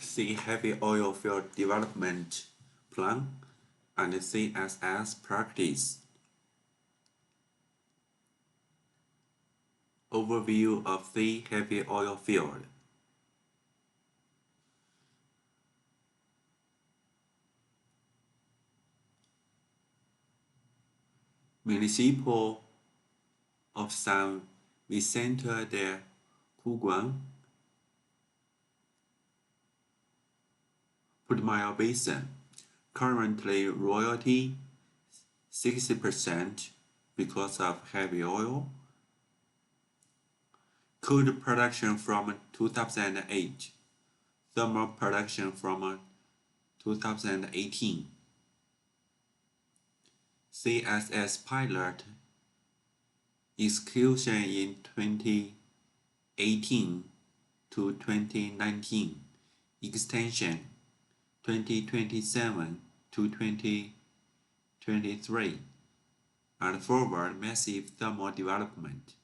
C. Heavy oil field development plan and CSS practice. Overview of the heavy oil field. Municipal of San Vicente de Cuguan, Putumayo Basin, currently royalty 60% because of heavy oil. Crude production from 2008, thermal production from 2018. CSS pilot execution in 2018 to 2019, extension 2027 to 2023, and forward massive thermal development.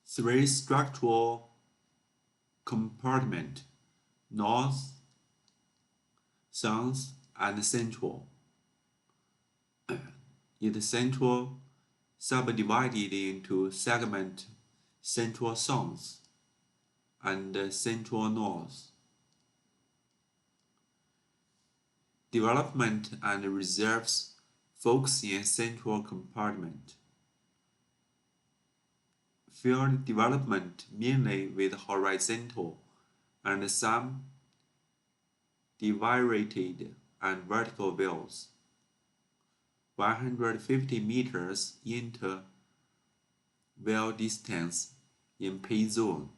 Three structural compartments: north, south, and central. In the central, subdivided into segment central south and central north. Development and reserves focus in central compartment. Field development mainly with horizontal and some deviated and vertical wells. 150 meters inter well distance in pay zone.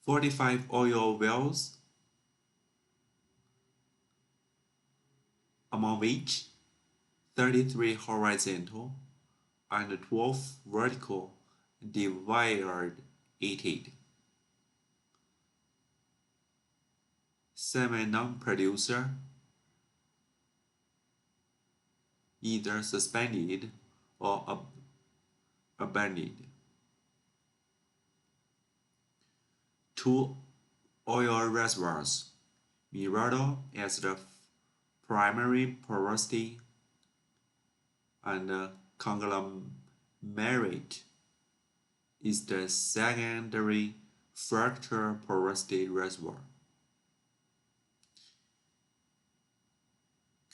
45 oil wells, among which 33 horizontal and 12 vertical deviated. 7 non-producer, either suspended or abandoned. 2 oil reservoirs, Mirado as the primary porosity and conglomerate is the secondary fracture porosity reservoir.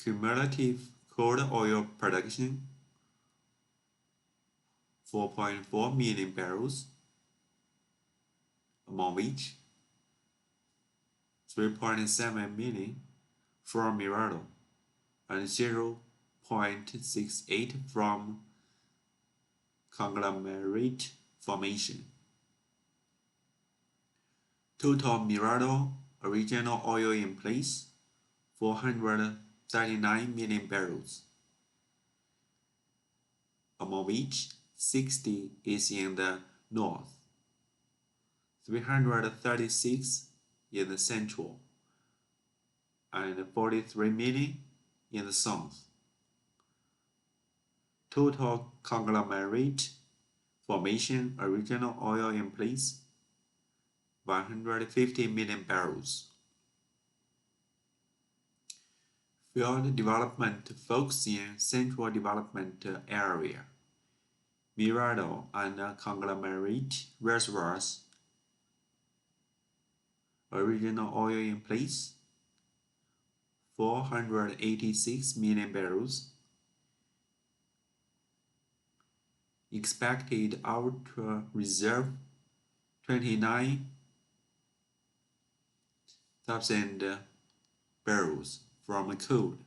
Cumulative crude oil production 4.4 million barrels, among which 3.7 million from Mirado and 0.68 from conglomerate formation. Total Mirado original oil in place 439 million barrels, among which 60 is in the north, 336 in the central, and 43 million in the south. Total conglomerate formation original oil in place 150 million barrels. Field development focus in central development area. Mirado and conglomerate reservoirs. Original oil in place 486 million barrels. Expected outer reserve 29,000 barrels from crude,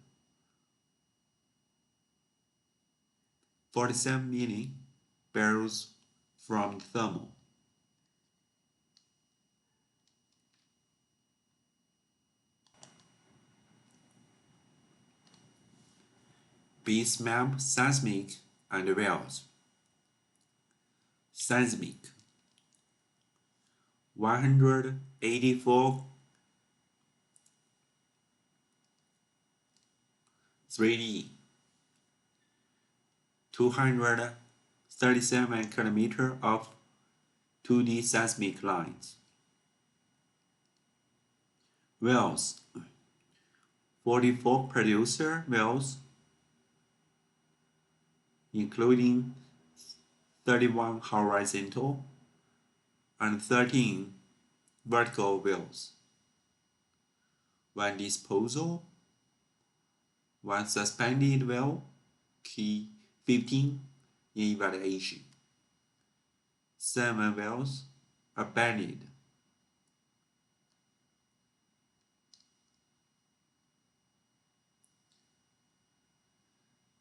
47 million barrels from thermal. Base map seismic and wells. Seismic 184 3D 200 37 kilometers of 2D seismic lines. Wells. 44 producer wells, including 31 horizontal and 13 vertical wells. 1 disposal, 1 suspended well, key 15 in evaluation. 7 wells abandoned.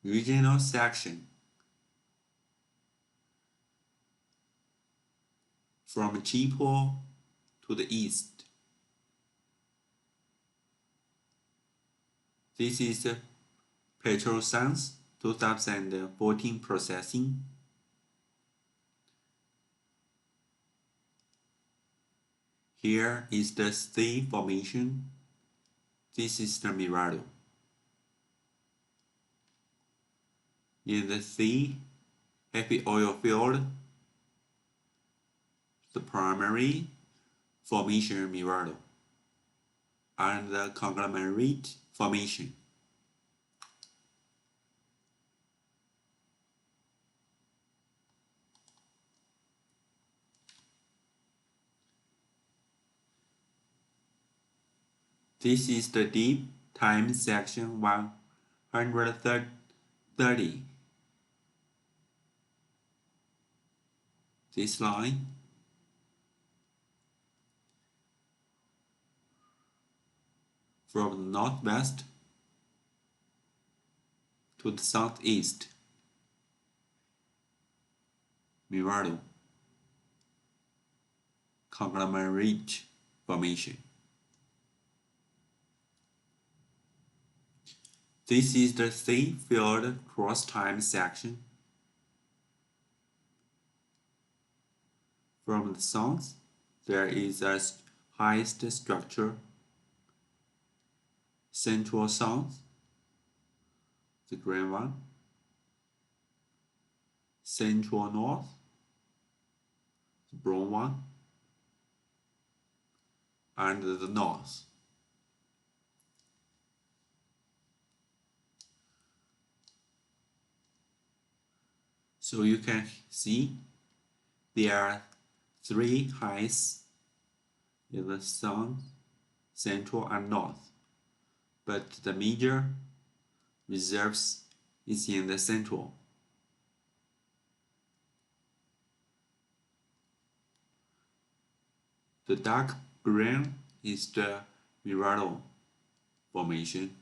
Regional section. From Chipo to the east. This is Petroleros 2014 processing. Here is the sea formation. This is the Mirado. In the sea, heavy oil field, the primary formation Mirado, and the conglomerate formation. This is the deep time section 130. This line from the northwest to the southeast, Mirado, conglomerate formation. This is the sea field cross time section. From the south, there is a highest structure. Central south, the green one. Central north, the brown one. And the north. So you can see there are 3 heights in the south, central, and north, but the major reserves is in the central. The dark green is the Mirado formation.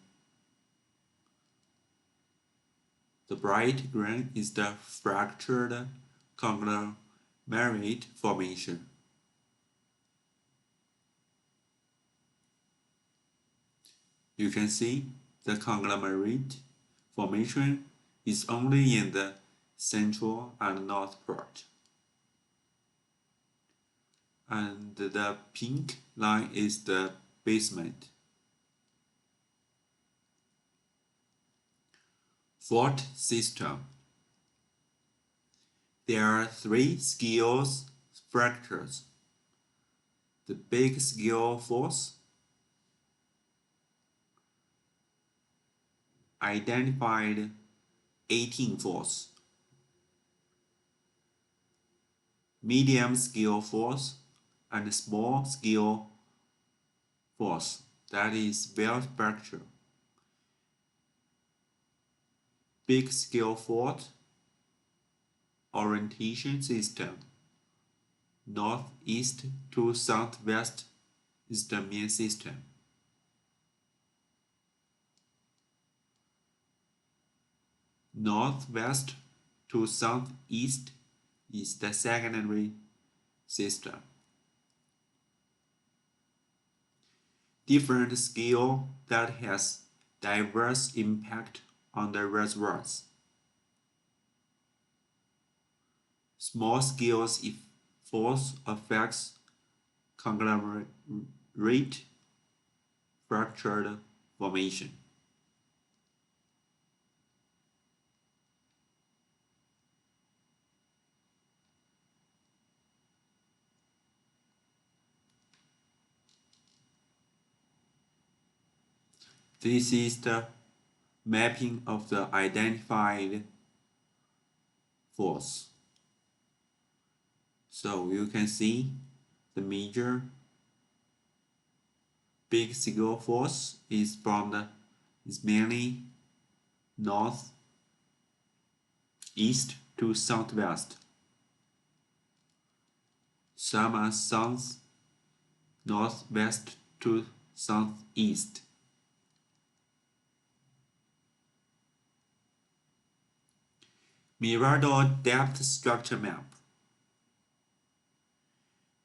The bright green is the fractured conglomerate formation. You can see the conglomerate formation is only in the central and north part. And the pink line is the basement. Fault system. There are 3 scale fractures. The big scale force identified 18 force. Medium scale force and small scale force, that is belt fracture. Big scale fault orientation system. Northeast to southwest is the main system. Northwest to southeast is the secondary system. Different scale that has diverse impact on the reservoirs. Small scales if force affects conglomerate fractured formation. This is the mapping of the identified force. So you can see the major big single force is mainly north, east to southwest. Some are south, northwest to southeast. Mirador depth structure map.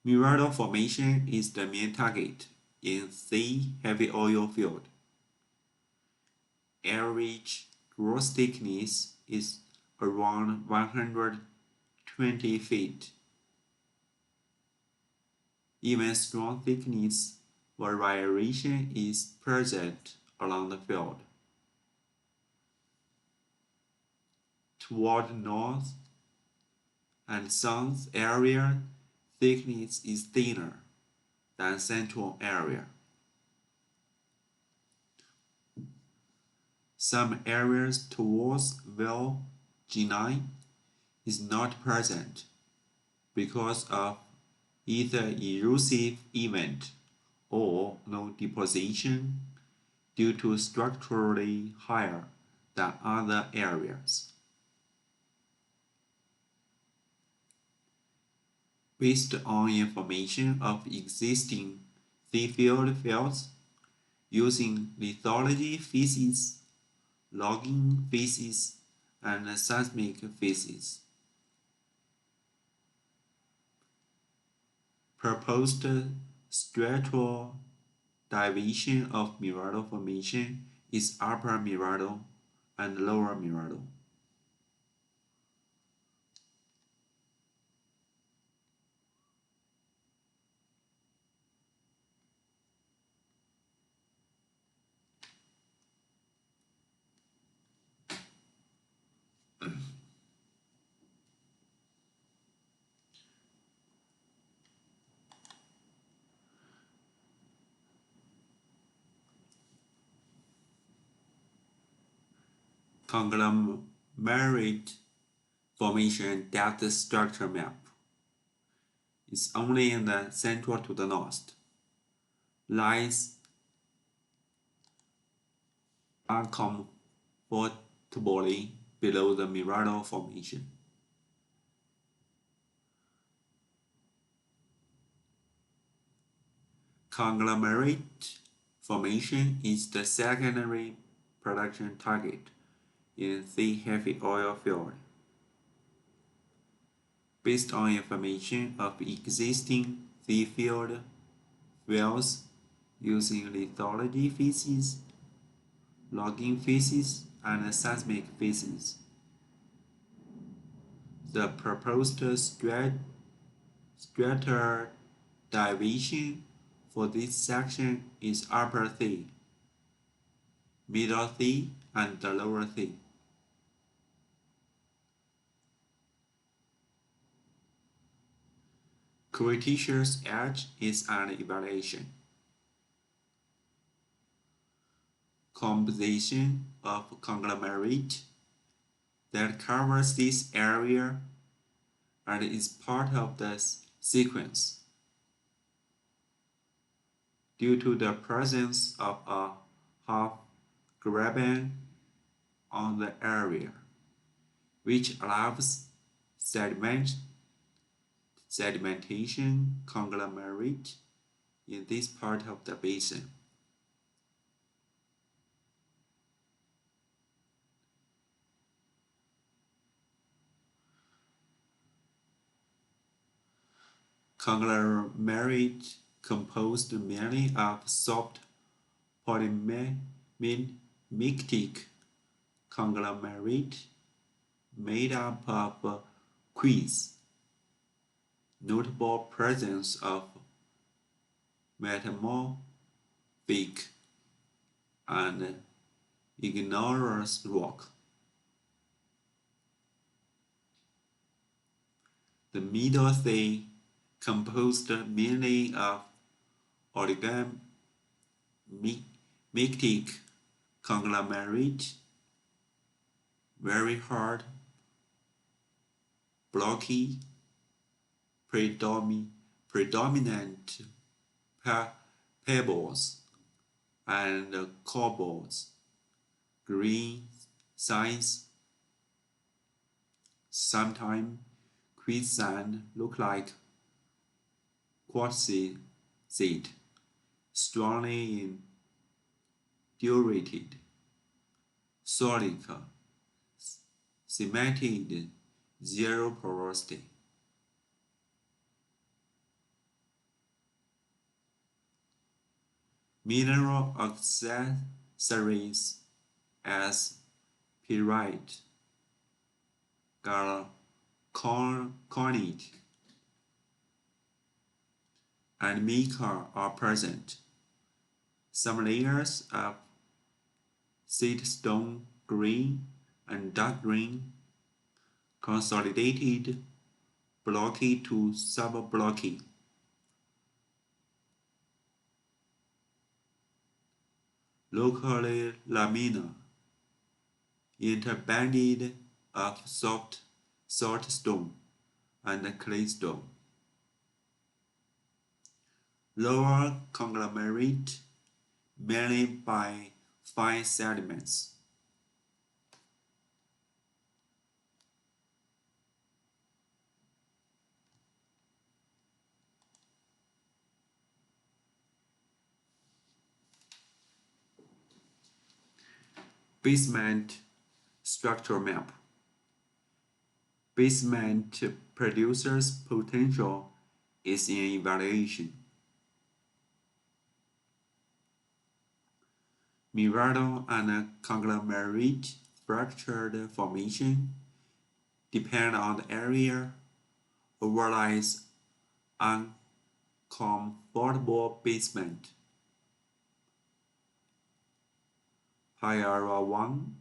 Mirador formation is the main target in the heavy oil field. Average gross thickness is around 120 feet. Even strong thickness variation is present along the field. Toward north and south area, thickness is thinner than central area. Some areas towards well G9 is not present because of either erosive event or no deposition due to structurally higher than other areas. Based on information of existing thick-field fields, using lithology physics, logging physics, and seismic physics. Proposed structural division of Mirador formation is upper Mirador and lower Mirador. Conglomerate formation depth structure map is only in the central to the north. Lies uncomfortably below the Mirador formation. Conglomerate formation is the secondary production target in the heavy oil field. Based on information of existing the field wells using lithology physics, logging physics, and seismic physics. The proposed stratification for this section is upper T, middle T, and the lower T. Cretaceous age is an evaluation. Composition of conglomerate that covers this area and is part of the sequence due to the presence of a half graben on the area, which allows sedimentation conglomerate in this part of the basin. Conglomerate composed mainly of soft polymictic conglomerate made up of quays. Notable presence of metamorphic and igneous rock. The middle sea composed mainly of orogenic conglomerate, very hard, blocky, predominant pebbles and cobbles, green signs. Sometimes quicksand look like quartzite, strongly indurated, solid, cemented, zero porosity. Mineral accessories as pyrite, garnet, and mica are present. Some layers of sandstone green and dark green, consolidated, blocky to sub-blocky. Locally laminar, interbanded of soft saltstone and claystone. Lower conglomerate, mainly by fine sediments. Basement structure map. Basement producer's potential is in evaluation. Mirado and conglomerate fractured formation depend on the area, overlies uncomfortable basement. Pyara 1,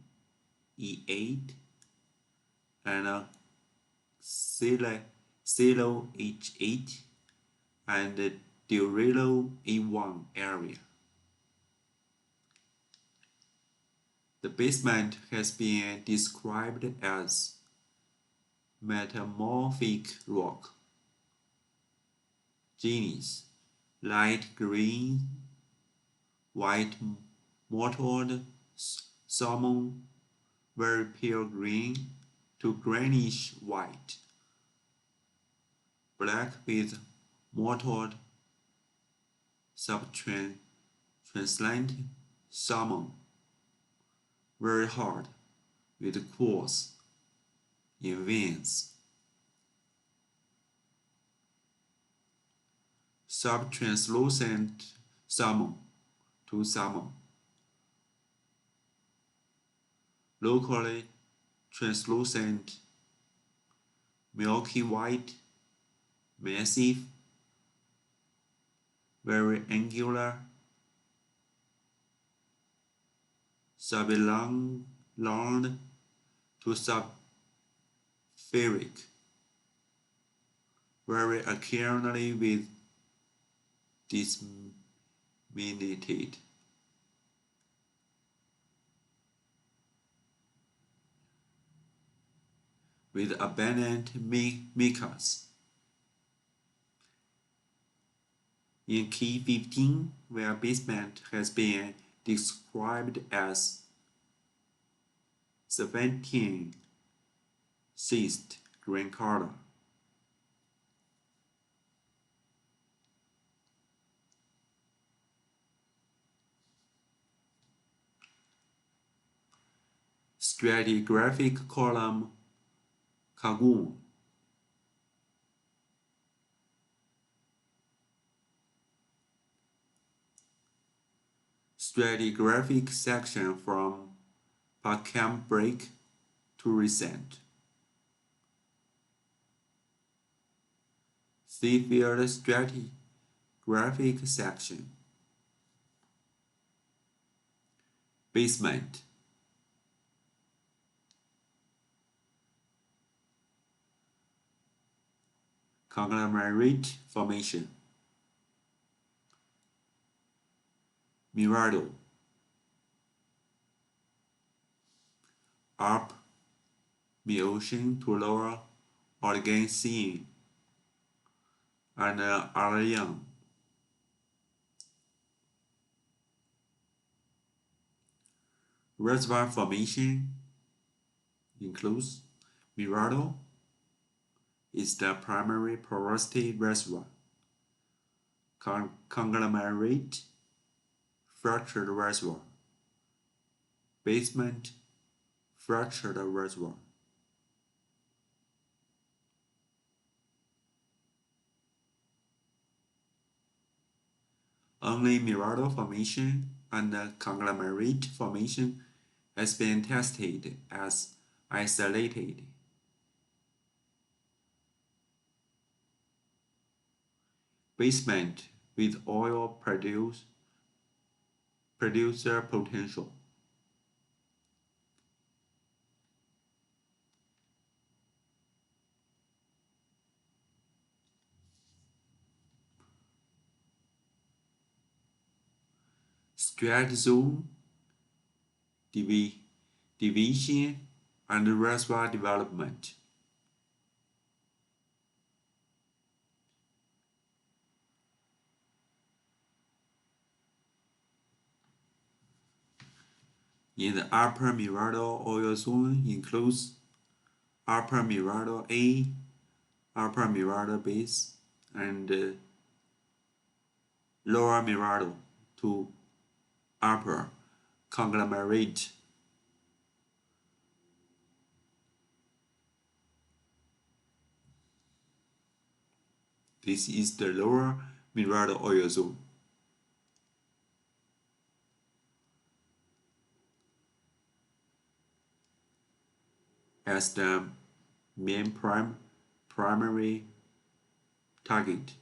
E8, and Silo H8 and Desarrollo A1 area. The basement has been described as metamorphic rock. Genus: light green, white mottled salmon, very pale green to greenish white, black with mottled subtranslucent salmon, very hard with quartz in veins. Subtranslucent salmon to salmon. Locally translucent, milky white, massive, very angular, subalong to subspheric, very occasionally with disseminated. With abundant micas. In key 15, where basement has been described as serpentine schist green color. Stratigraphic column Kagoon. Stratigraphic section from Precambric to recent. Seafield stratigraphic section. Basement. Conglomerate formation. Mirado. up mid-ocean to lower Oligocene and Archean. Reservoir formation includes Mirado is the primary porosity reservoir, conglomerate fractured reservoir, basement fractured reservoir. Only Mirado formation and conglomerate formation has been tested as isolated. Basement with oil producer potential. Strat zone division and reservoir development. In the upper Mirado oil zone includes upper Mirado A, upper Mirado base, and lower Mirado to upper conglomerate. This is the lower Mirado oil zone. As the main primary target.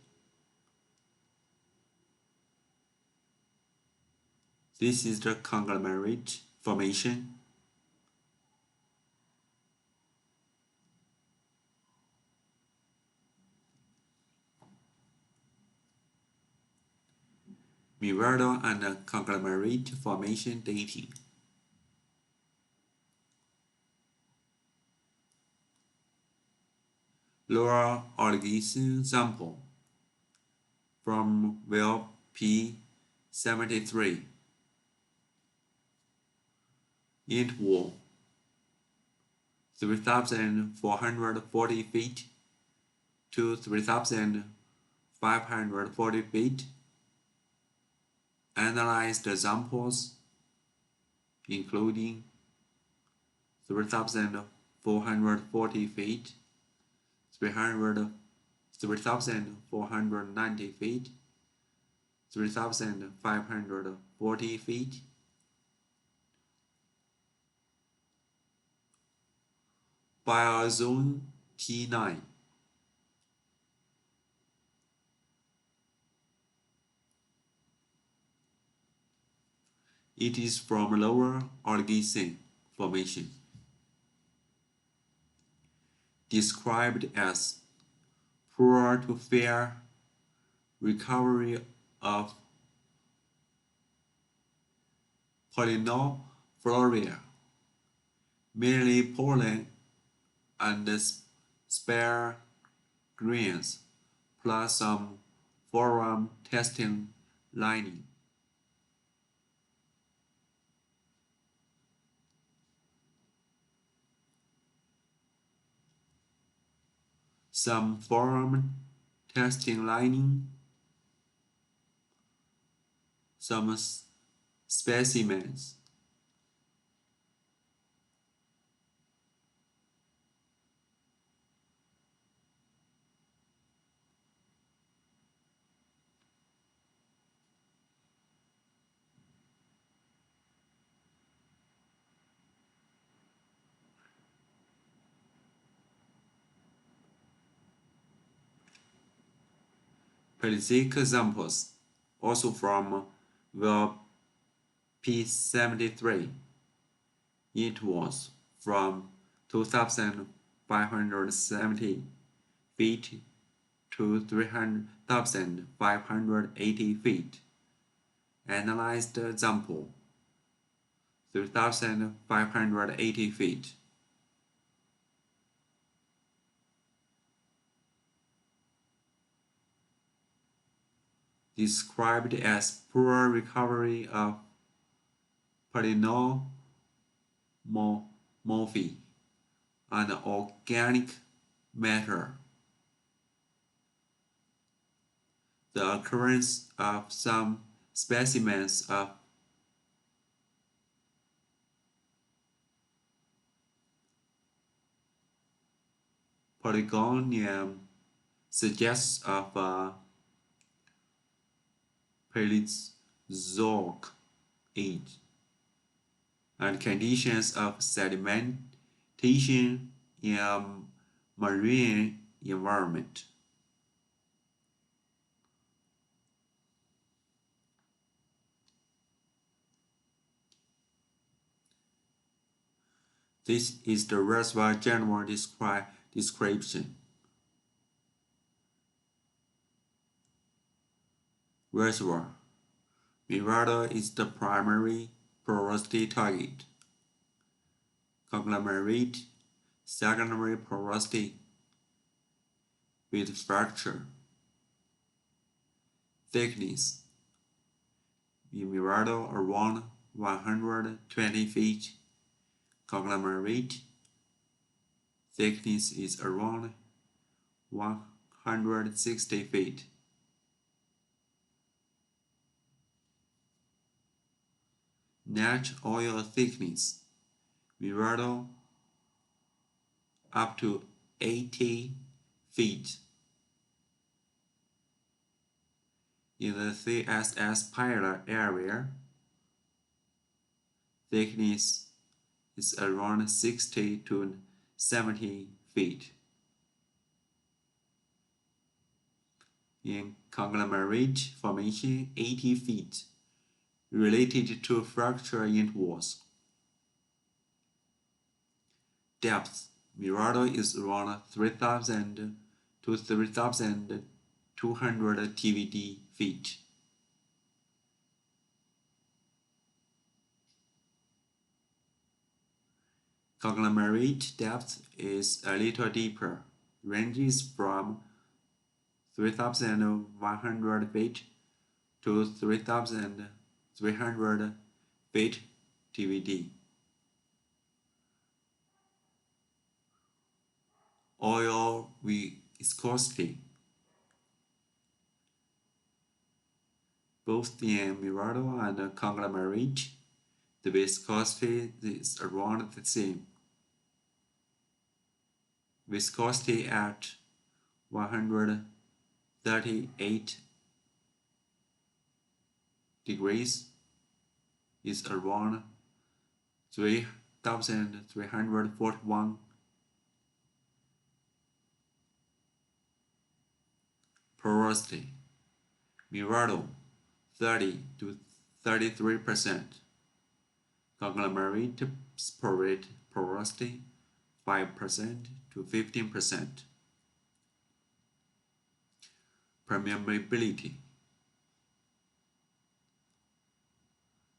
This is the conglomerate formation. Mirado and conglomerate formation dating. Lower Oligocene sample from well P73. Interval 3,440 feet to 3,540 feet. Analyze the samples including 3,440 feet, 3,490 feet, 3,540 feet. Biozone T9. It is from lower Oligocene formation, described as poor to fair recovery of polynophloria, mainly pollen and spare grains, plus some forum testing lining. Some forum testing lining, some specimens. Pelagic examples, also from well P73. It was from 2,570 feet to 3,580 feet. Analyzed example 3,580 feet. Described as poor recovery of polymorphy and organic matter. The occurrence of some specimens of polygonium suggests of a Paleozoic age, and conditions of sedimentation in a marine environment. This is the reservoir general description. Reservoir. Mirada is the primary porosity target. Conglomerate, secondary porosity with fracture. Thickness. In Mirado around 120 feet. Conglomerate. Thickness is around 160 feet. Net oil thickness. Mirado up to 80 feet. In the CSS pilot area, thickness is around 60 to 70 feet. In conglomerate formation, 80 feet, related to fracture intervals. Depth. Mirado is around 3,000 to 3,200 TVD feet. Conglomerate depth is a little deeper, ranges from 3,100 feet to 3,300 feet TVD. Oil viscosity. Both in Mirado and conglomerate, the viscosity is around the same. Viscosity at 138 degrees is around 3,341. Porosity. Mirado 30 to 33%. Conglomerate porosity 5% to 15%. Permeability.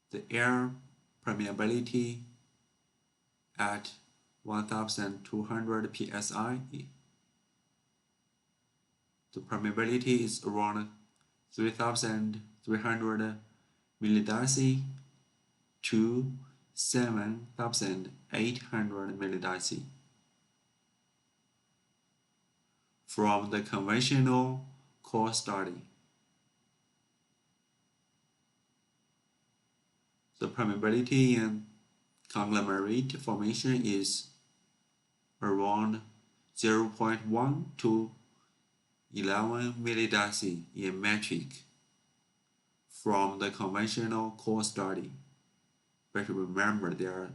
The air permeability at 1,200 psi. The permeability is around 3,300 millideci to 7,800 millideci. From the conventional core study, the permeability in conglomerate formation is around 0.1 to 11 millideci in metric from the conventional core study. But remember, there are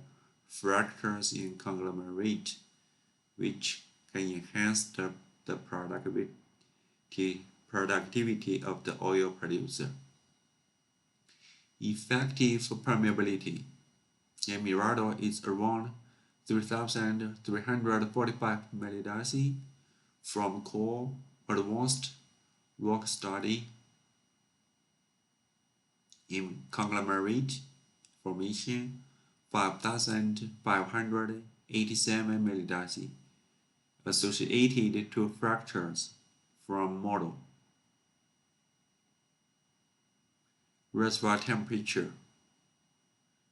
fractures in conglomerate which can enhance the productivity of the oil producer. Effective permeability in Mirado is around 3,345 millideci from core advanced rock study. In conglomerate formation 5,587 millideci, associated to fractures from model. Reservoir temperature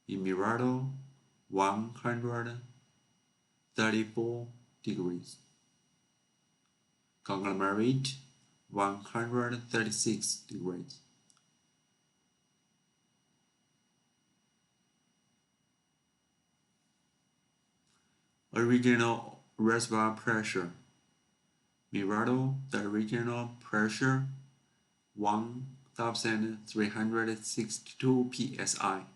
in Mirado 134 degrees. Conglomerate 136 degrees. Original reservoir pressure. Mirado, the original pressure 1,362 psi.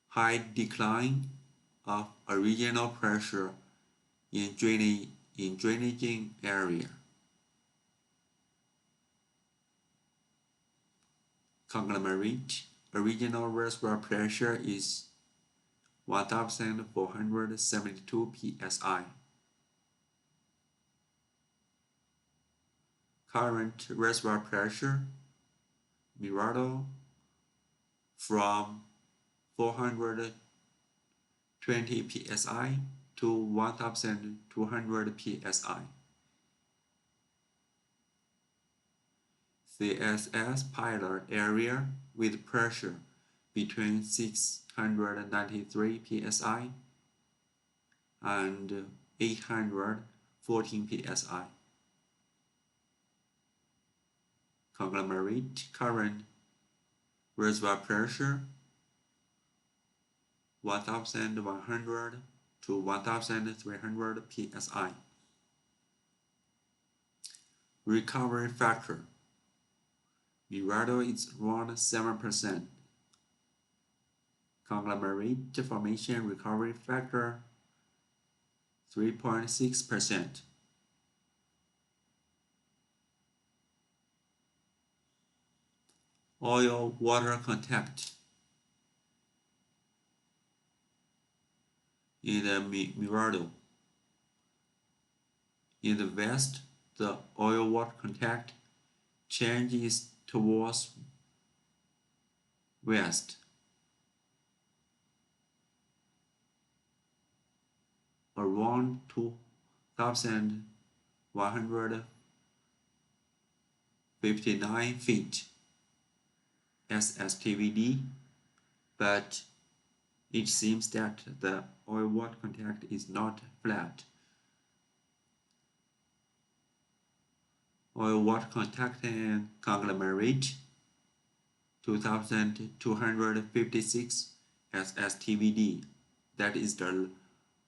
High decline of original pressure in drainaging area. Conglomerate original reservoir pressure is 1,472 psi. Current reservoir pressure Mirado from 420 psi to 1,200 psi. CSS pilot area with pressure between 693 psi and 814 psi. Conglomerate current reservoir pressure 1,100 to 1,300 psi. Recovery factor Mirado is around 7%. Conglomerate formation recovery factor 3.6%. Oil-water contact. In the Mirado, in the west, the oil-water contact changes towards west. Around 2,159 feet SSTVD, but it seems that the oil-water contact is not flat. Oil-water contact and conglomerate 2,256 SSTVD. That is the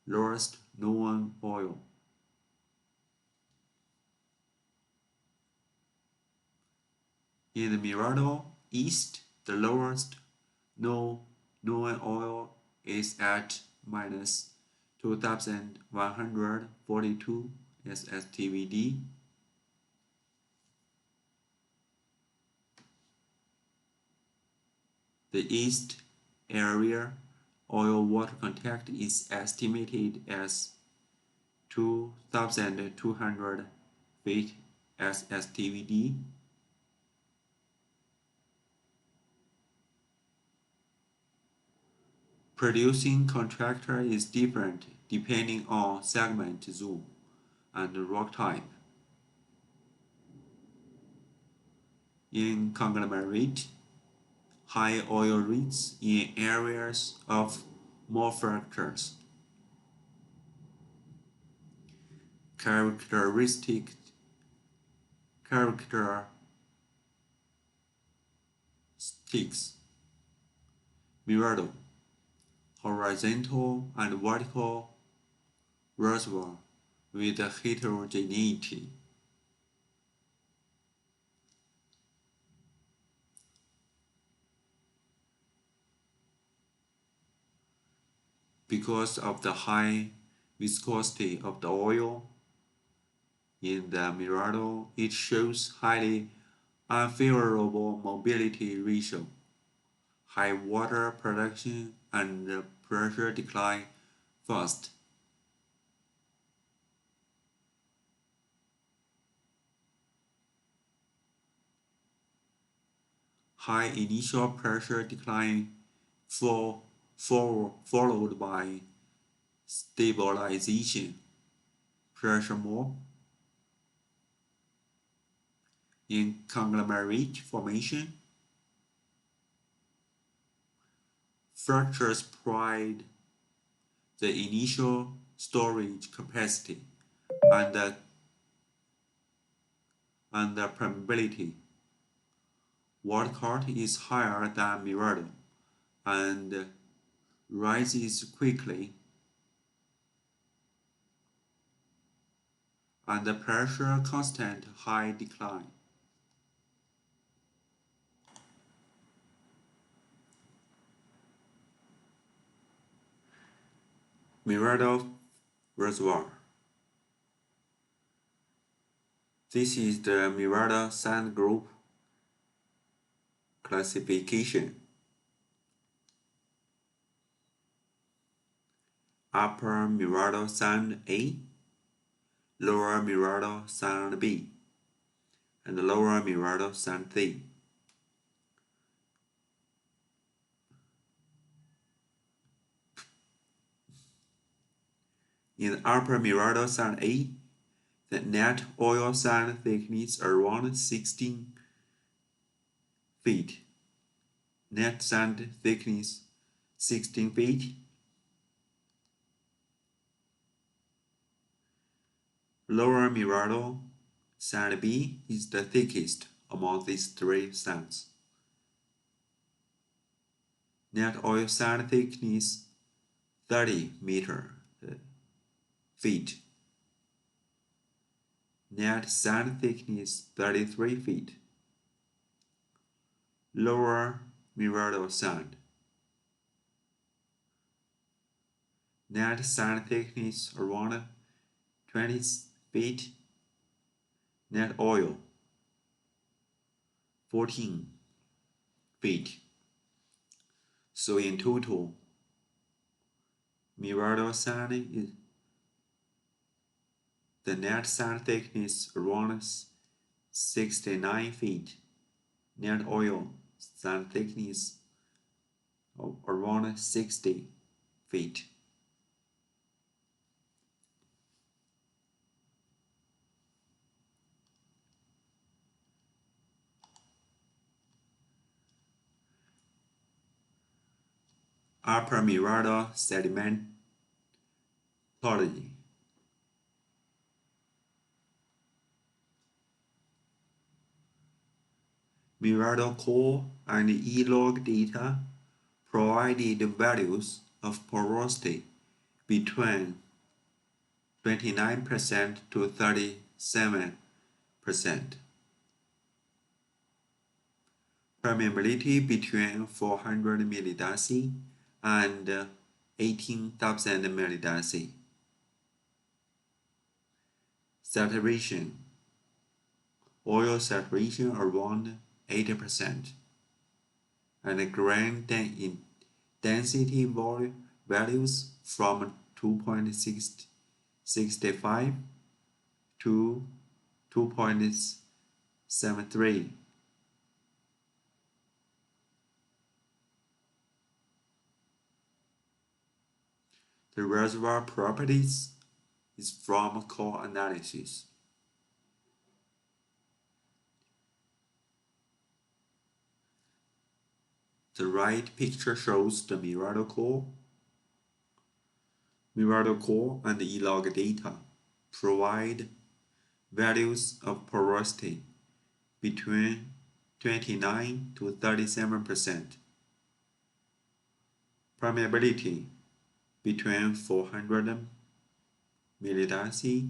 lowest known oil. In the Mirado East, the lowest known oil is at minus 2,142 SSTVD. The east area oil-water contact is estimated as 2,200 feet SSTVD. Producing contractor is different depending on segment zoom and rock type. In conglomerate, high oil rates in areas of more fractures. Characteristics Mirado, horizontal and vertical reservoir with heterogeneity. Because of the high viscosity of the oil in the Mirado, it shows highly unfavorable mobility ratio, high water production, and pressure decline fast. High initial pressure decline followed by stabilization, pressure more in conglomerate formation. Fractures provide the initial storage capacity and the permeability. Water cut is higher than Mirado and rises quickly, and the pressure constant high decline. Mirado Reservoir. This is the Mirada sand group classification. Upper Mirado sand A, Lower Mirado sand B, and Lower Mirado sand C. In Upper Mirado sand A, the net oil sand thickness around 16 feet. Net sand thickness 16 feet. Lower Mirado sand B is the thickest among these three sands. Net oil sand thickness 30 feet. Net sand thickness 33 feet. Lower Mirado sand. Net sand thickness around 20 feet. Net oil 14 feet. So in total, Mirado sand is the net sand thickness around 69 feet. Net oil sand thickness of around 60 feet. Upper Mirado sedimentology. Mirado core and E-log data provided values of porosity between 29% to 37%. Permeability between 400 millidarcy and 18,000 millidarcy. Saturation. Oil saturation around 80%. And grain density values from 2.65 to 2.73. The reservoir properties is from core analysis. The right picture shows the Mirado core. Mirado core and E-log data provide values of porosity between 29 to 37%. Permeability between 400 millidarcy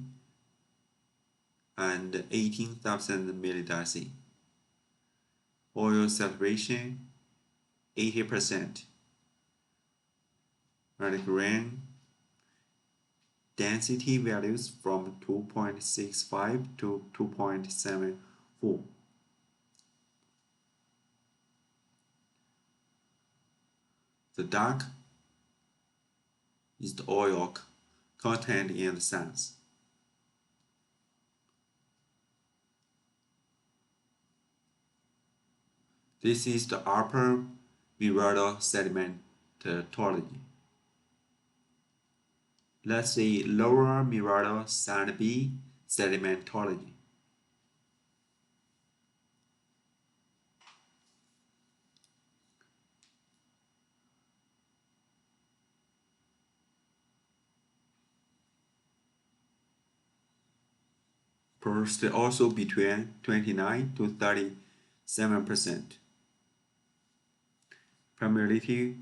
and 18,000 millidarcy. Oil saturation 80%. And grain density values from 2.65 to 2.74. The dark is the oil content in the sands. This is the upper Mirado sediment sedimentology. Let's see lower Mirado sand B sedimentology. Porosity also between 29 to 37%. Permeability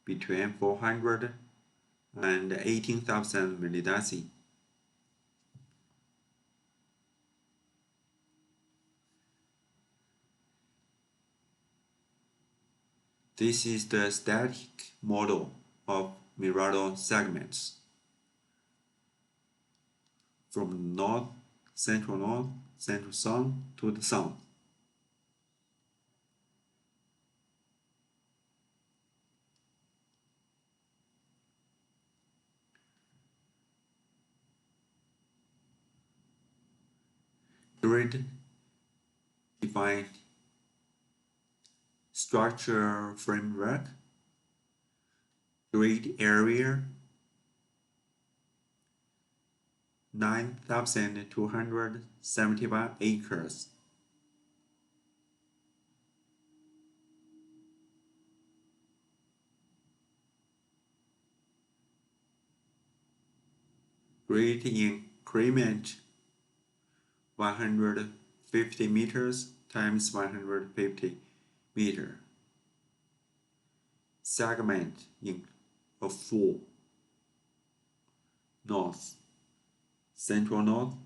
between 400 and 18,000 millideci. This is the static model of Mirado segments from north, central sun to the sun. Grid defined structure framework, grid area 9,271 acres. Grid increment 150 meters times 150 meter. Segment of 4. North, central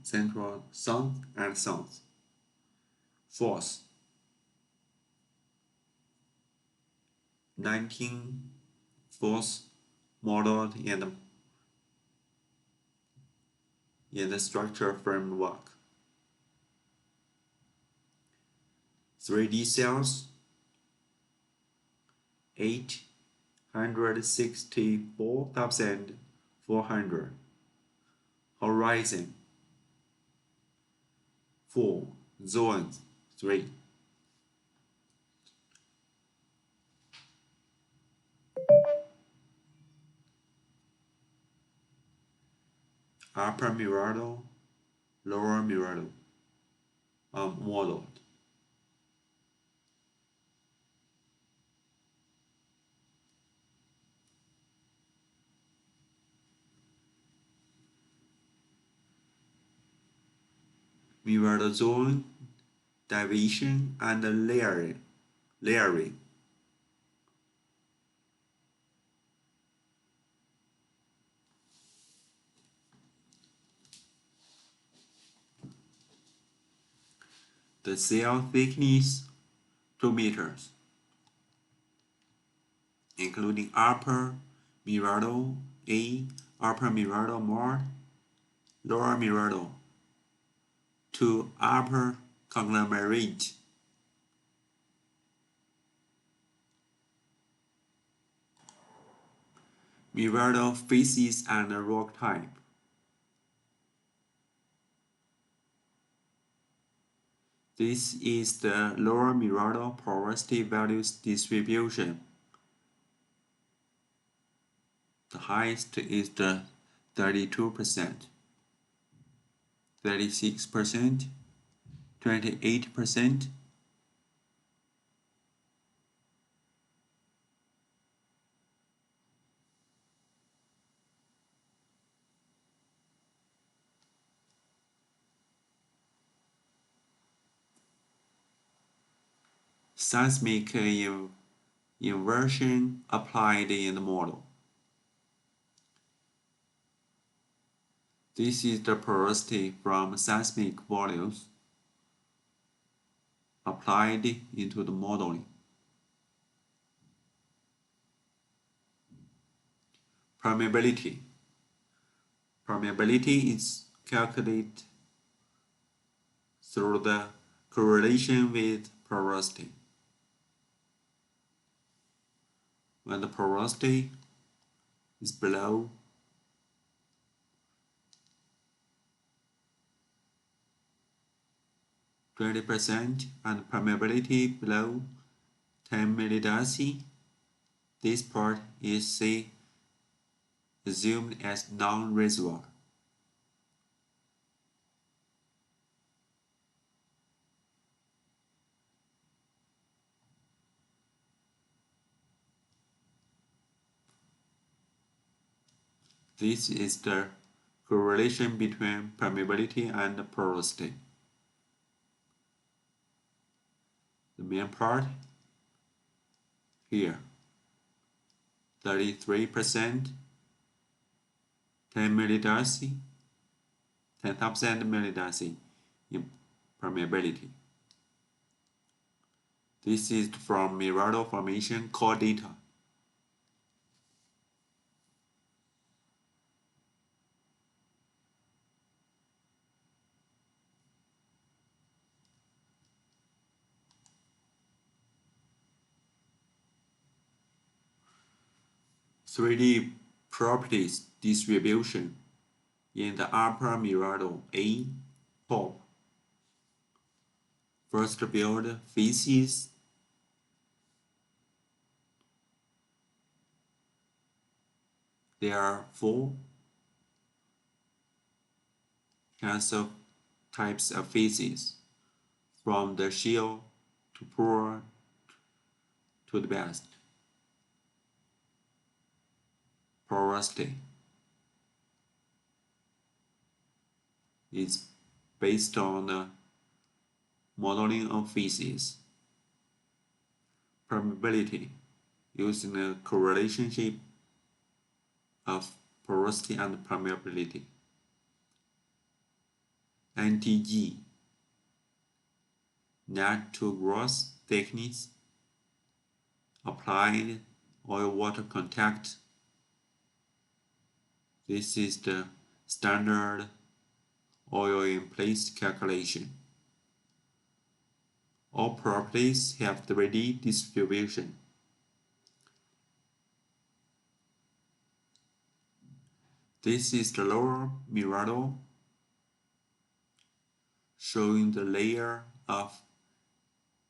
sun and south. Fourth, 19 fourth modeled in the structure framework. 3D cells 864,400. Horizon 4. Zones 3. Upper Mirado, Lower Mirado modeled. Mirado zone, division, and layering. The cell thickness 2 meters, including upper Mirado A, upper Mirado Mod, lower Mirado to upper conglomerate. Mirado facies and rock type. This is the lower Mirado porosity values distribution. The highest is the 32%, 36%, 28%, seismic inversion applied in the model. This is the porosity from seismic volumes applied into the modeling. Permeability. Permeability is calculated through the correlation with porosity. When the porosity is below 20% and permeability below 10 millideci, This part is say assumed as non-reservoir. This is the correlation between permeability and porosity. The main part here, 33%, 10 millidarcy, 10,000 millidarcy in permeability. This is from Mirado Formation core data. Three-D properties distribution in the upper Mirado A top. First build faces. There are four types of faces, from the shear to poor to the best. Porosity is based on the modeling of faces. Permeability using the correlationship of porosity and permeability. NTG, net to gross techniques, applied oil-water contact. This is the standard oil in place calculation. All properties have 3D distribution. This is the lower Mirado, showing the layer of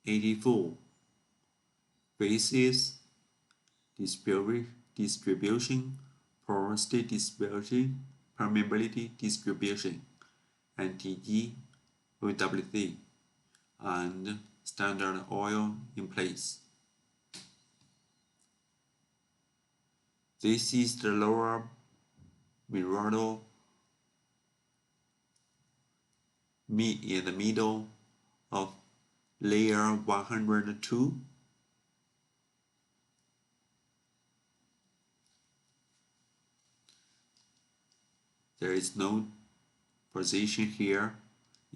84 faces, distribution, porosity distribution, permeability distribution, NTG, OWT, and standard oil in place. This is the lower Mirado in the middle of layer 102. There is no position here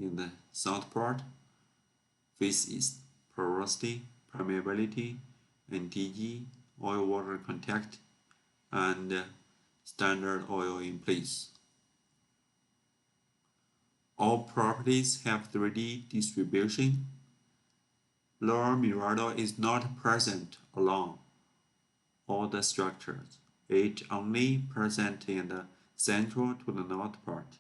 in the south part. This is porosity, permeability, NTG, oil-water contact, and standard oil in place. All properties have 3D distribution. Lower Mirado is not present along all the structures. It only present in the central to the north part.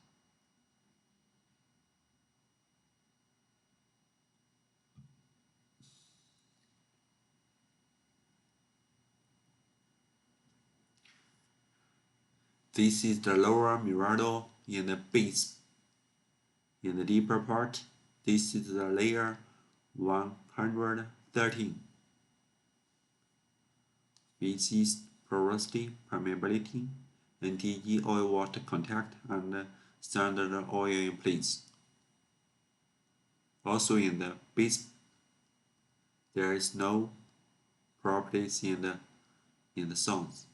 This is the lower Mirado in the base. In the deeper part, this is the layer 113. Species, porosity, permeability, NTG oil-water contact, and standard oil in place. Also in the base, there is no properties in the zones.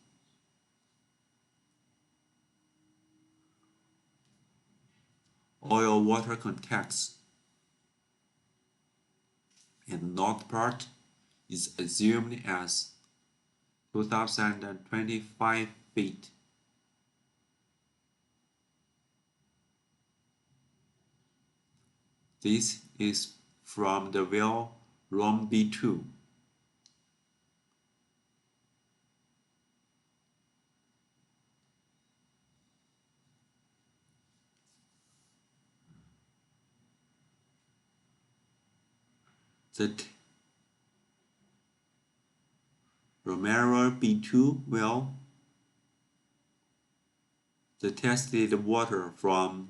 Oil-water contacts in the north part is assumed as 2025 feet. This is from the well Rom B2. The Primera B2 well, the tested water from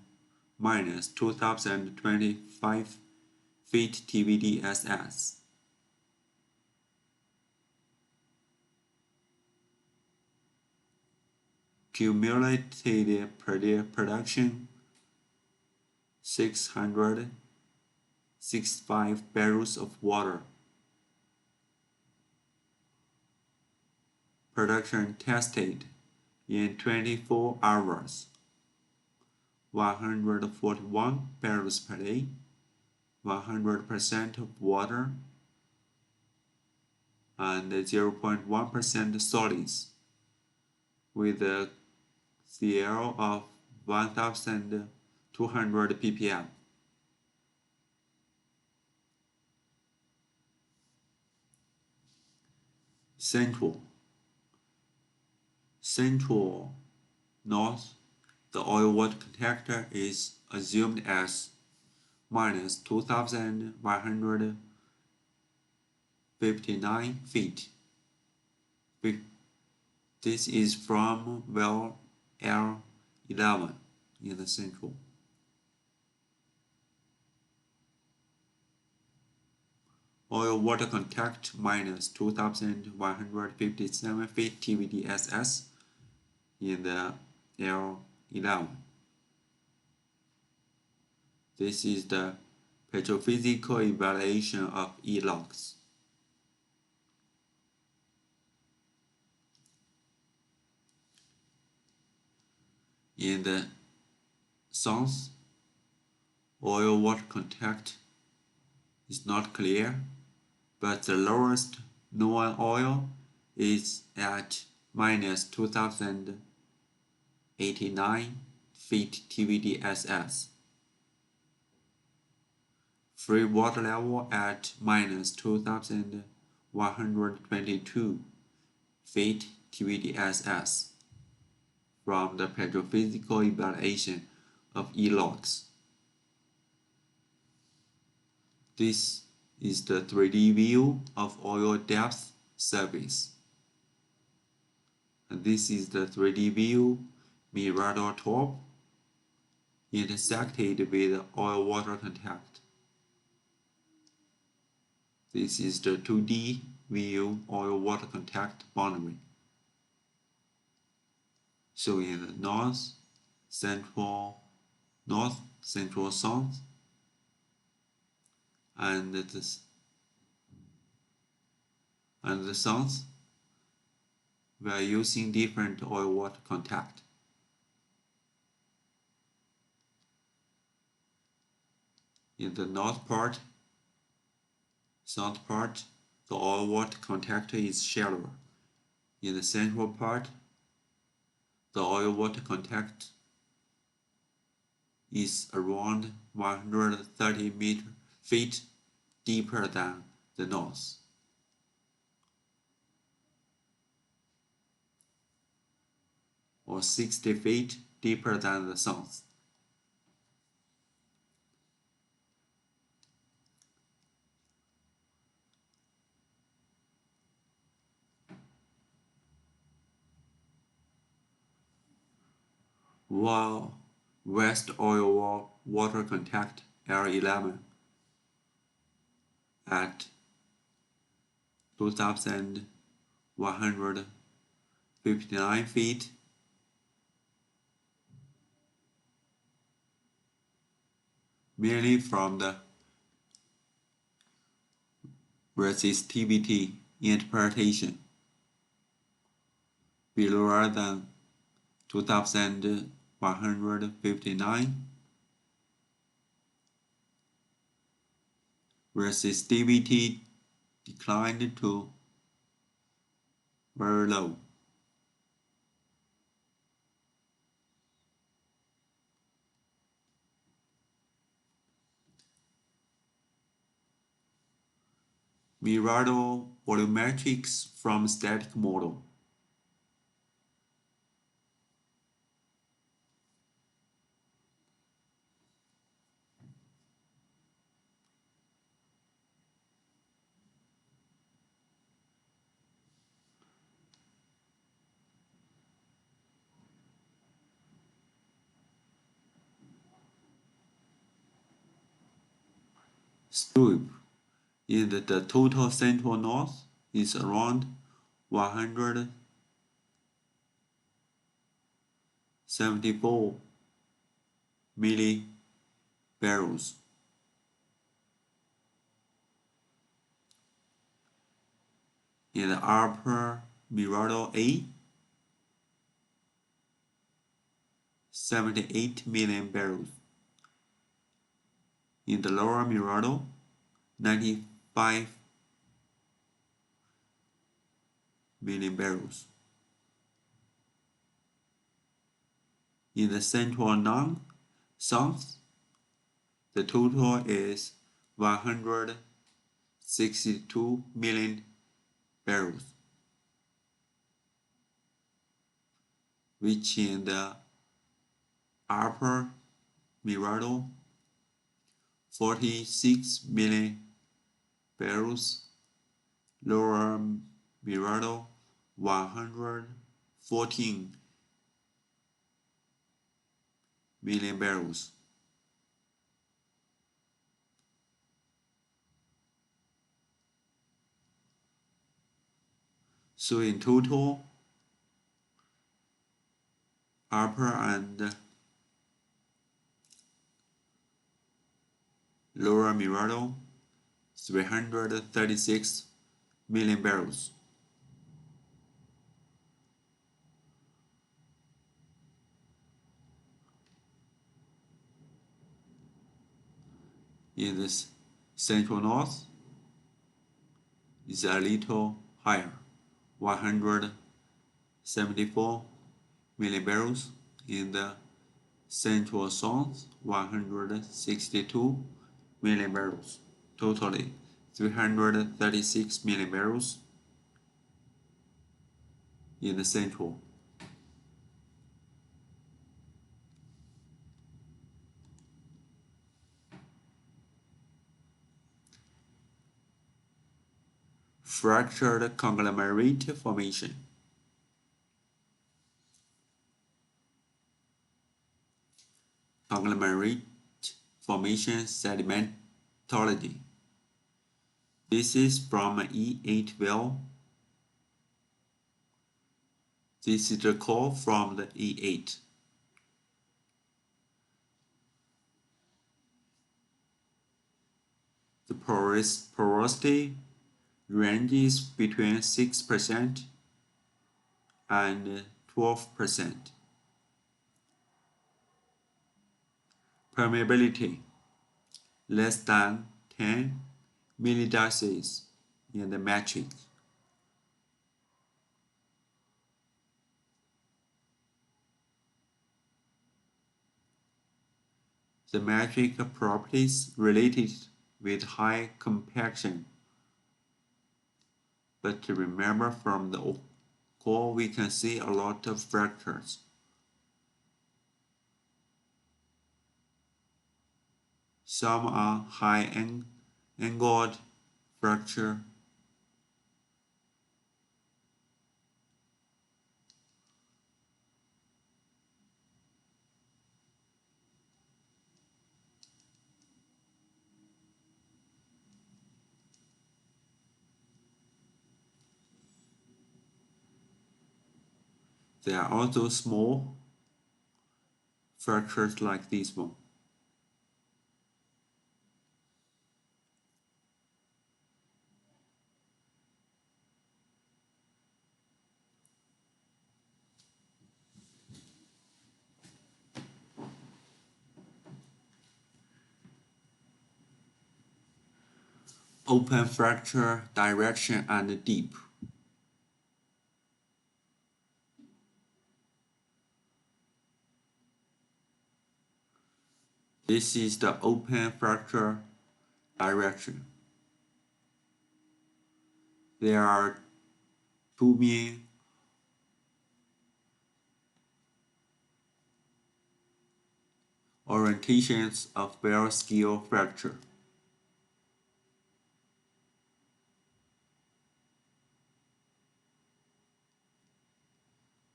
minus 2025 feet TVDSS. Cumulated production 665 barrels of water. Production tested in 24 hours, 141 barrels per day, 100% of water, and 0.1% solids, with a CL of 1200 ppm. Central north, the oil water contactor is assumed as minus 2159 feet. This is from well L11 in the central. Oil water contact minus 2157 feet TVDSS in the L11. This is the petrophysical evaluation of E-logs. In the south, oil water contact is not clear, but the lowest known oil is at minus 2089 feet TVDSS. Free water level at minus 2122 feet TVDSS from the petrophysical evaluation of E-logs. This is the 3D view of oil depth surface. And this is the 3D view Mirador top intersected with oil water contact. This is the 2D view oil water contact boundary. So in the north, central south, and the south, we are using different oil water contact. In the south part, the oil water contactor is shallower. In the central part, the oil water contact is around 130 feet deeper than the north. Or 60 feet deeper than the south. While west oil water contact L11 at 2159 feet merely from the resistivity interpretation below than 2159 resistivity declined to very low. Mirador volumetrics from static model. Slope in the total central north is around 174 millibarrels. In the upper Mirado A, 78 million barrels. In the lower Mirado, 95 million barrels. In the central south, the total is 162 million barrels, which in the upper Mirado, 46 million barrels, lower Mirado, 114 million barrels. So in total, upper and lower Mirado, 336 million barrels. In the central north is a little higher, 174 million barrels. In the central south, 162 million barrels. Totally 336 million barrels in the central. Fractured conglomerate formation. Conglomerate formation sedimentology. This is from E8 well. This is the core from the E8. The porosity ranges between 6% and 12%. Permeability less than 10 millidarcies in the metric. The metric properties related with high compaction. But remember, from the core we can see a lot of fractures. Some are high-angled fracture. There are also small fractures like this one. Open fracture direction and deep. This is the open fracture direction. There are two main orientations of bare scale fracture.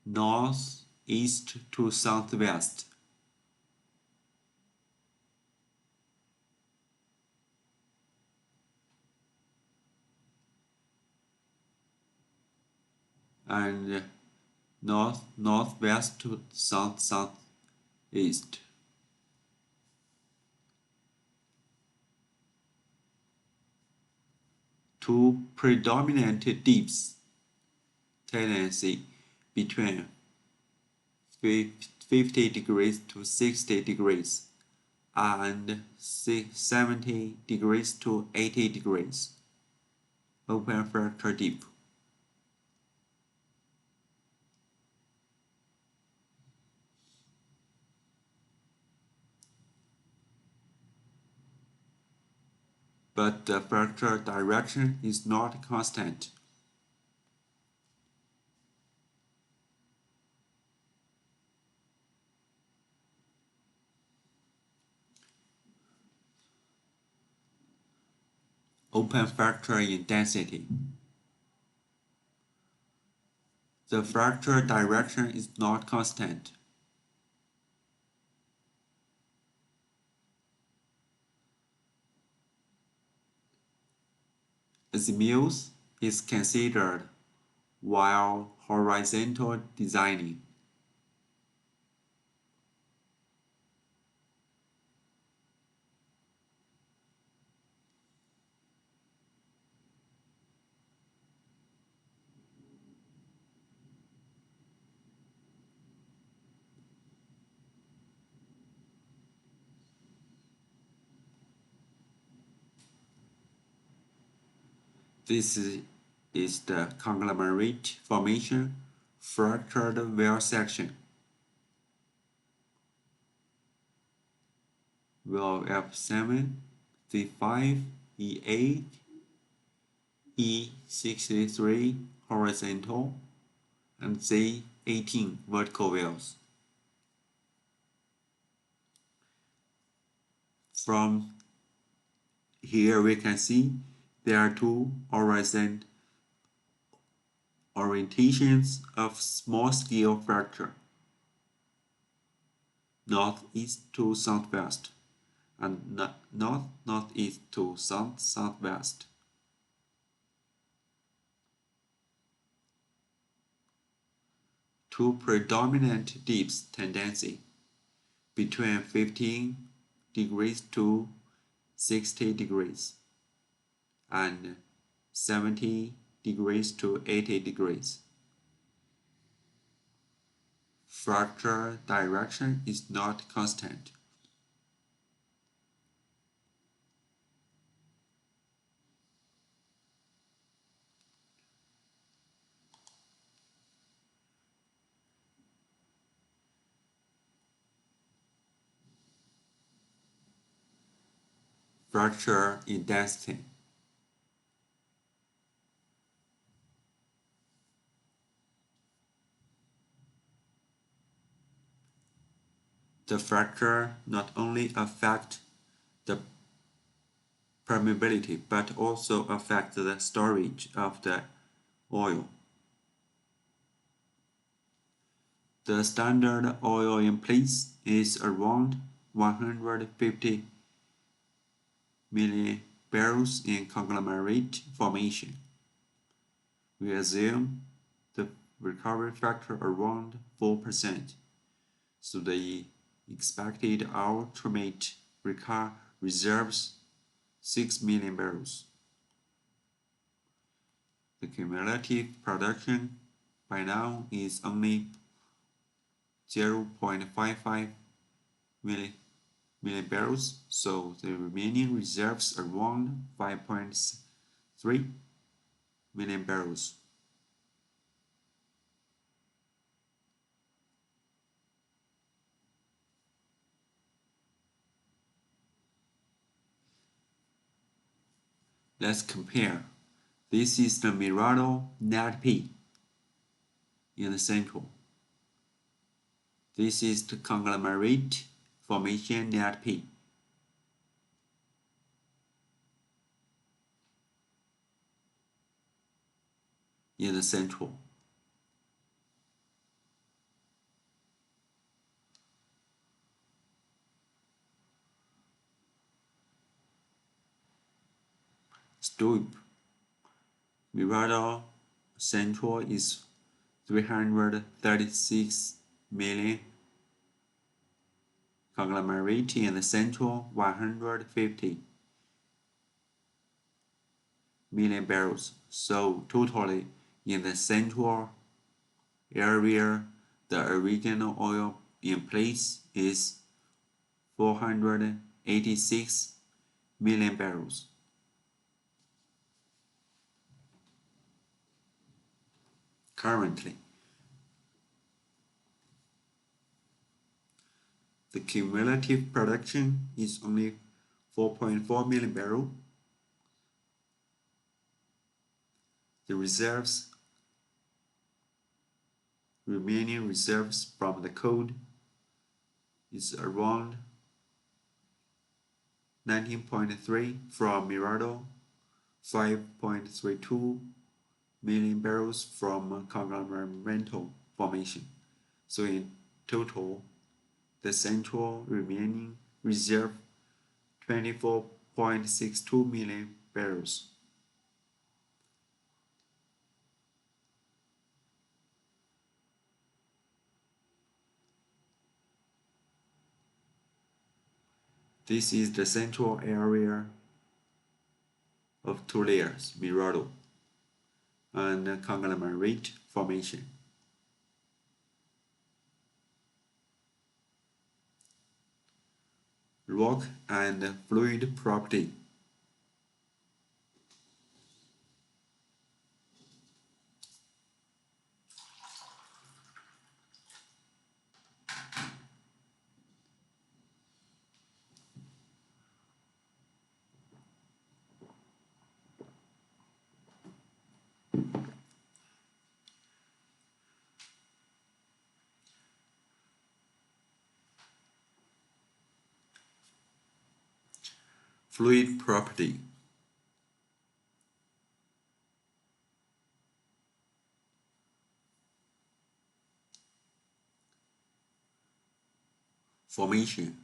North, east to southwest. and northwest to southeast. Two predominant dips tendency between 50 degrees to 60 degrees and 70 degrees to 80 degrees. Open fracture dip. But the fracture direction is not constant. Open fracture intensity. The fracture direction is not constant. Azimuth is considered while horizontal designing. This is the conglomerate formation fractured well section. Well F7, C5, E8, E63 horizontal, and Z18 vertical wells. From here we can see there are two orientations of small-scale fracture, northeast to southwest, and northeast to southwest. Two predominant dips tendency between 15 degrees to 60 degrees and 70 degrees to 80 degrees. Fracture direction is not constant. Fracture intensity. The fracture not only affects the permeability but also affects the storage of the oil. The standard oil in place is around 150 million barrels in conglomerate formation. We assume the recovery factor around 4%, so the expected ultimate reserves 6 million barrels. The cumulative production by now is only 0.55 million barrels, so the remaining reserves around 5.3 million barrels. Let's compare. This is the Mirado net P in the central. This is the conglomerate formation net P. In the central. Stoop. Mirado central is 336 million, conglomerate in the central 150 million barrels. So totally in the central area, the original oil in place is 486 million barrels. Currently, the cumulative production is only 4.4 million barrels. The remaining reserves from the code is around 19.3 from Mirado, 5.32 million barrels from conglomerate formation. So in total, the central remaining reserve 24.62 million barrels. This is the central area of two layers, Mirado and conglomerate formation. Rock and fluid property. Fluid property. Formation.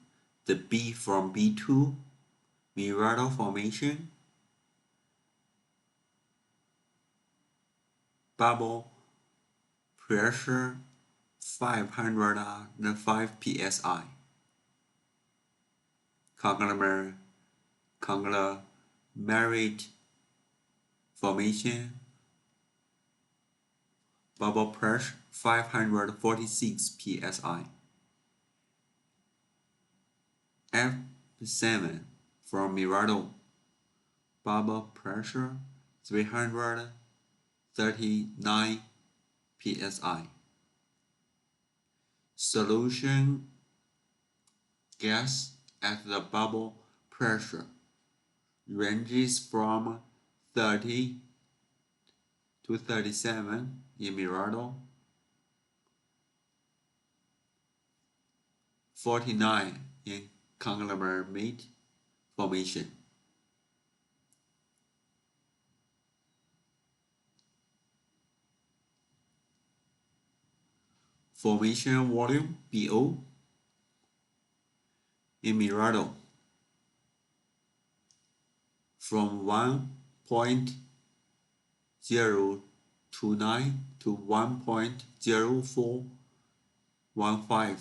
The B from B2, Mirado formation, bubble pressure 505 psi. Conglomerate formation, bubble pressure 546 psi. F7 from Mirado, bubble pressure 339 psi. Solution gas at the bubble pressure ranges from 30 to 37 in Mirado, 49 in conglomerate formation. Formation volume BO in Mirado from 1.029 to 1.0415.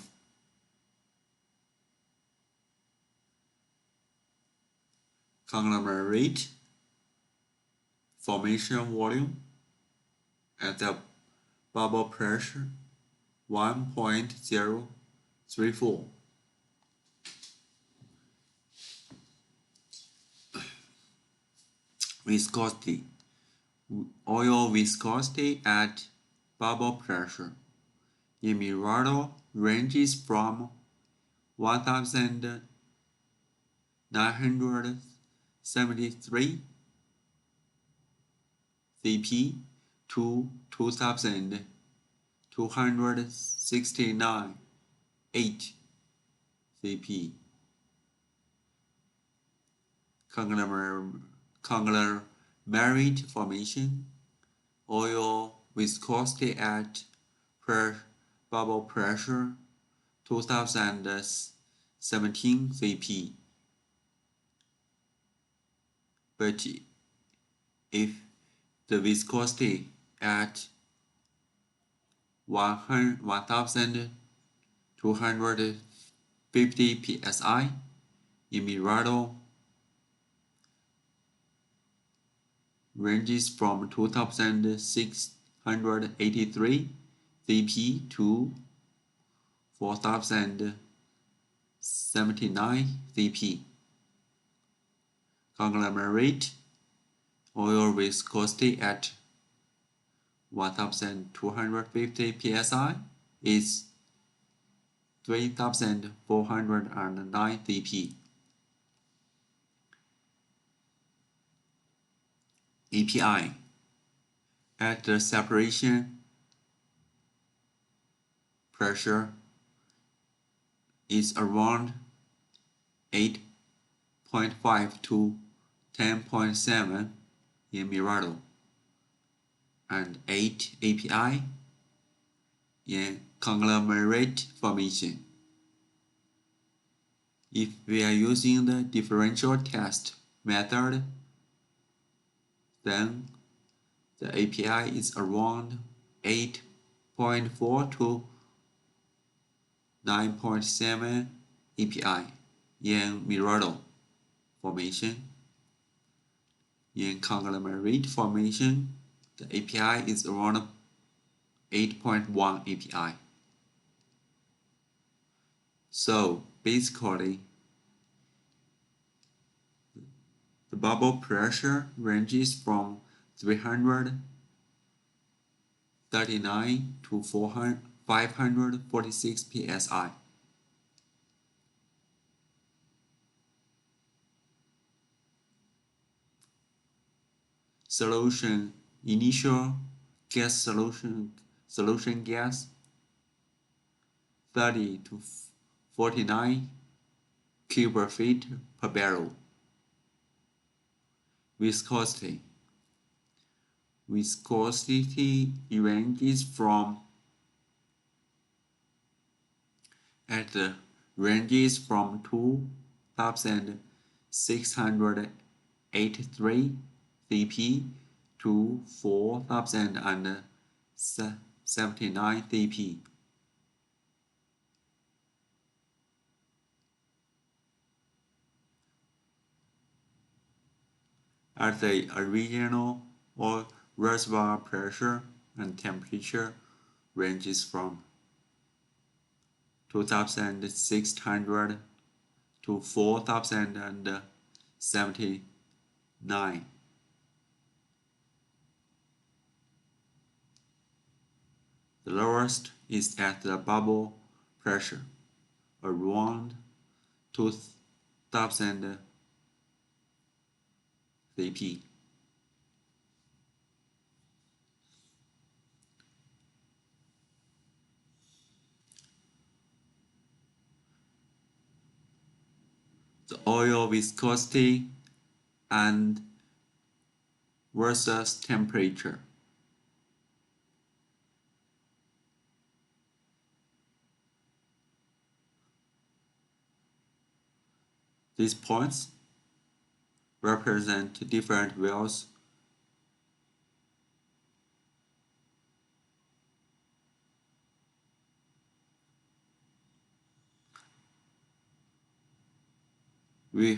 Conglomerate formation volume at the bubble pressure 1.034. Viscosity. Oil viscosity at bubble pressure in Mirado ranges from 1,973 cp to 2,269 8 cp. Conglomerate formation, oil viscosity at bubble pressure 2017 cp. But if the viscosity at 1250 psi. In Mirado, ranges from 2683 cp to 4079 cp. Conglomerate oil viscosity at 1250 psi is 3409 cp. API at the separation pressure is around 8.5 to 10.7 in Mirado and 8 API in conglomerate formation. If we are using the differential test method, then the API is around 8.4 to 9.7 API in Mirado formation. In conglomerate formation, the API is around 8.1 API. So basically, the bubble pressure ranges from 339 to 546 psi. Solution initial gas solution gas 30 to 49 cubic feet per barrel. Viscosity ranges from at the ranges from 2683 cp to 4079 cp. At the original or reservoir pressure and temperature ranges from 2600 to 4079. The lowest is at the bubble pressure, around 2000 cp. The oil viscosity and versus temperature. These points represent different wells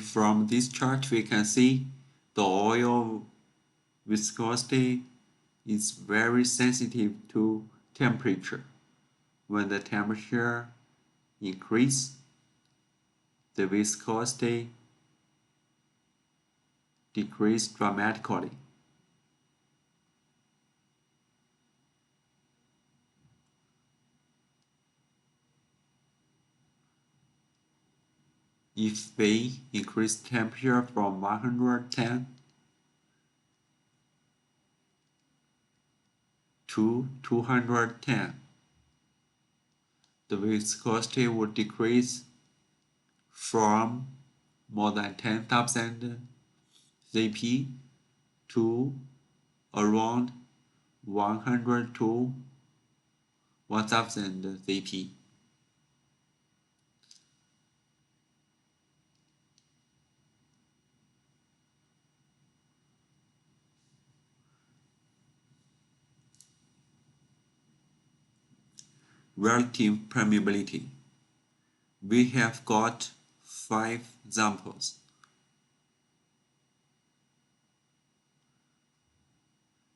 from this chart we can see the oil viscosity is very sensitive to temperature. When the temperature increases, the viscosity decreases dramatically. If we increase temperature from 110 to 210, the viscosity would decrease from more than 10,000 cp to around 100 to 1000 cp. relative permeability. We have got 5 examples.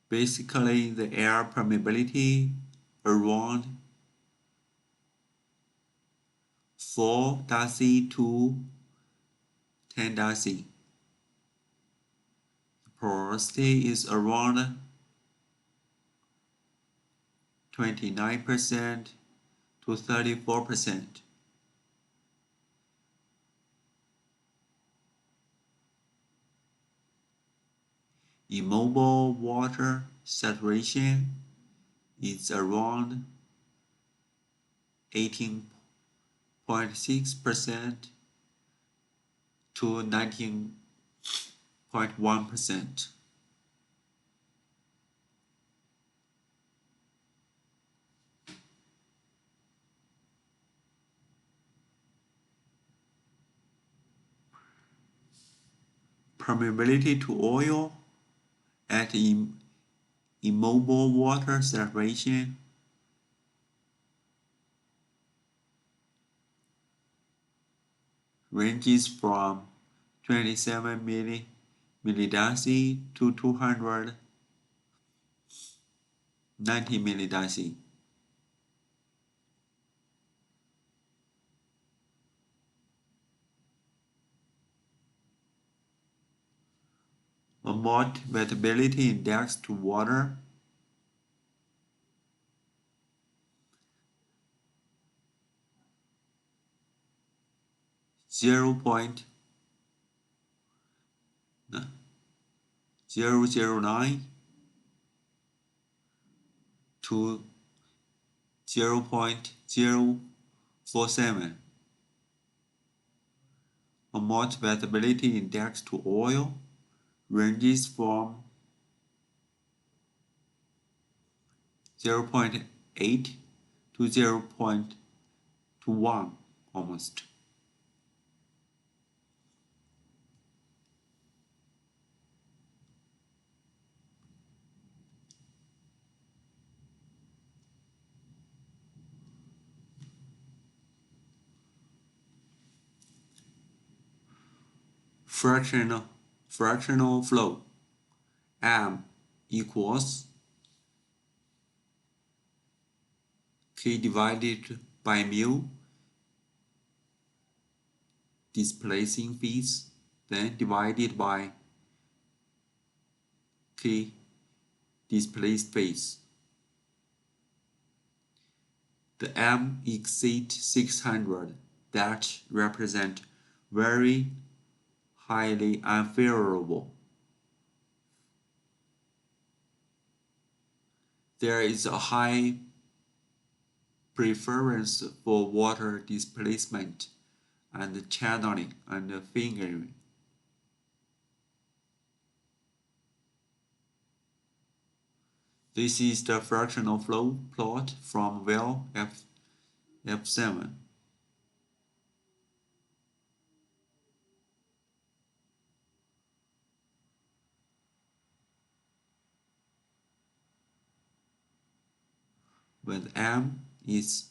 Basically, the air permeability around 4 deci to 10 deci. The porosity is around 29% to 34%. Immobile water saturation is around 18.6% to 19.1%. Permeability to oil at immobile water saturation ranges from 27 millideci to 290 millideci. A mod wettability index to water zero point 009 to 0.047. A mod wettability index to oil ranges from 0.8 to 0.21 almost. Fractional flow M equals K divided by mu displacing phase, then divided by K displaced phase. The M exceeds 600, that represent very highly unfavorable. There is a high preference for water displacement and channeling and fingering. This is the fractional flow plot from well F7. When M is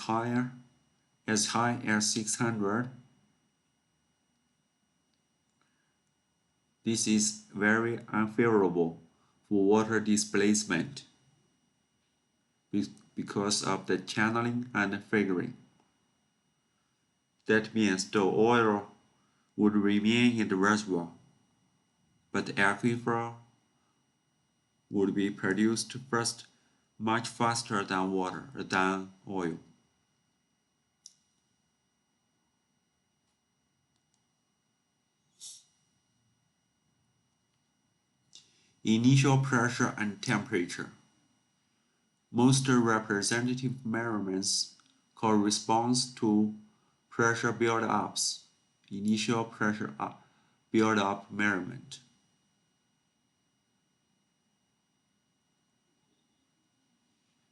higher, as high as 600, this is very unfavorable for water displacement because of the channeling and fingering. That means the oil would remain in the reservoir, but the aquifer would be produced first much faster than oil. Initial pressure and temperature. Most representative measurements correspond to pressure build-ups, initial pressure build-up measurement.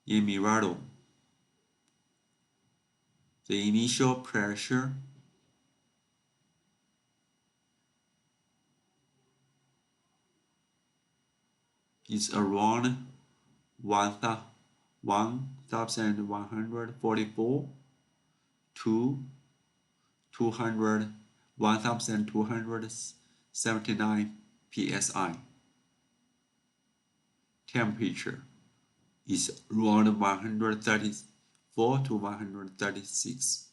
In Mirado, the initial pressure is around 1000 1144 to 1279 psi. Temperature is around 134 to 136.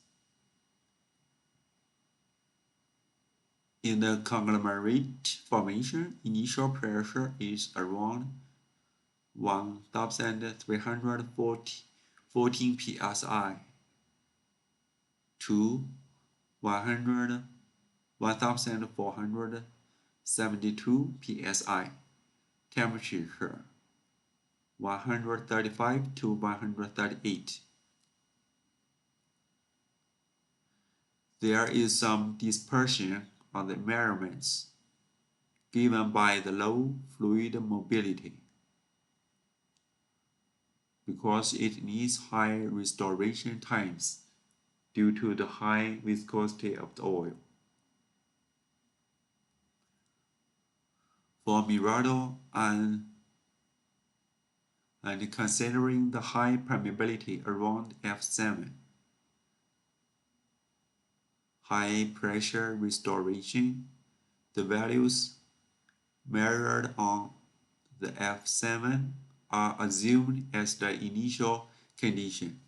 In the conglomerate formation, initial pressure is around 1314 psi to 1472 psi. Temperature 135 to 138. There is some dispersion on the measurements given by the low fluid mobility because it needs high restoration times due to the high viscosity of the oil. For Mirado and considering the high permeability around F7, high pressure restoration, the values measured on the F7 are assumed as the initial condition.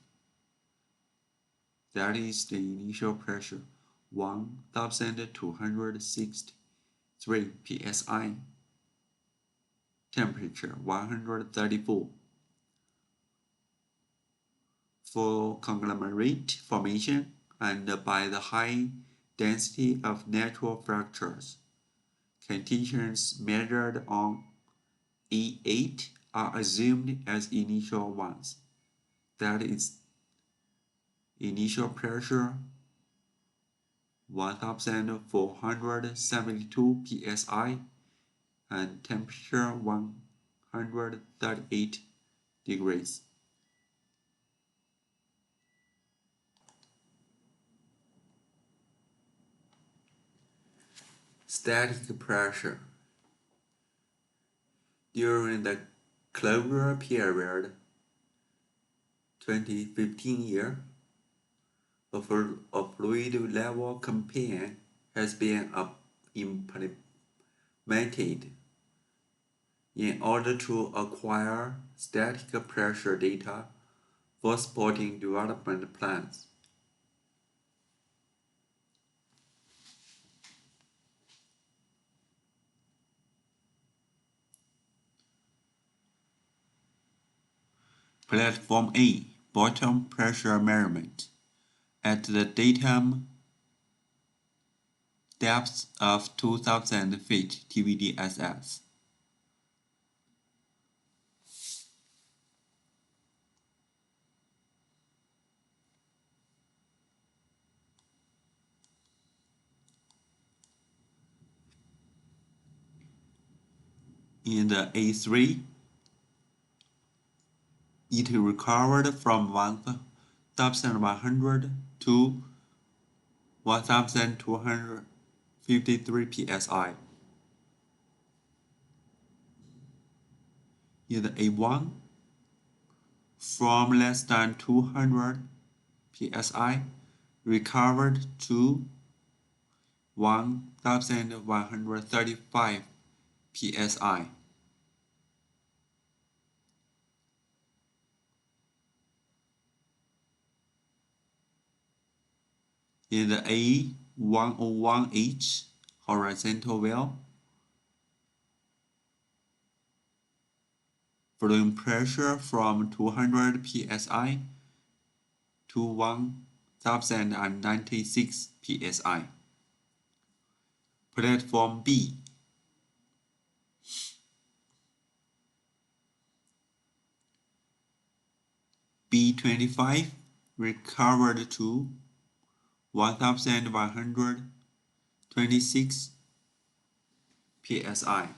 That is the initial pressure, 1263 psi, temperature 134. For conglomerate formation and by the high density of natural fractures, conditions measured on E8 are assumed as initial ones. That is initial pressure 1472 psi and temperature 138 degrees. Static pressure. During the closure period, 2015 year, a fluid level campaign has been implemented in order to acquire static pressure data for supporting development plans. Platform A, bottom pressure measurement at the datum depth of 2000 feet TVDSS. In the A3, it recovered from 1100 to 1253 psi. In the A1, from less than 200 psi, recovered to 1135 psi. In the A101H horizontal well, volume pressure from 200 psi to 1096 psi. Platform B. B25 recovered to 1126 psi.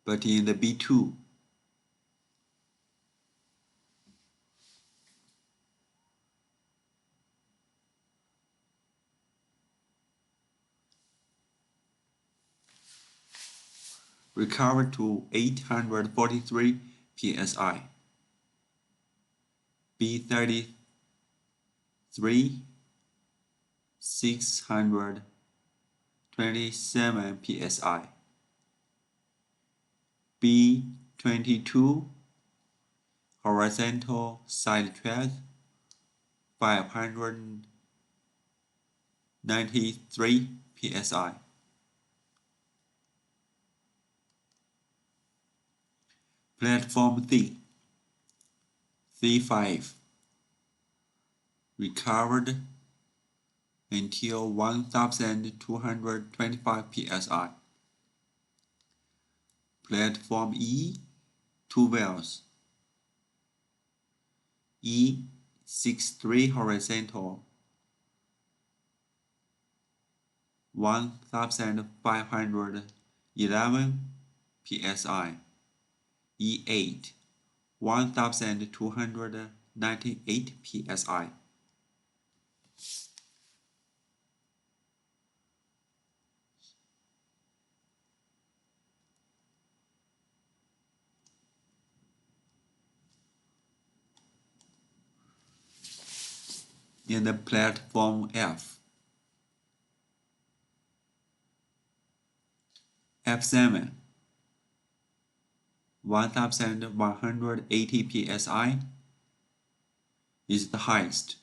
But in the B2, recovered to 843 psi. B33 627 psi. B22 horizontal sidetrack 593 psi. Platform C5 recovered until 1225 psi. Platform E, 2 wells. E63 horizontal 1511 psi. E8 1298 psi. In the platform F7 1180 psi is the highest.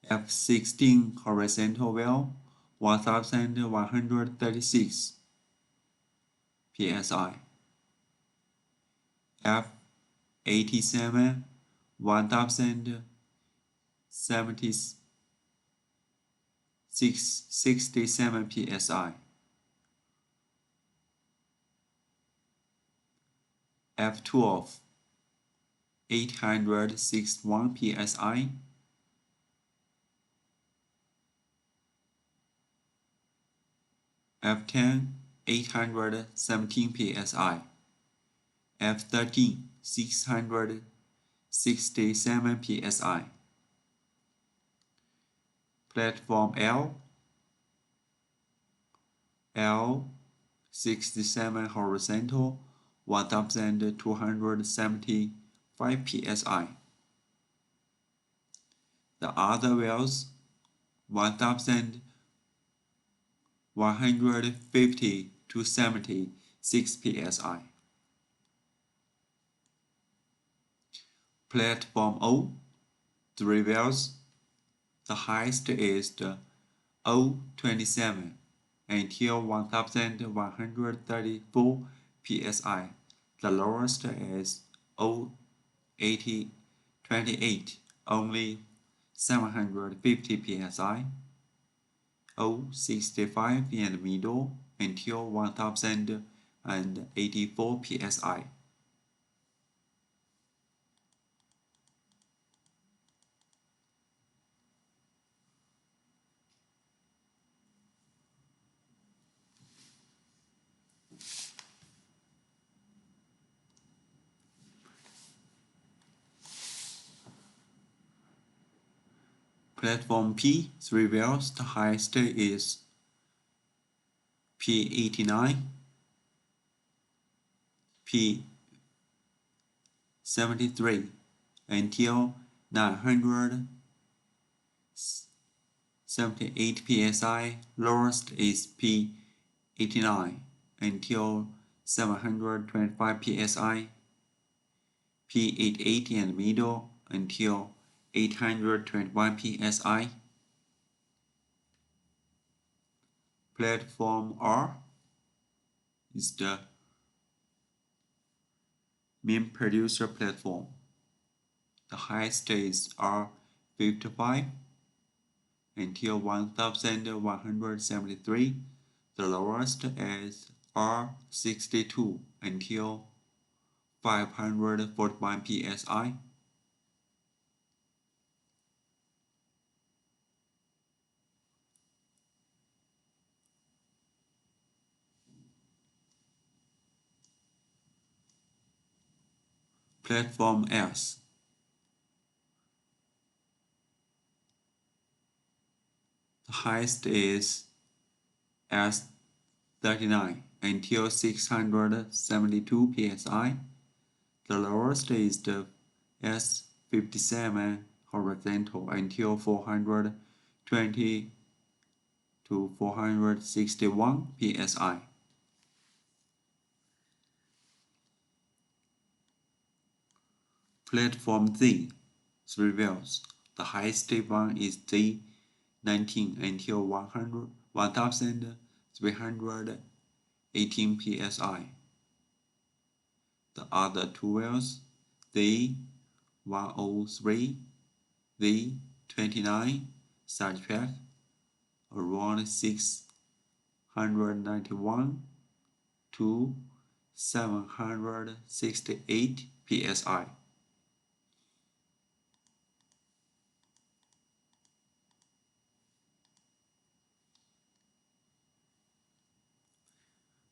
F16 horizontal well 1136 psi. F87 1067 psi. F12 861 psi. F10 817 psi. F13 667 psi. Platform L67 horizontal 1275 psi. The other wells 1150 to 76 psi. Platform O, 3 wells. The highest is the O27 until 1134 psi. The lowest is O28, only 750 psi. O65 in the middle until 1084 psi. Platform P, 3 wells. The highest is P89, P73 until 978 psi. Lowest is P89 until 725 psi. P88 in the middle until 821 psi. Platform R is the main producer platform. The highest is R55 until 1173. The lowest is R62 until 541 psi. Platform S. The highest is S39 until 672 psi. The lowest is the S57 horizontal until 420 to 461 psi. Platform Z, 3 wells. The highest one is Z19 until 1318 psi. The other two wells, Z103, Z29, sidetrack around 691 to 768 psi.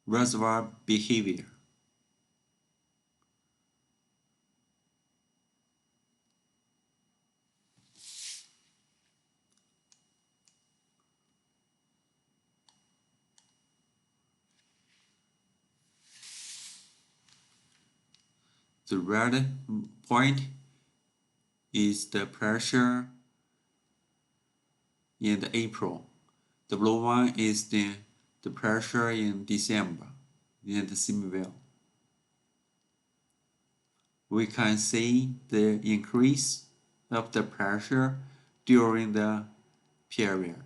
Reservoir behavior. The red point is the pressure in April. The blue one is the pressure in December in the same well. We can see the increase of the pressure during the period.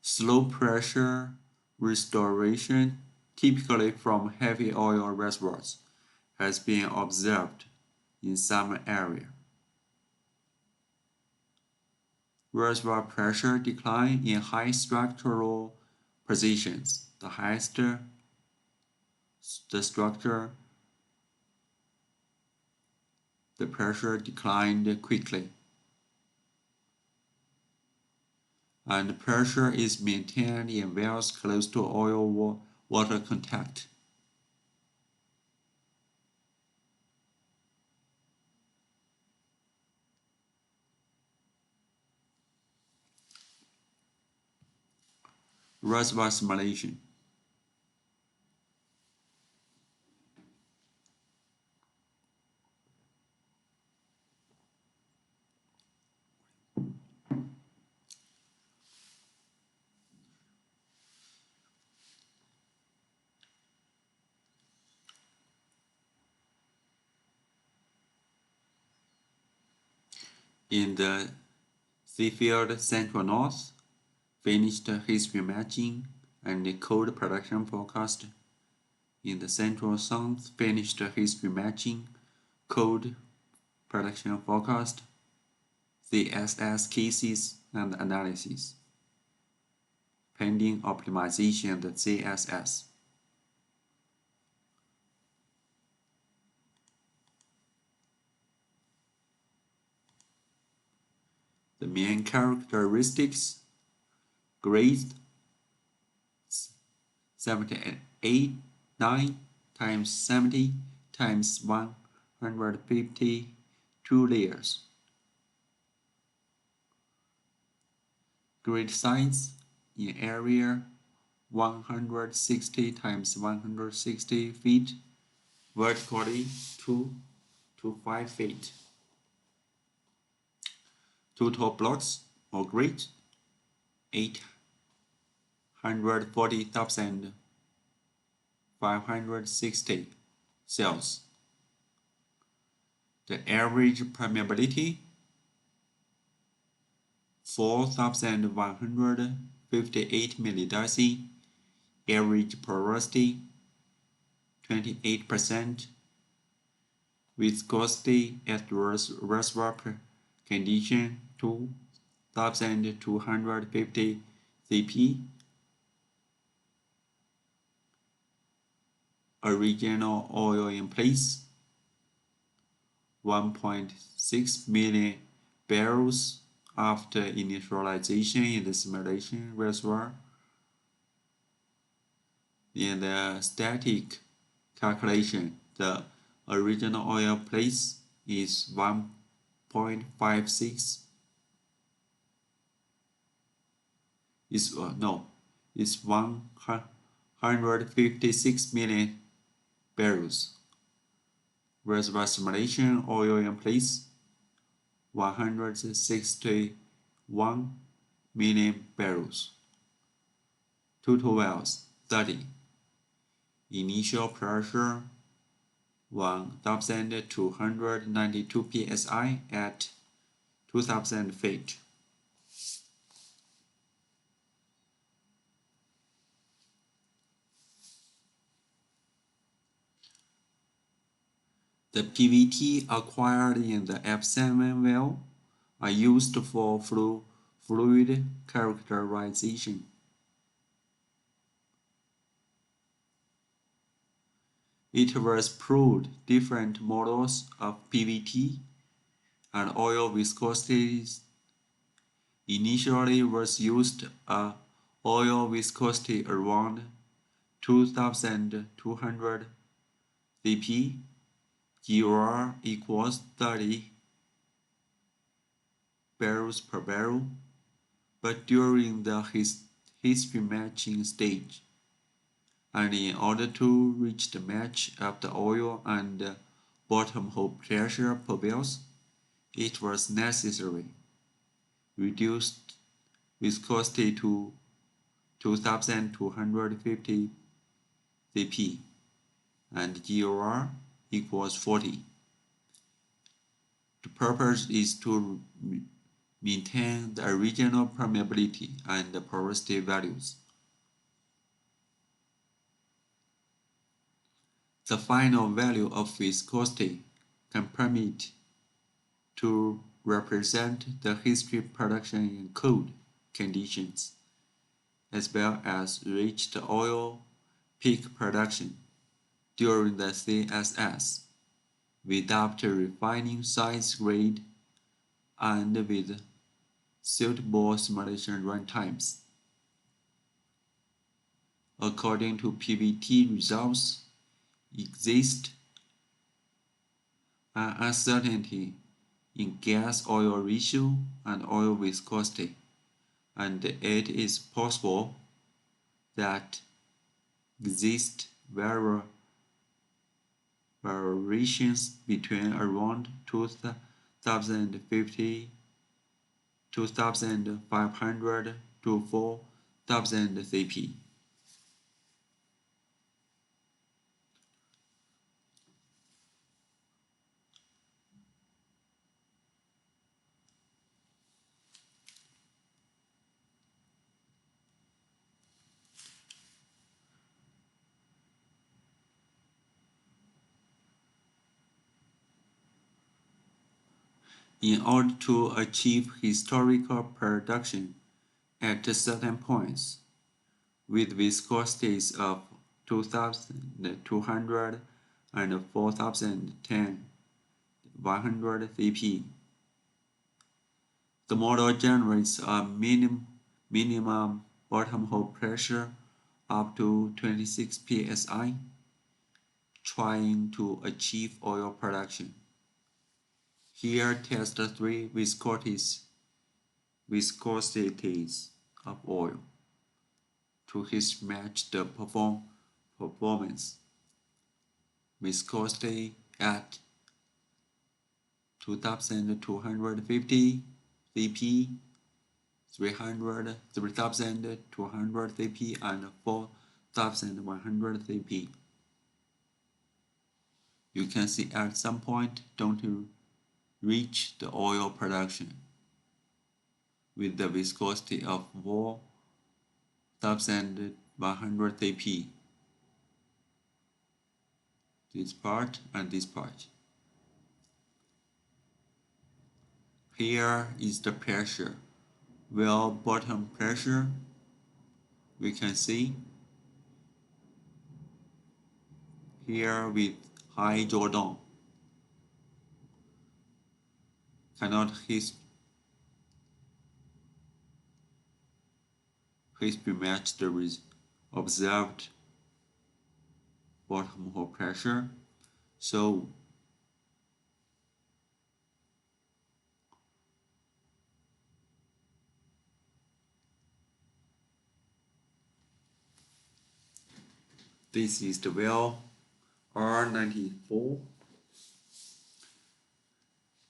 Slow pressure restoration, typically from heavy oil reservoirs, has been observed in some areas. Reservoir pressure decline in high structural positions. The highest the structure, the pressure declined quickly, and pressure is maintained in wells close to oil water contact. Reservoir simulation. In the Seafield Central North, finished history matching and code production forecast. In the Central South, finished history matching, code production forecast, CSS cases and analysis. Pending optimization of the CSS. The main characteristics: grade 78, 9 times 70 times 152 layers. Grid size in area 160 times 160 feet, vertically 2 to 5 feet. Total blocks or grid 840,560 cells. The average permeability 4,158 millideci, average porosity 28%, viscosity at reservoir condition 2,250 cp, original oil in place 1.6 million barrels after initialization in the simulation reservoir. In the static calculation, the original oil place is 1.56 is no is 156 million barrels. Reservoir simulation oil in place 161 million barrels. Total wells 30. Initial pressure 1,292 psi at 2,000 feet. The PVT acquired in the F7 well are used for fluid characterization. It was proved different models of PVT and oil viscosity. Initially was used a oil viscosity around 2,200 cp. GOR equals 30 barrels per barrel, but during the history matching stage, and in order to reach the match of the oil and bottom hole pressure per wells, it was necessary reduced viscosity to 2,250 cp and GOR equals 40. The purpose is to maintain the original permeability and the porosity values. The final value of viscosity can permit to represent the history production in cold conditions, as well as reach the oil peak production during the CSS without refining size grade and with suitable simulation runtimes. According to PVT results, exists an uncertainty in gas-oil ratio and oil viscosity, and it is possible that exist variations between around 2,050, 2,500 to 4,000 cp. In order to achieve historical production at certain points with viscosities of 2,200 and 4,010, 100 cp. The model generates a minimum bottom hole pressure up to 26 psi, trying to achieve oil production. Here test the three viscosities of oil to match the performance. Viscosity at 2,250 cp, 3,200 cp, and 4,100 cp. You can see at some point don't reach the oil production with the viscosity of 4,100 cp. This part and this part. Here is the pressure. Well, bottom pressure, we can see here with high Jordan. Cannot history match the observed bottom hole pressure. So This is the well R94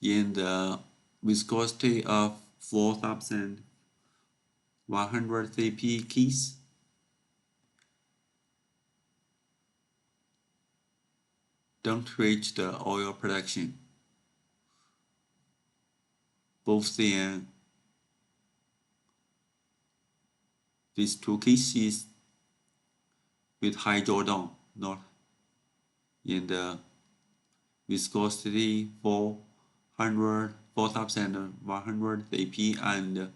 in the viscosity of 4100 CP keys. Don't reach the oil production. Both then these two cases with high drawdown, not in the viscosity 4100 CP and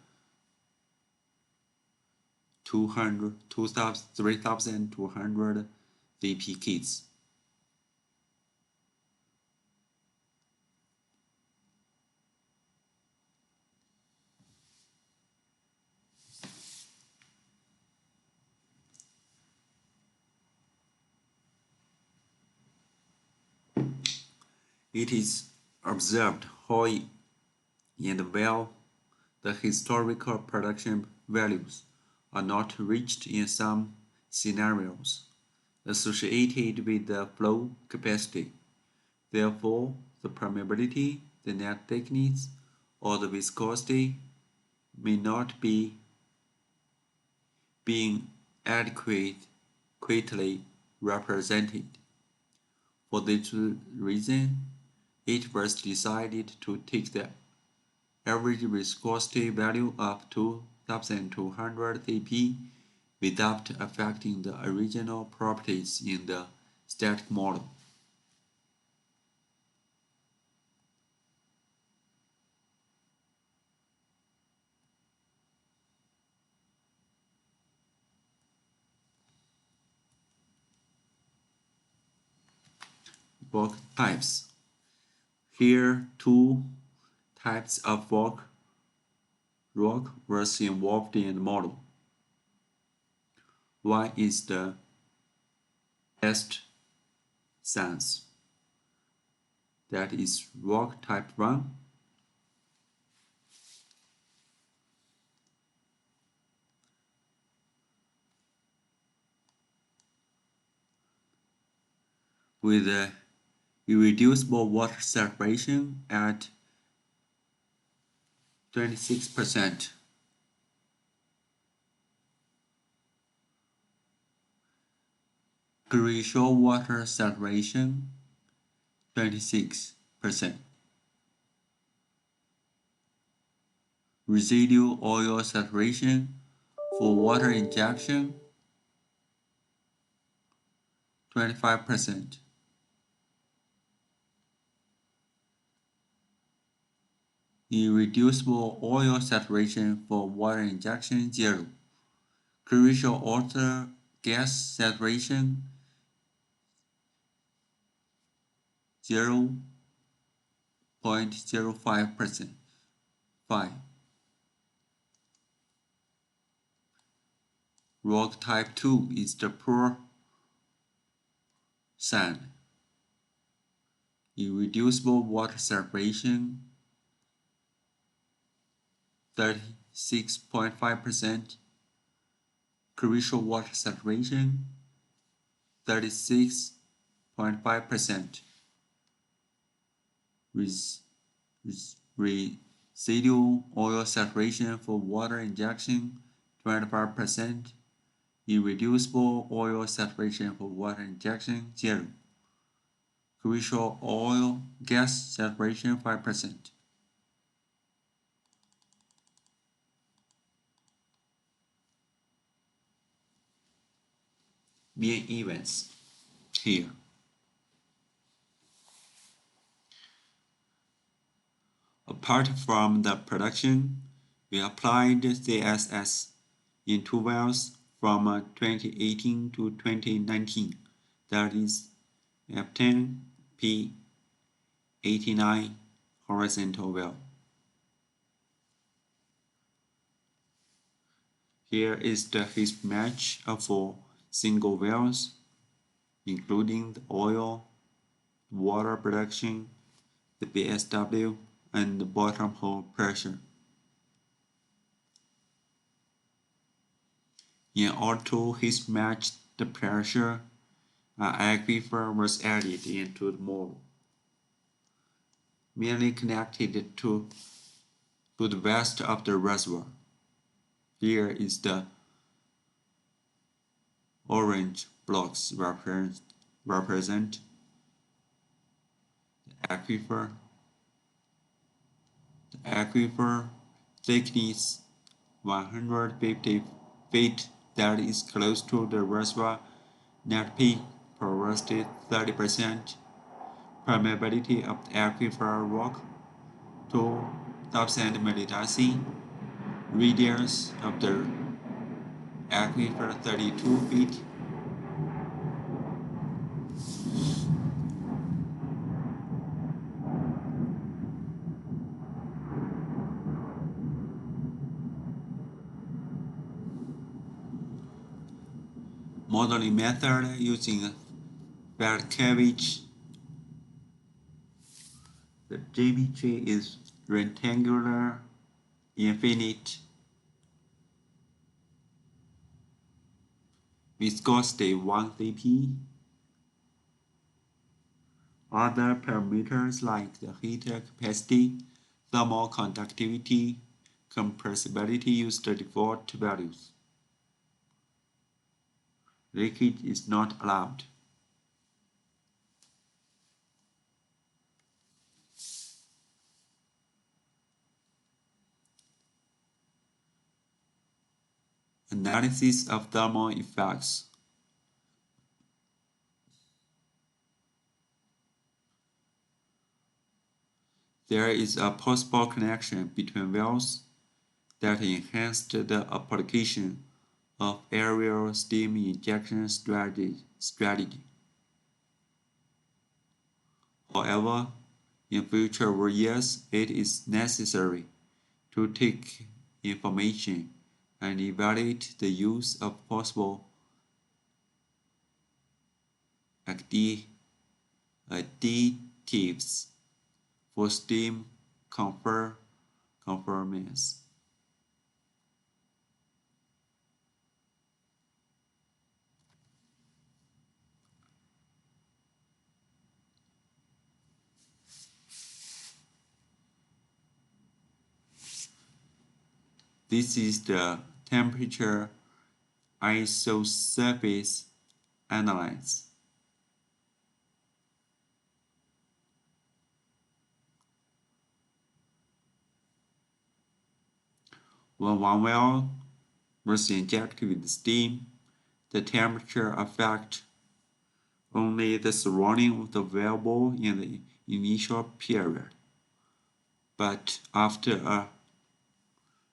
3200 CP kits. It is observed how in the well the historical production values are not reached in some scenarios associated with the flow capacity. Therefore, the permeability, the net thickness, or the viscosity may not be being adequately represented. For this reason, it was decided to take the average viscosity value of 2200 CP without affecting the original properties in the static model. Rock types. Here, two types of rock was involved in the model. One is the best sense, that is rock type 1, with a irreducible water saturation at 26%. Crucial water saturation 26%. Residual oil saturation for water injection 25%. Irreducible oil saturation for water injection 0. Crucial water gas saturation 0.05%. 5. Rock type 2 is the poor sand. Irreducible water saturation 36.5%. Crucial water saturation 36.5%. Residual oil saturation for water injection 25%. Irreducible oil saturation for water injection 0. Crucial oil gas saturation 5%. Main events here. Apart from the production, we applied CSS in two wells from 2018 to 2019, that is F10 P89 horizontal well. Here is the heat match for single wells, including the oil, water production, the BSW, and the bottom hole pressure. In order to heat match the pressure, An aquifer was added into the model, merely connected to the west of the reservoir. Here is the orange blocks represent the aquifer. The aquifer thickness 150 feet that is close to the reservoir net peak porosity 30%, permeability of the aquifer rock 2000 millideci, radius of the aquifer 32 feet. Modeling method using Berkevich. The geometry is rectangular, infinite, viscosity 1 cp. Other parameters like the heat capacity, thermal conductivity, compressibility use the default values. Leakage is not allowed. Analysis of thermal effects. There is a possible connection between wells that enhanced the application of aerial steam injection strategy. However, in future years, it is necessary to take information and evaluate the use of possible additives for steam conformance. This is the temperature isosurface analysis. When one well was injected with steam, the temperature affects only the surrounding of the wellbore in the initial period. But after a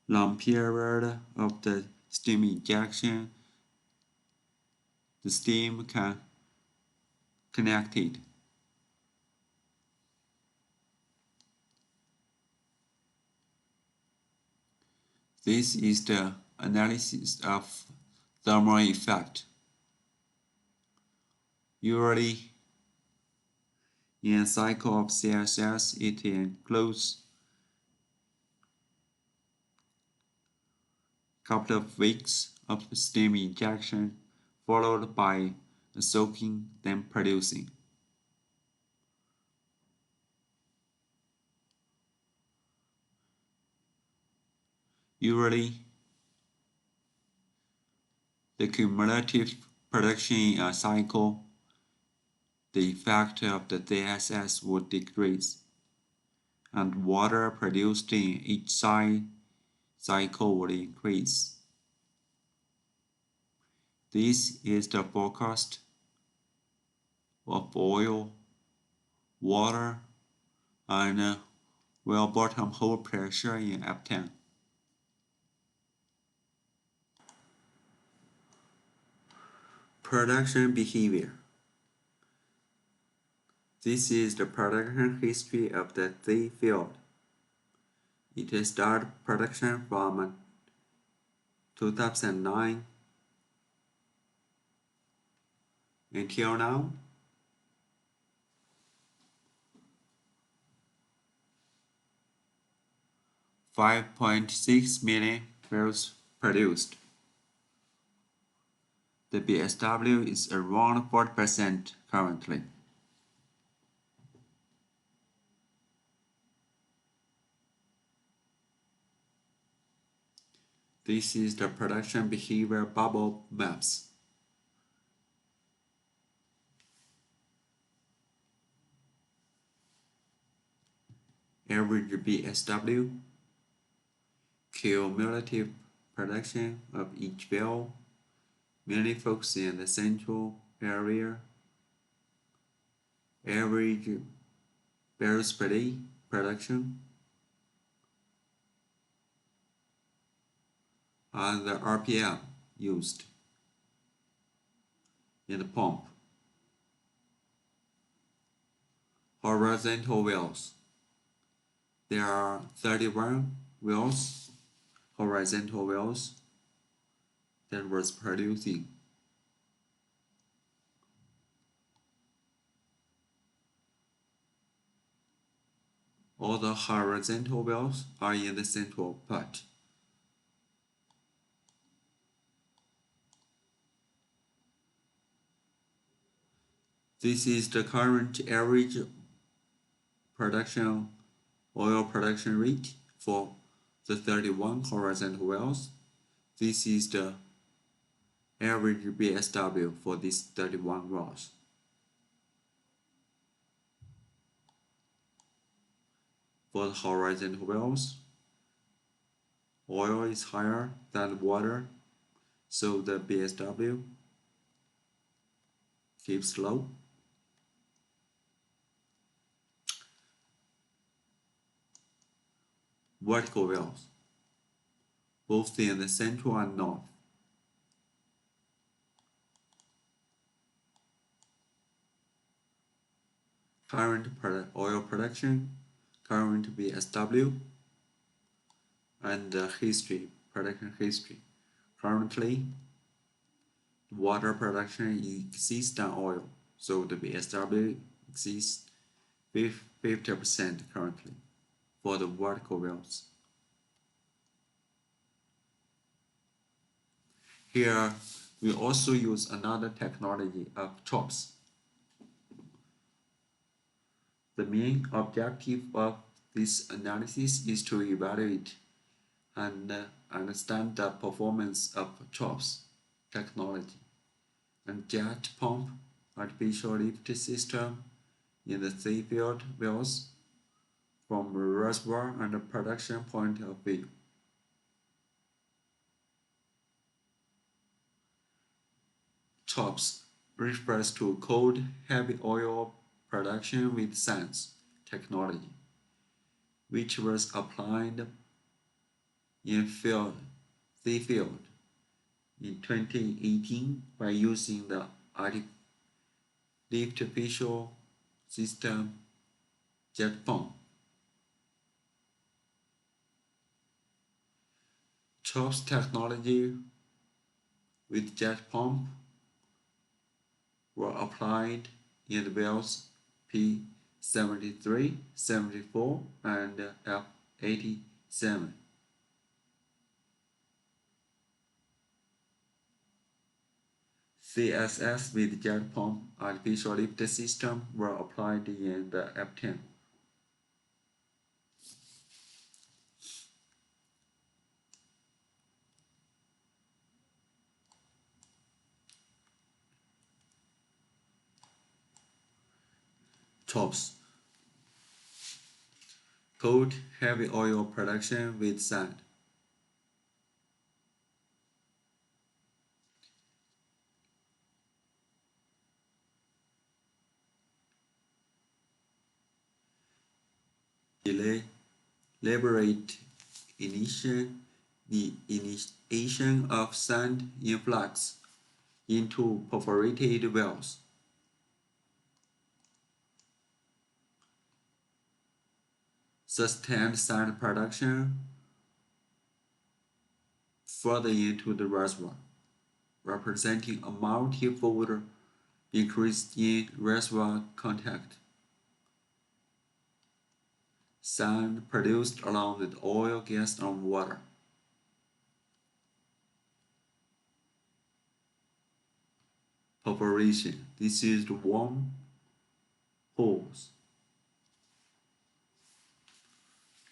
long period of the steam injection, the steam can connected. This is the analysis of thermal effect. Usually, in a cycle of CSS, it includes a couple of weeks of steam injection followed by soaking, then producing. Usually, the cumulative production in a cycle, the effect of the DSS would decrease, and water produced in each cycle would increase. This is the forecast of oil, water, and well bottom hole pressure in F10. Production behavior. This is the production history of the Z field. It started production from 2009 until now. $5.6 million barrels produced. The BSW is around 40% currently. This is the production behavior bubble maps. Average BSW, cumulative production of each well, mainly focusing on the central area, average barrels per day production, and the RPM used in the pump. Horizontal wells. There are 31 wells, horizontal wells, that was producing. All the horizontal wells are in the central part. This is the current average oil production rate for the 31 horizontal wells. This is the average BSW for these 31 wells. For the horizontal wells, oil is higher than water, so the BSW keeps low. Vertical wells, both in the central and north. Current oil production, current BSW, and production history. Currently, water production exceeds than oil, so the BSW exceeds 50% currently for the vertical wells. Here, we also use another technology of chops. The main objective of this analysis is to evaluate and understand the performance of chops technology and jet pump artificial lift system in the seafield wells from a reservoir and a production point of view. CHOPS refers to cold heavy oil production with sands technology, which was applied in seafield in 2018 by using the artificial system jet pump. CHOPS technology with jet pump were applied in the wells P73, 74, and F87. CSS with jet pump artificial lift system were applied in the F10. CHOPS, cold heavy oil production with sand. Elaborate the initiation of sand influx into perforated wells. Sustained sand production further into the reservoir, representing a multi-fold increase in reservoir contact. Sand produced along with oil, gas, and water. perforation. This is the worm holes.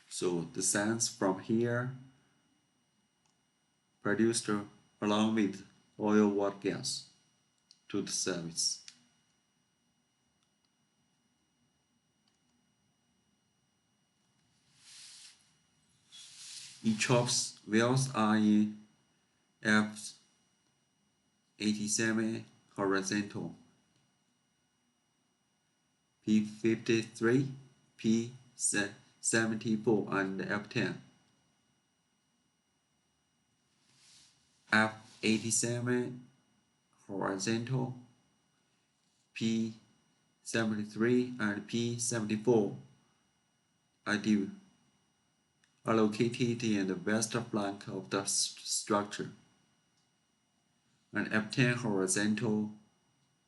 So the sands from here produced along with oil water gas to the surface. Each of wells are in F87 horizontal, P53, P74, and F10. F87 horizontal, P73 and P74 are located in the west flank of the structure, and F10 horizontal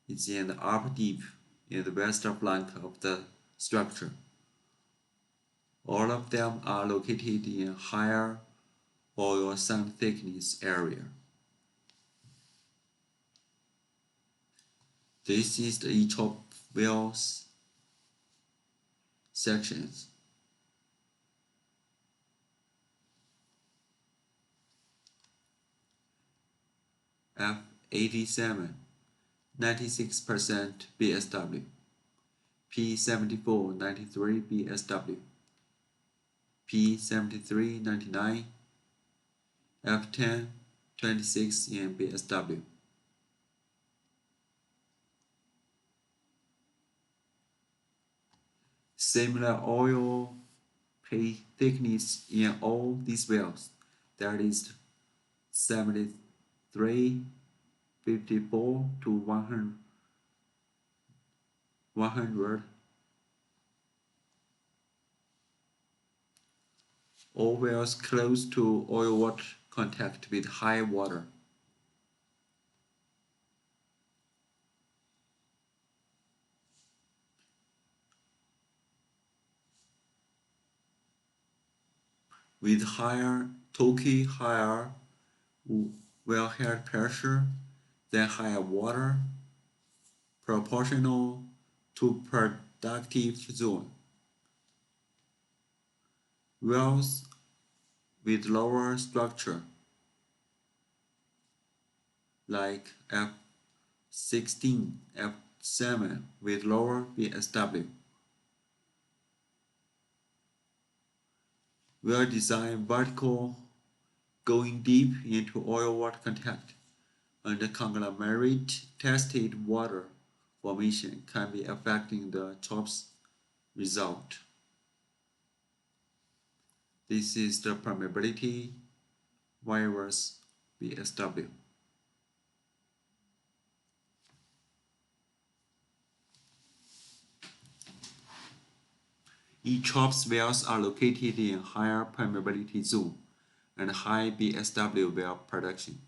is in the upper deep in the west flank of the structure. All of them are located in higher oil sand thickness area. This is the each of wells sections. F87, 96% BSW. P74, 93 BSW. P73, 99. F10, 26 in BSW. Similar oil pay thickness in all these wells, that is 73, 54 to 100. All wells close to oil water contact with high water. With higher wellhead pressure, then higher water proportional to productive zone. Wells with lower structure like F16, F7 with lower BSW will design vertical going deep into oil water contact, and the conglomerate tested water formation can be affecting the chop's result. This is the permeability virus BSW. Each chop's wells are located in higher permeability zone and high BSW well production.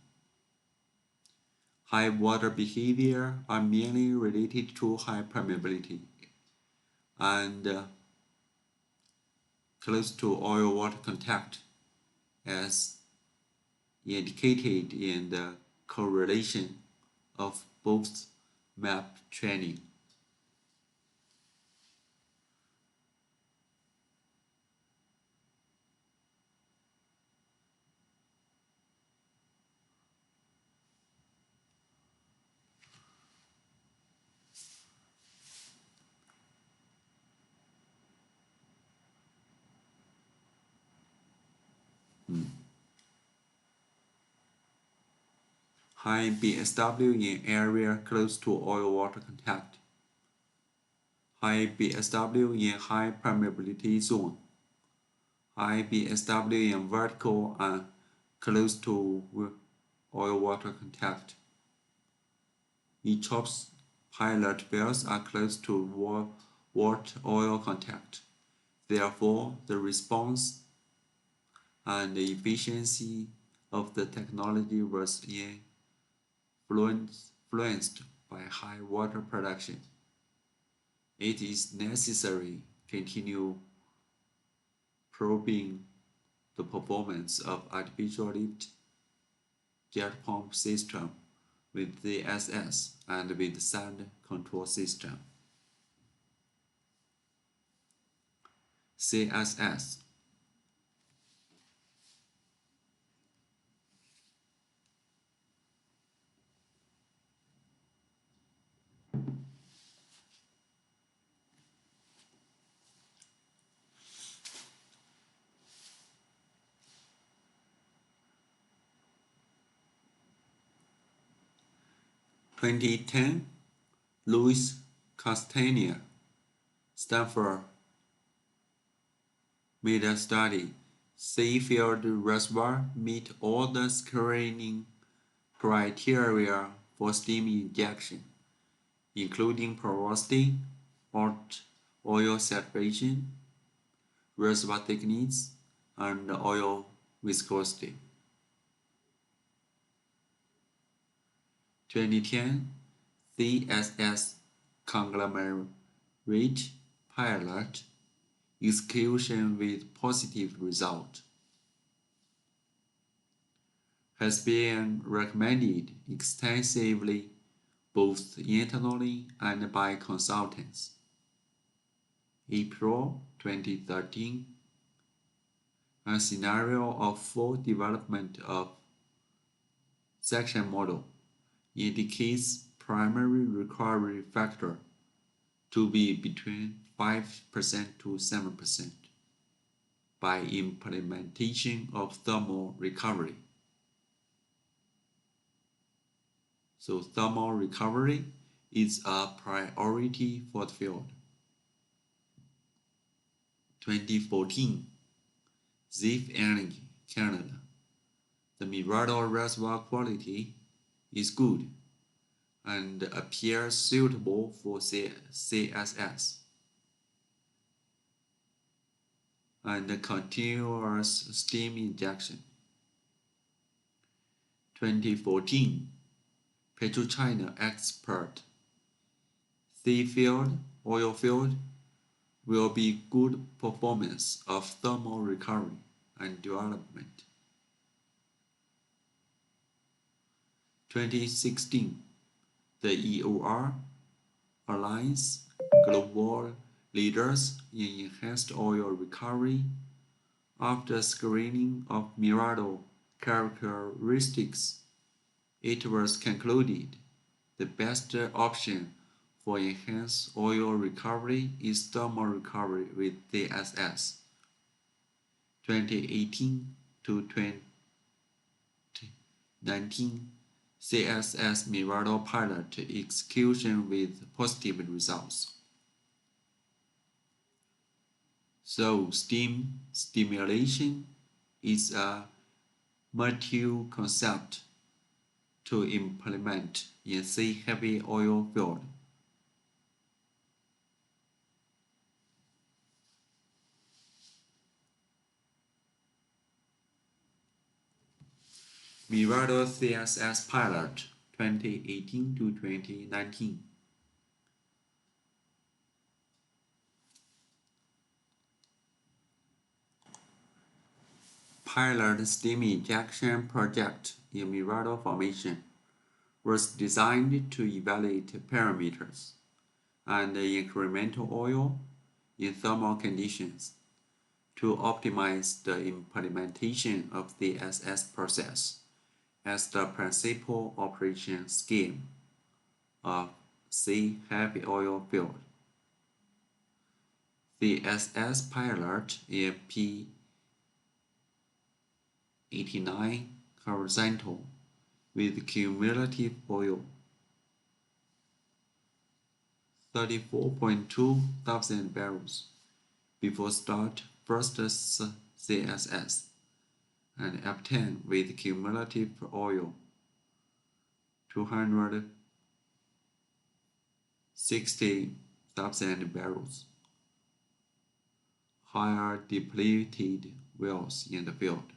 High water behavior are mainly related to high permeability and close to oil water contact, as indicated in the correlation of both map training. High BSW in area close to oil water contact. High BSW in high permeability zone. High BSW in vertical and close to oil water contact. Each of pilot wells are close to water oil contact. Therefore, the response and the efficiency of the technology was influenced by high water production. It is necessary to continue probing the performance of artificial lift jet pump system with the SS and with sand control system. CSS. (2010) Louis Castanier, Stanford, made a study. Seafield reservoir meet all the screening criteria for steam injection, including porosity, oil saturation, reservoir thickness, and oil viscosity. 2010 CSS conglomerate pilot execution with positive result has been recommended extensively both internally and by consultants. April 2013, a scenario of full development of section model indicates primary recovery factor to be between 5% to 7% by implementation of thermal recovery. So thermal recovery is a priority for the field. 2014, Ziff Energy, Canada. The Mirador reservoir quality is good and appears suitable for CSS and continuous steam injection. 2014, PetroChina expert. Seafield, oil field will be good performance of thermal recovery and development. 2016, the EOR Alliance global leaders in enhanced oil recovery after screening of Mirador characteristics. It was concluded the best option for enhanced oil recovery is thermal recovery with DSS. 2018 to 2019 CSS Mirador pilot execution with positive results. So steam stimulation is a mature concept to implement in sea heavy oil field. Mirador CSS pilot 2018 to 2019. Pilot steam injection project in Mirador Formation was designed to evaluate parameters and incremental oil in thermal conditions to optimize the implementation of the SS process as the principal operation scheme of sea heavy oil field. The SS pilot in P89 horizontal with cumulative oil 34.2 thousand barrels before start first CSS and F10 with cumulative oil 260,000 barrels. Higher depleted wells in the field.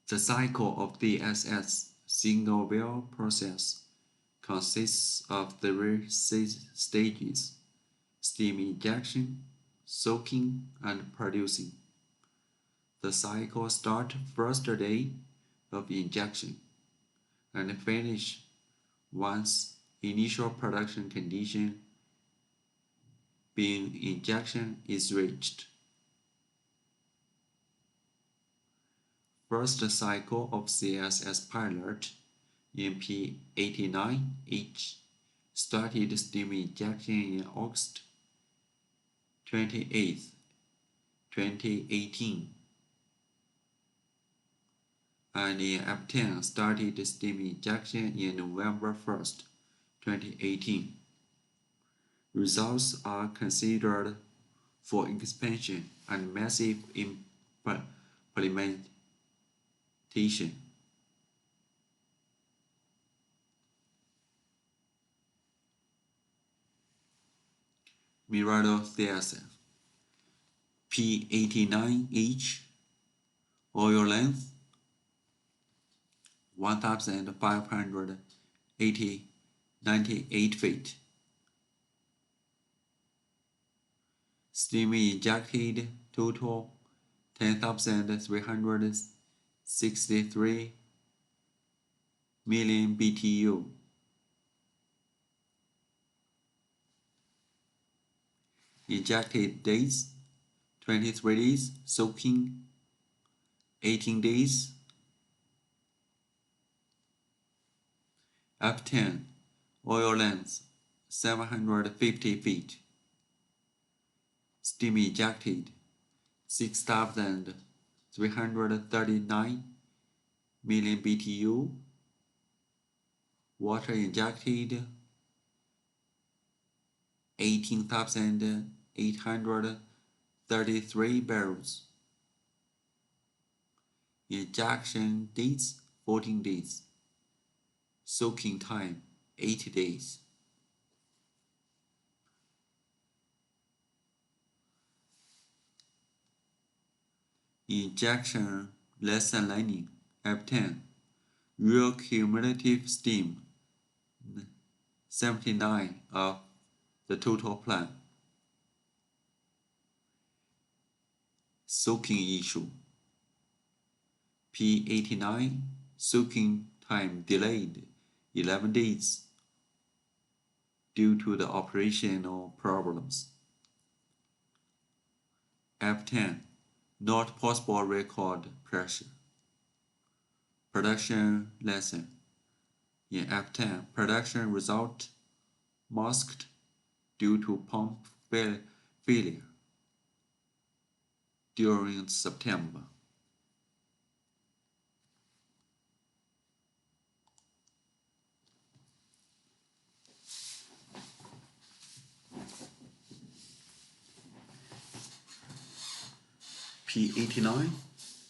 The cycle of the SS single well process consists of 3 stages: steam injection, soaking, and producing. The cycle starts first day of injection and finish once initial production condition being injection is reached. First cycle of CSS pilot in P89H started steam injection in August 28, 2018, and in F10 started steam injection in November 1st, 2018. Results are considered for expansion and massive implementation. Mirado CSF P89H oil length 1,598 feet. Steam injected total 10,363 million BTU. Injected days 23 days, soaking 18 days. F10 oil length 750 feet. Steam injected 6,339 million BTU. Water injected 18,833 barrels. Injection dates 14 days. Soaking time 8 days. Injection lesson learning F10 real cumulative steam 79 of the total plan. Soaking issue P89 soaking time delayed 11 days due to the operational problems. F10 not possible record pressure. Production lesson in F10 production result masked due to pump failure during September. P89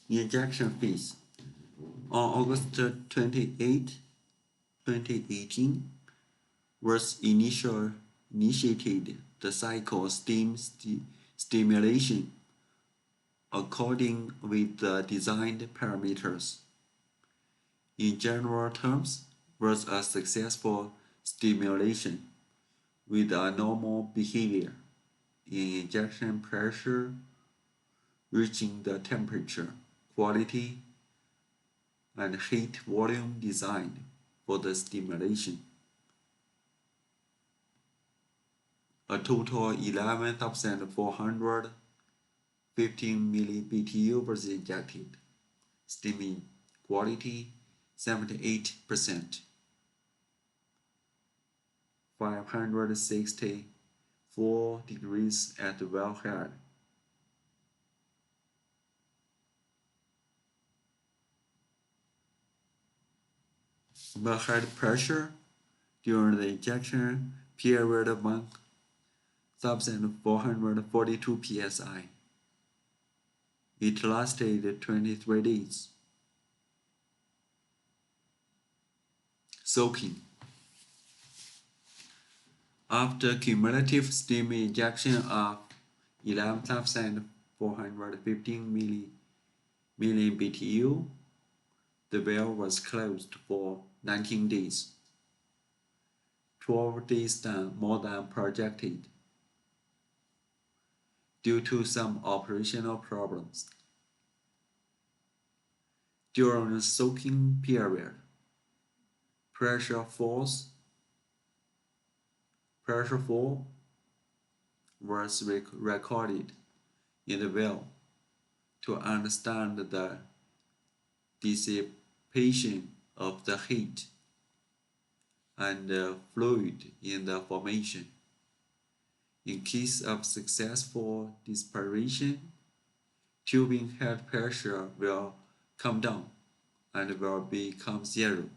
injection phase. On August 28, 2018, was initiated the cycle steam stimulation according with the designed parameters. In general terms, was a successful stimulation with a normal behavior in injection pressure reaching the temperature, quality, and heat volume designed for the stimulation. A total 11,415 millibtu was injected. Steaming quality 78%. 564 degrees at wellhead. Wellhead pressure during the injection period of 1,442 psi. It lasted 23 days. Soaking. After cumulative steam injection of 11,415 million BTU, the well was closed for 19 days, 12 days more than projected, due to some operational problems. During the soaking period, pressure fall was recorded in the well to understand the dissipation of the heat and the fluid in the formation. In case of successful dispersion, tubing head pressure will come down and will become zero.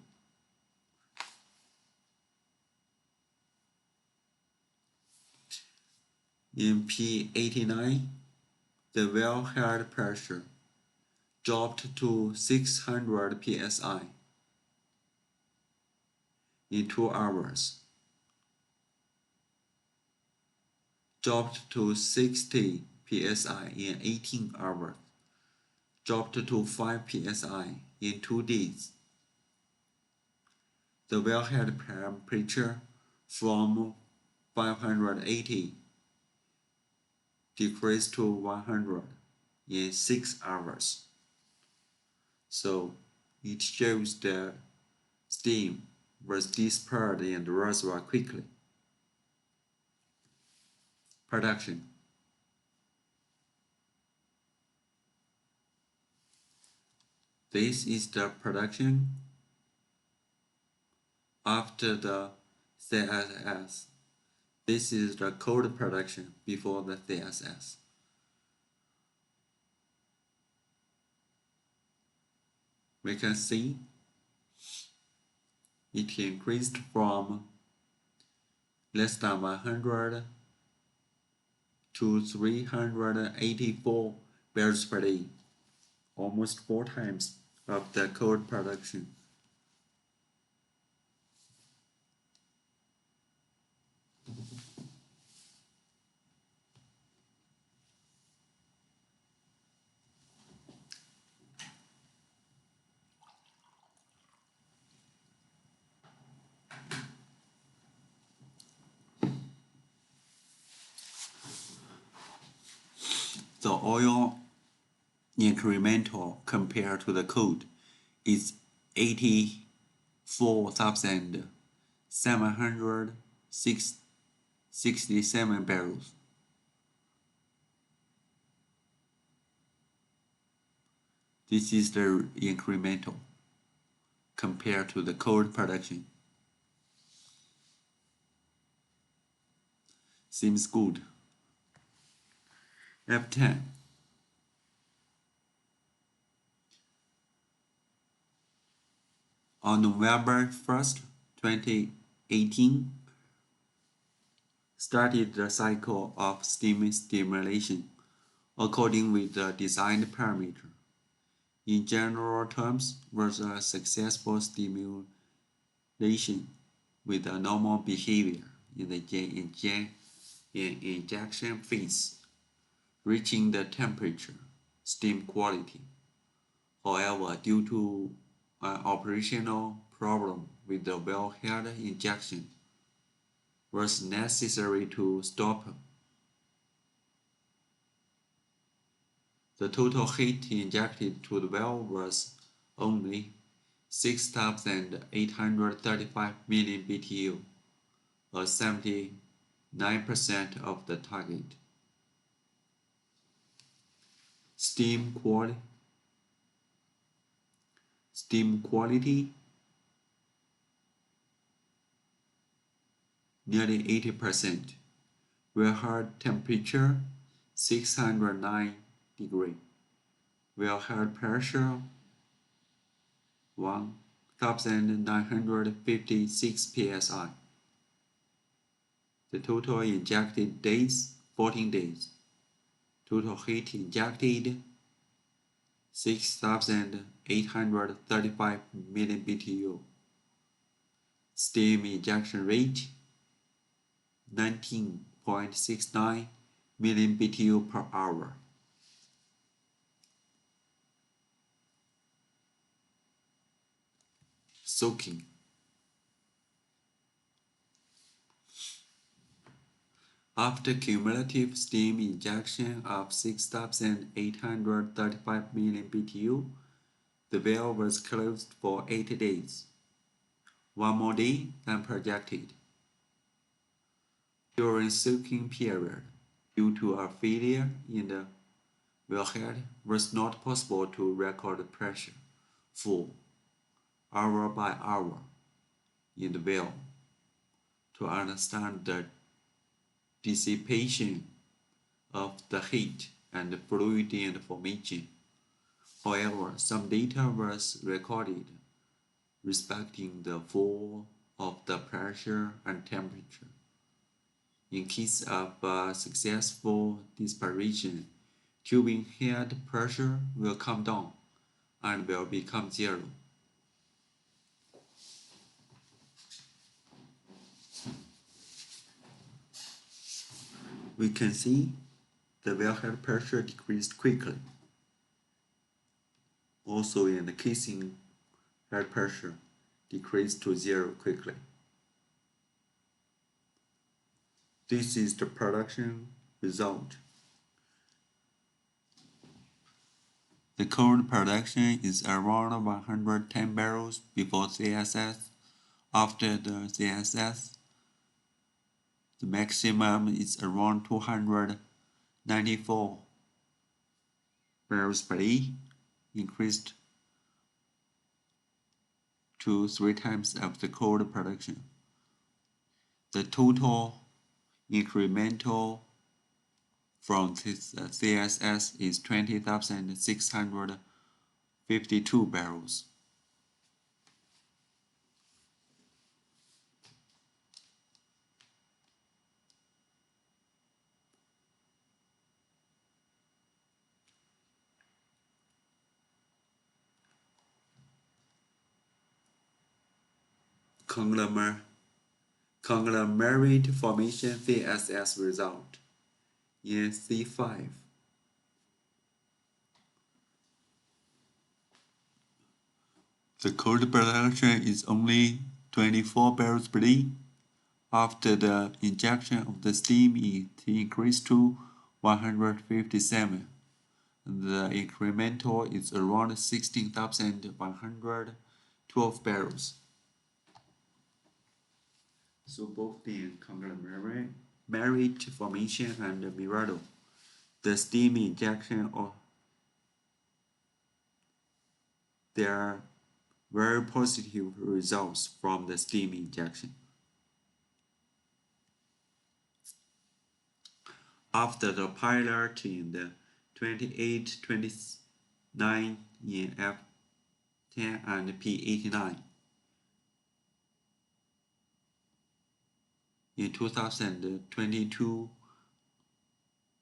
In P89, the wellhead pressure dropped to 600 psi in 2 hours, dropped to 60 psi in 18 hours, dropped to 5 psi in 2 days. The wellhead temperature from 580 decreased to 100 in 6 hours. So it shows the steam was dispersed in the reservoir quickly. Production. This is the production after the CSS. This is the cold production before the CSS. We can see it increased from less than 100 to 384 barrels per day, almost 4 times of the cold production. The oil incremental compared to the cold is 84,767 barrels. This is the incremental compared to the cold production. Seems good. F10. On November 1st, 2018, started the cycle of steam stimulation according with the designed parameter. In general terms, was a successful stimulation with a normal behavior in the injection phase, reaching the temperature, steam quality. However, due to an operational problem with the wellhead injection, was necessary to stop. The total heat injected to the well was only 6,835 million BTU, or 79% of the target. Steam quality nearly 80%. Wellhead temperature 609 degree. Wellhead pressure 1956 psi. The total injected days 14 days. Total heat injected 6,835 million BTU. Steam injection rate 19.69 million BTU per hour. Soaking. After cumulative steam injection of 6,835 million BTU, The valve was closed for 8 days, one more day than projected. During soaking period, due to a failure in the wellhead, was not possible to record pressure full hour by hour in the well to understand the dissipation of the heat and fluid information. However, some data was recorded respecting the fall of the pressure and temperature. In case of a successful dispersion, tubing head pressure will come down and will become zero. We can see the wellhead pressure decreased quickly. Also in the casing head pressure decreased to zero quickly. This is the production result. The current production is around 110 barrels before CSS. After the CSS, the maximum is around 294 barrels per day, increased to 3 times of the cold production. The total incremental from this CSS is 20,652 barrels. Conglomerate formation CSS result in C5. The cold production is only 24 barrels per day. After the injection of the steam, it increased to 157. The incremental is around 16,112 barrels. So both the conglomerate formation and the Mirado, the steam injection, there are very positive results from the steam injection. After the pilot in the 28-29 in F10 and P89, in 2022,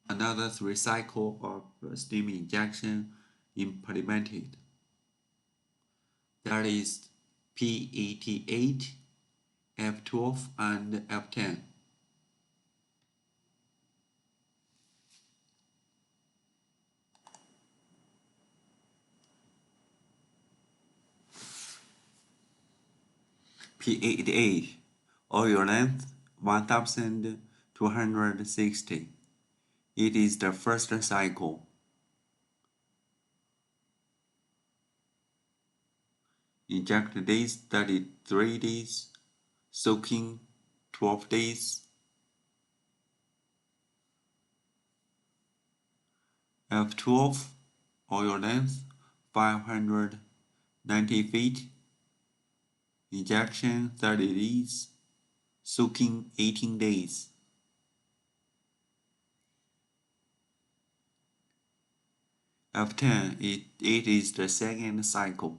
another 3 cycles of steam injection implemented. That is P88, F12, and F10. P88, oil length 1260. It is the first cycle. Inject days 33 days, soaking 12 days. F12, oil length 590 feet. Injection 30 days, soaking 18 days. F10, it is the second cycle.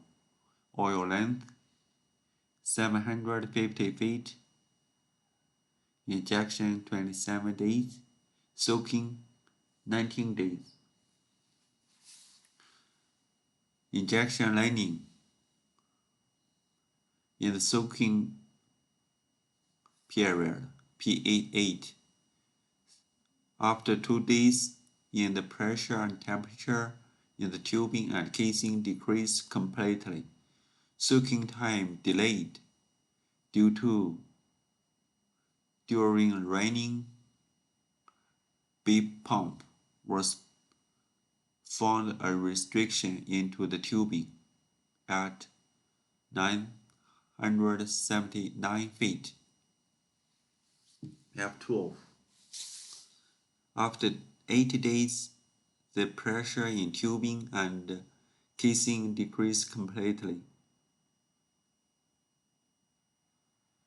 Oil length 750 feet. Injection 27 days, soaking 19 days. Injection lining in the soaking period, P88. After 2 days, in the pressure and temperature in the tubing and casing decreased completely. Soaking time delayed due to during raining beep pump was found a restriction into the tubing. at 979 feet. F12. After 80 days, the pressure in tubing and casing decreased completely.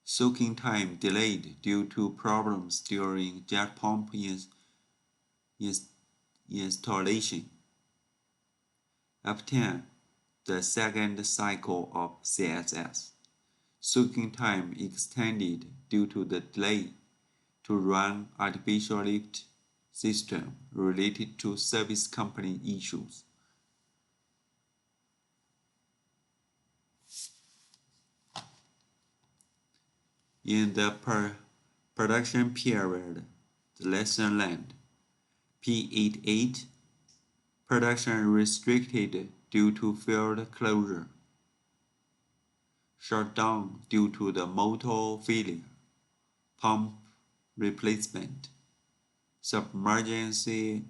Soaking time delayed due to problems during jet pump installation. F10. The second cycle of CSS. Soaking time extended due to the delay to run artificial lift system related to service company issues. In the production period, the lesson learned. P88, production restricted due to field closure. Shut down due to the motor failure. Pump replacement. Submergency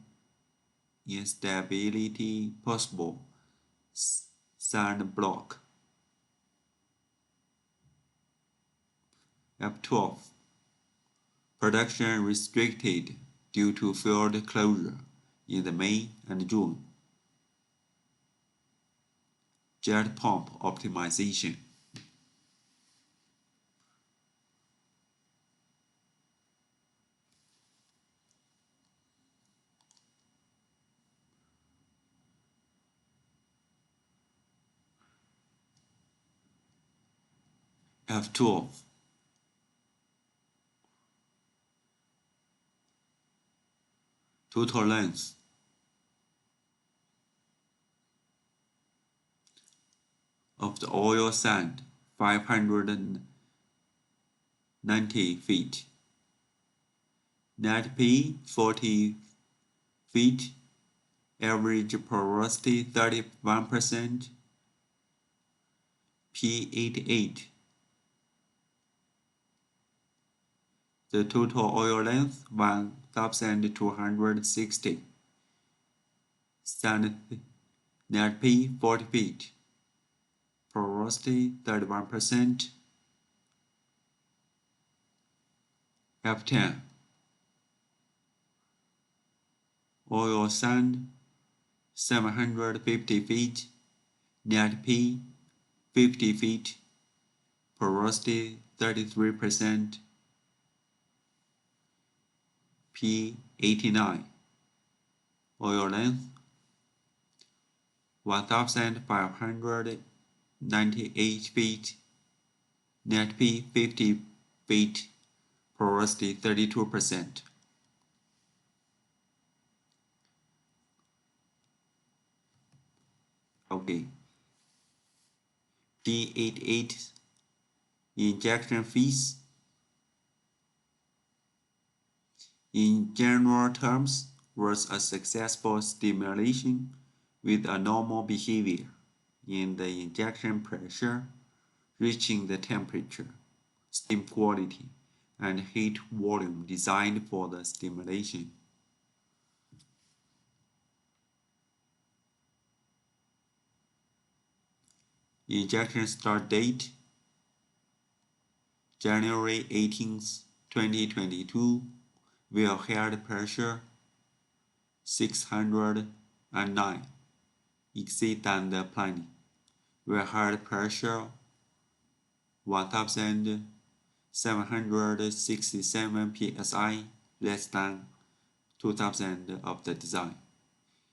instability possible. Sand block. F12. Production restricted due to field closure in the May and June. Jet pump optimization. F12. Total length of the oil sand 590 feet. Net P 40 feet. Average porosity 31%. P88. The total oil length 1,260. Sand net P 40 feet. Porosity 31%. F10. Oil sand 750 feet. Net P 50 feet. Porosity 33%. P89. Oil length 1,598 feet. Net P 50 feet. Porosity 32%. Okay. P88 injection fees. In general terms, was a successful stimulation with a normal behavior in the injection pressure, reaching the temperature, steam quality, and heat volume designed for the stimulation. Injection start date January 18th, 2022. Wellhead pressure 609, exceed than the planning. Wellhead pressure 1767 psi, less than 2000 of the design.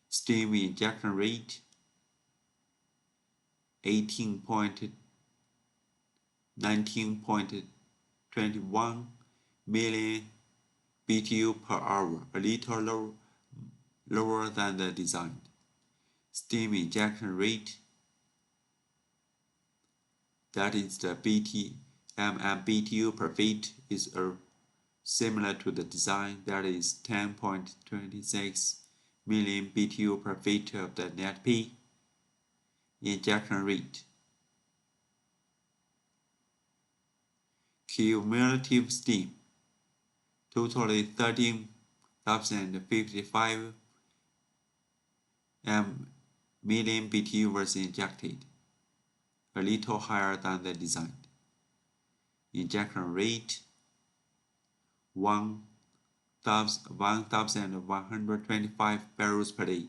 Steam injection rate 19.21 million BTU per hour, a little lower than the design. Steam injection rate, that is the BTU per feet, is similar to the design, that is 10.26 million BTU per feet of the net P. Injection rate. Cumulative steam, totally 13,055 million BTU was injected. a little higher than the design. Injection rate 1,125 barrels per day.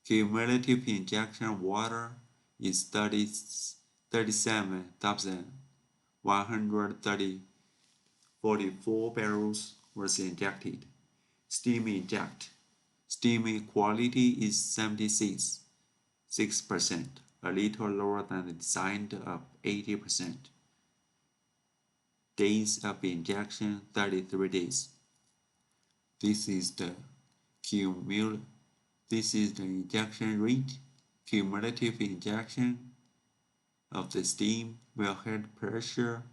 Cumulative injection water is 37,144 barrels was injected. Steam inject. Steam quality is 76%, a little lower than the designed of 80%. Days of injection 33 days. This is the injection rate, cumulative injection of the steam, wellhead pressure,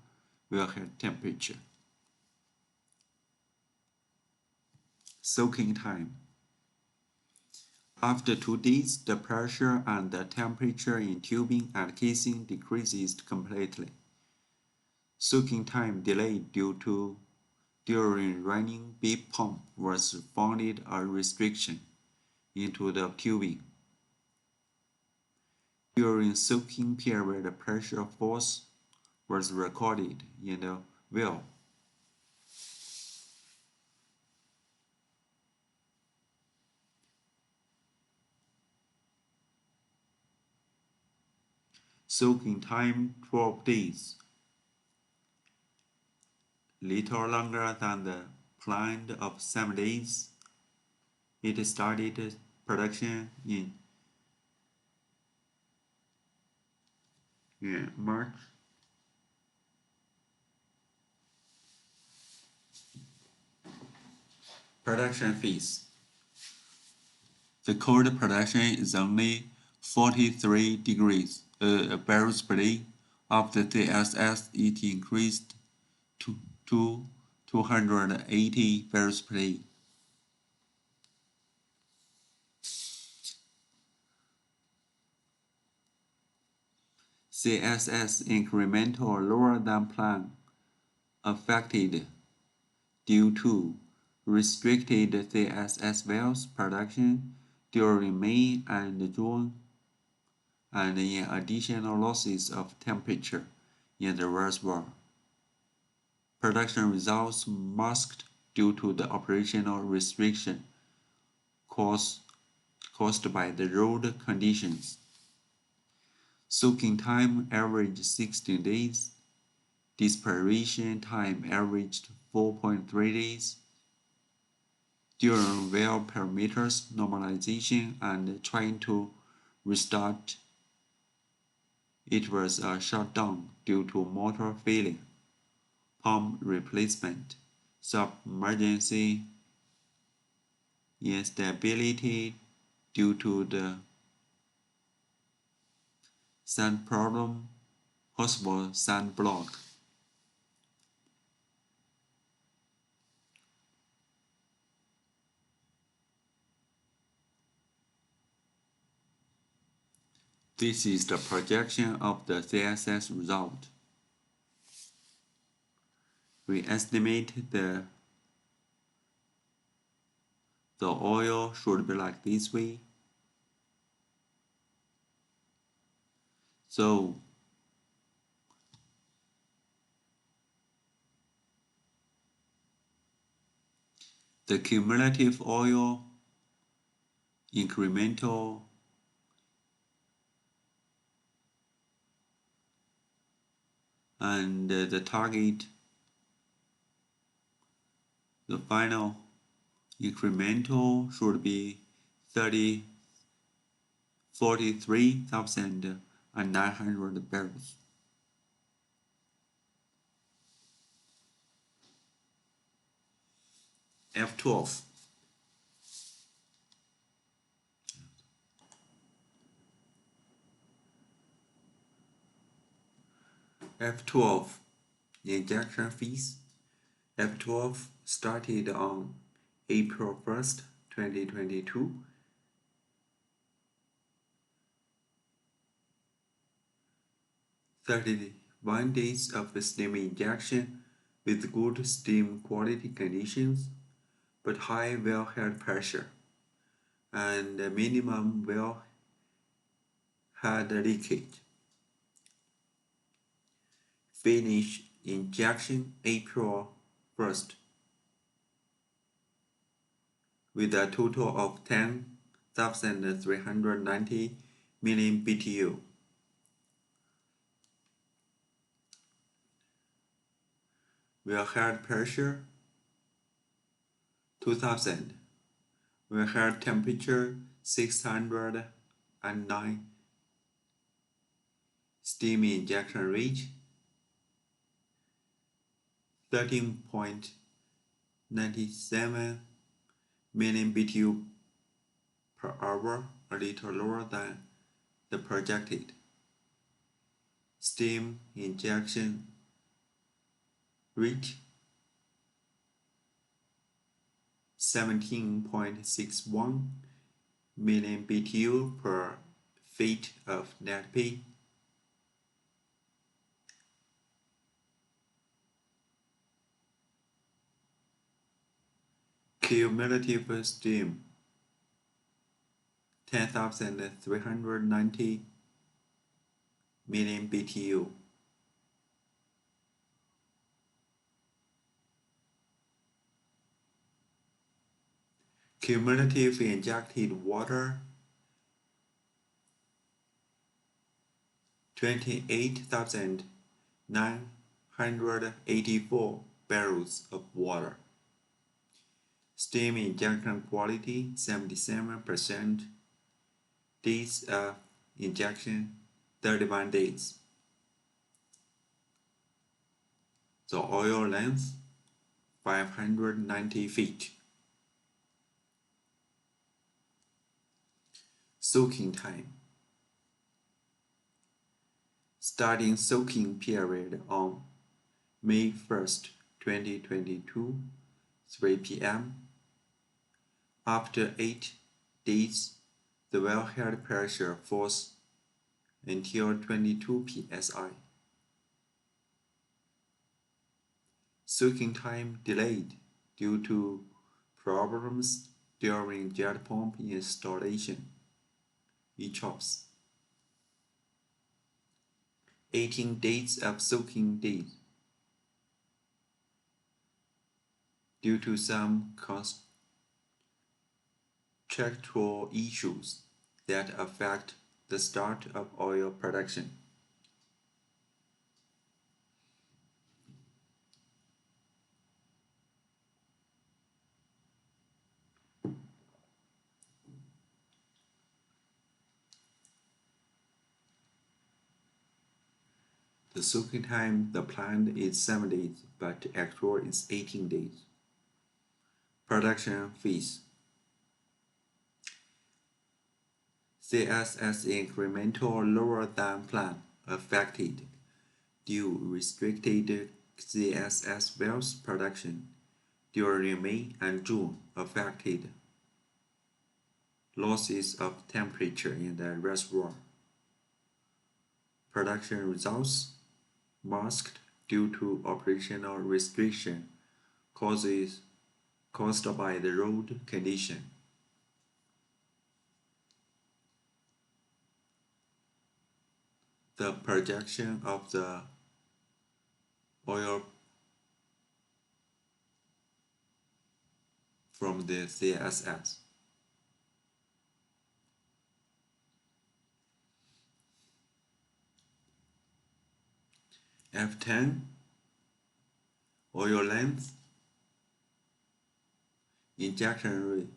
wellhead temperature. Soaking time. After 2 days, the pressure and the temperature in tubing and casing decreases completely. Soaking time delayed during running beep pump was found a restriction into the tubing. During soaking period, pressure force was recorded in the well. Soaking time 12 days, little longer than the planned of 7 days. It started production in March. Production phase. The cold production is only 43 degrees barrels per day. After the SS, it increased to 280 barrels per day. CSS incremental lower than plan affected due to restricted CSS wells production during May and June, and in additional losses of temperature in the reservoir. Production results masked due to the operational restriction caused by the road conditions. Soaking time averaged 16 days. Dispersion time averaged 4.3 days. During well parameters normalization and trying to restart, it was a shutdown due to motor failure, pump replacement, submergency, instability due to the sand problem, possible sand block. This is the projection of the CSS result. We estimate the oil should be like this way. So the cumulative oil incremental and the target, the final incremental should be 43,900 barrels. F12. F12 injection fees. F12 started on April 1st, 2022. "31 days of steam injection with good steam quality conditions, but high wellhead pressure, and minimum wellhead head leakage. Finish injection April 1st with a total of 10,390 million BTU. Wellhead pressure 2000. Wellhead temperature 609. Steam injection rate 13.97 million BTU per hour, a little lower than the projected. Steam injection rate 17.61 million BTU per feet of net P. Cumulative steam 10,390 million BTU. Cumulative injected water 28,984 barrels of water. Steam injection quality 77%. Days of injection 31 days. The oil length 590 feet. Soaking time. Starting soaking period on May 1st, 2022, 3 p.m. After 8 days, the wellhead pressure falls until 22 psi. Soaking time delayed due to problems during jet pump installation. ECHOPS. 18 days of soaking days. Due to some contractual issues that affect the start of oil production. The soaking time, the plan is 7 days, but the actual is 18 days. Production phase. CSS incremental lower than plan affected due restricted CSS wells production during May and June affected losses of temperature in the reservoir. Production results masked due to operational restriction caused by the road condition. The projection of the oil from the CSS. F10 oil length injection rate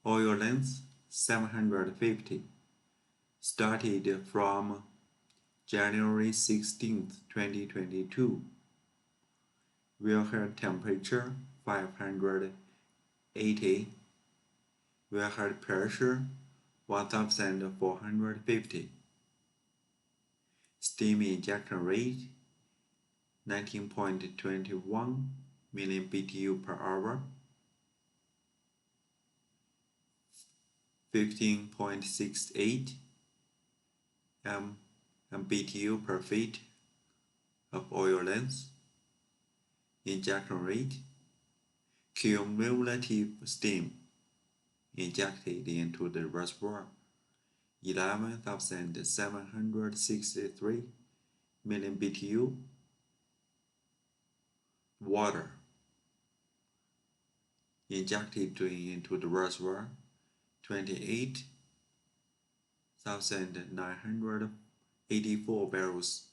oil length 750 started from January 16, 2022. Wellhead temperature 580. Wellhead pressure 1450. Steam injection rate 19.21 million BTU per hour. 15.68 BTU per feet of oil length. Injection rate. Cumulative steam injected into the reservoir 11,763 million BTU. Water injected into the reservoir, 28,984 barrels.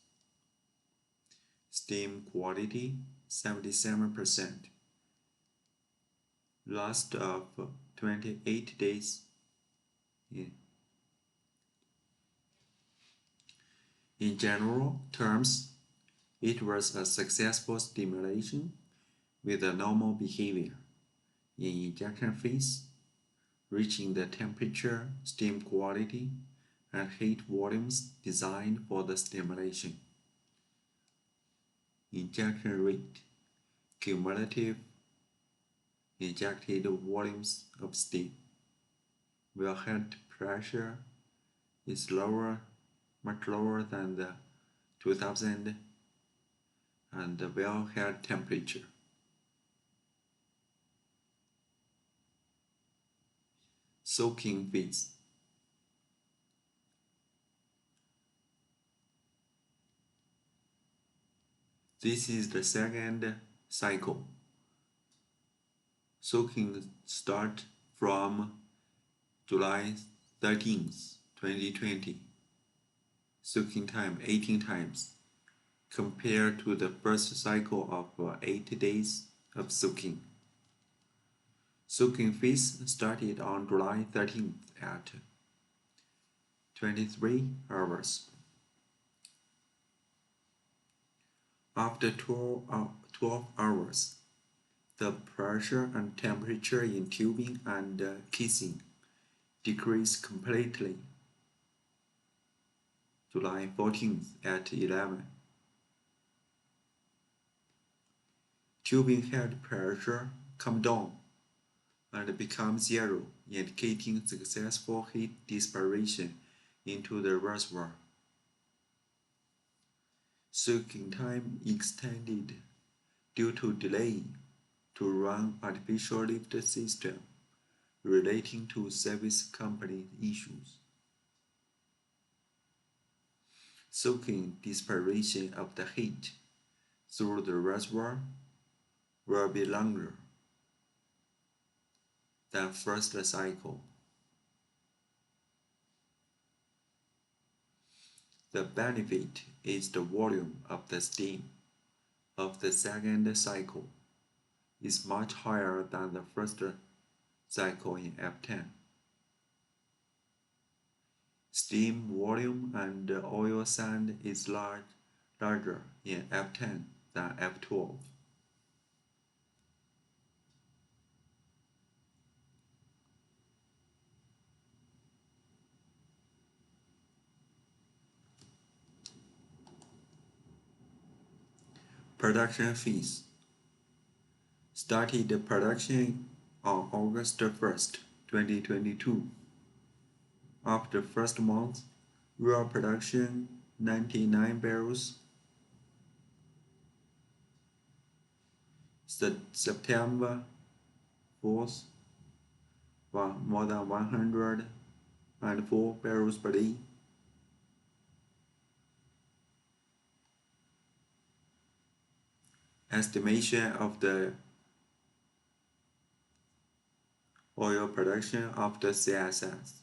Steam quality, 77%. Last of 28 days. In general terms, it was a successful stimulation with a normal behavior in ejection phase, reaching the temperature, steam quality, and heat volumes designed for the stimulation. Injection rate, cumulative injected volumes of steam. Wellhead pressure is much lower than the 2000 and the wellhead temperature. Soaking phase. This is the second cycle. Soaking start from July 13th, 2020. Soaking time 18 times compared to the first cycle of 8 days of soaking. Soaking phase started on July 13th at 23 hours. After 12 hours, the pressure and temperature in tubing and casing decrease completely. July 14th at 11. Tubing head pressure come down and become zero, indicating successful heat dispersion into the reservoir. Soaking time extended due to delay to run artificial lift system relating to service company issues. Soaking dispersion of the heat through the reservoir will be longer than first cycle. The benefit is the volume of the steam of the second cycle is much higher than the first cycle in F10. Steam volume and oil sand is larger in F10 than F12. Production phase. Started the production on August 1st, 2022. After the first month, raw production 99 barrels. September 4th, more than 104 barrels per day. Estimation of the oil production after CSS.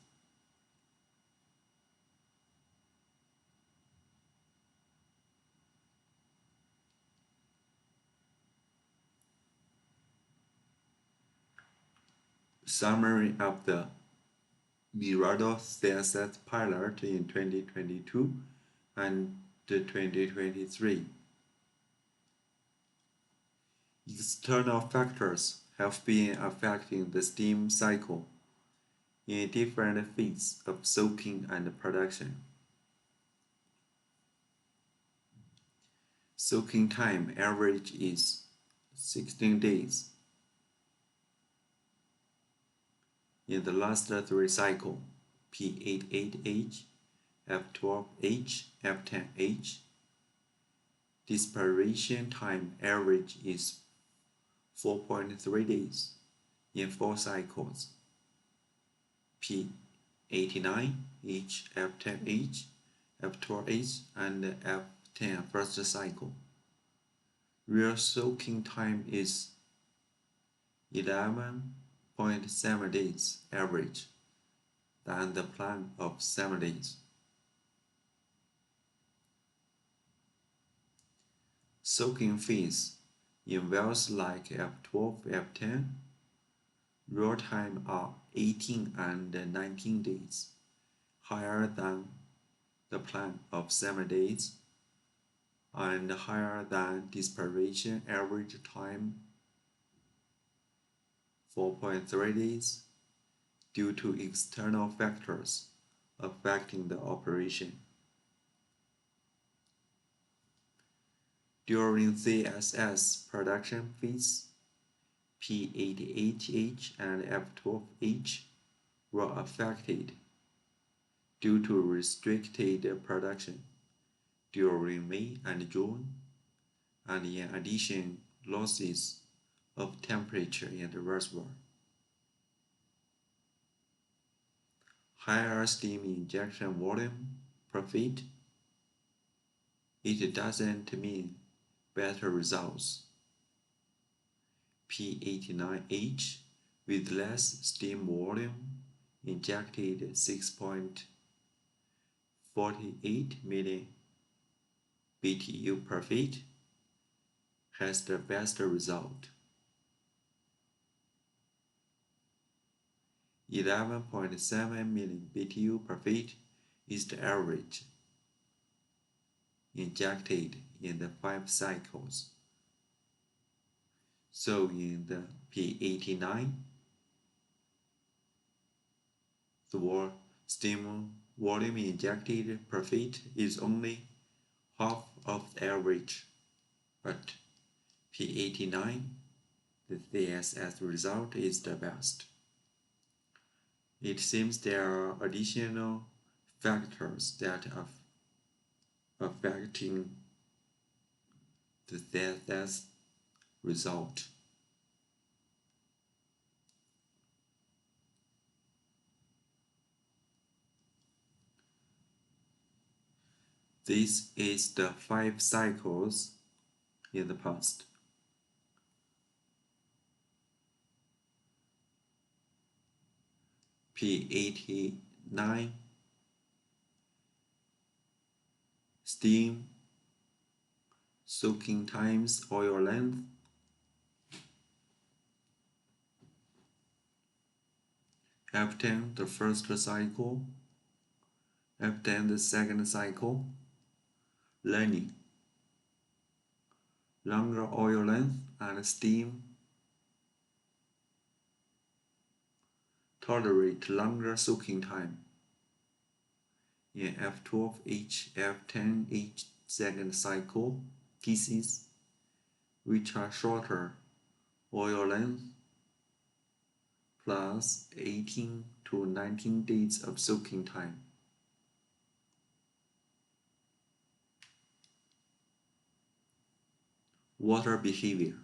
Summary of the Mirado CSS pilot in 2022 and 2023. External factors have been affecting the steam cycle in different phases of soaking and production. Soaking time average is 16 days. In the last three cycles, P88H, F12H, F10H, dispersion time average is 4.3 days in 4 cycles. P89, F10H, F12H, and F10 first cycle. Real soaking time is 11.7 days average than the plan of 7 days. Soaking phase in wells like F12, F10, real time are 18 and 19 days, higher than the plan of 7 days, and higher than dispersion average time 4.3 days due to external factors affecting the operation. During CSS production phase, P88H and F12H were affected due to restricted production during May and June, and in addition, losses of temperature in the reservoir. Higher steam injection volume per feet. It doesn't mean better results. P89H with less steam volume injected 6.48 million BTU per feet has the best result. 11.7 million BTU per feet is the average injected in the 5 cycles. So in the P89, the steam volume injected per feet is only half of the average, but P89, the CSS result is the best. It seems there are additional factors that are affecting the CSS result. This is the 5 cycles in the past. P89 steam soaking times oil length. F10 the first cycle, F10 the second cycle. Learning: longer oil length and steam tolerate longer soaking time. In F12H, F10H second cycle cases, which are shorter oil length plus 18 to 19 days of soaking time. Water behavior.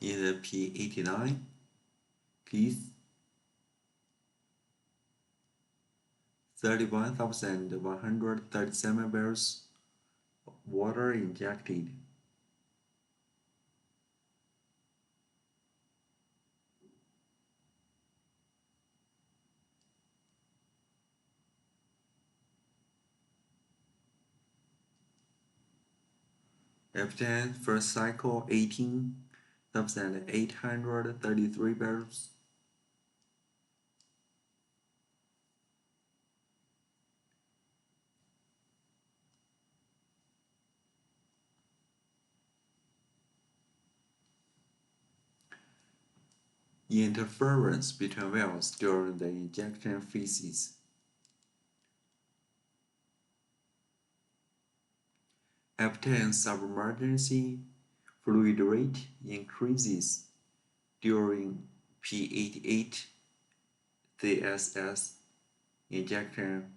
In the P89 case, 31,137 barrels of water injected. F10 first cycle 18,833 barrels. Interference between wells during the injection phases. F10 submergency fluid rate increases during P88 CSS injection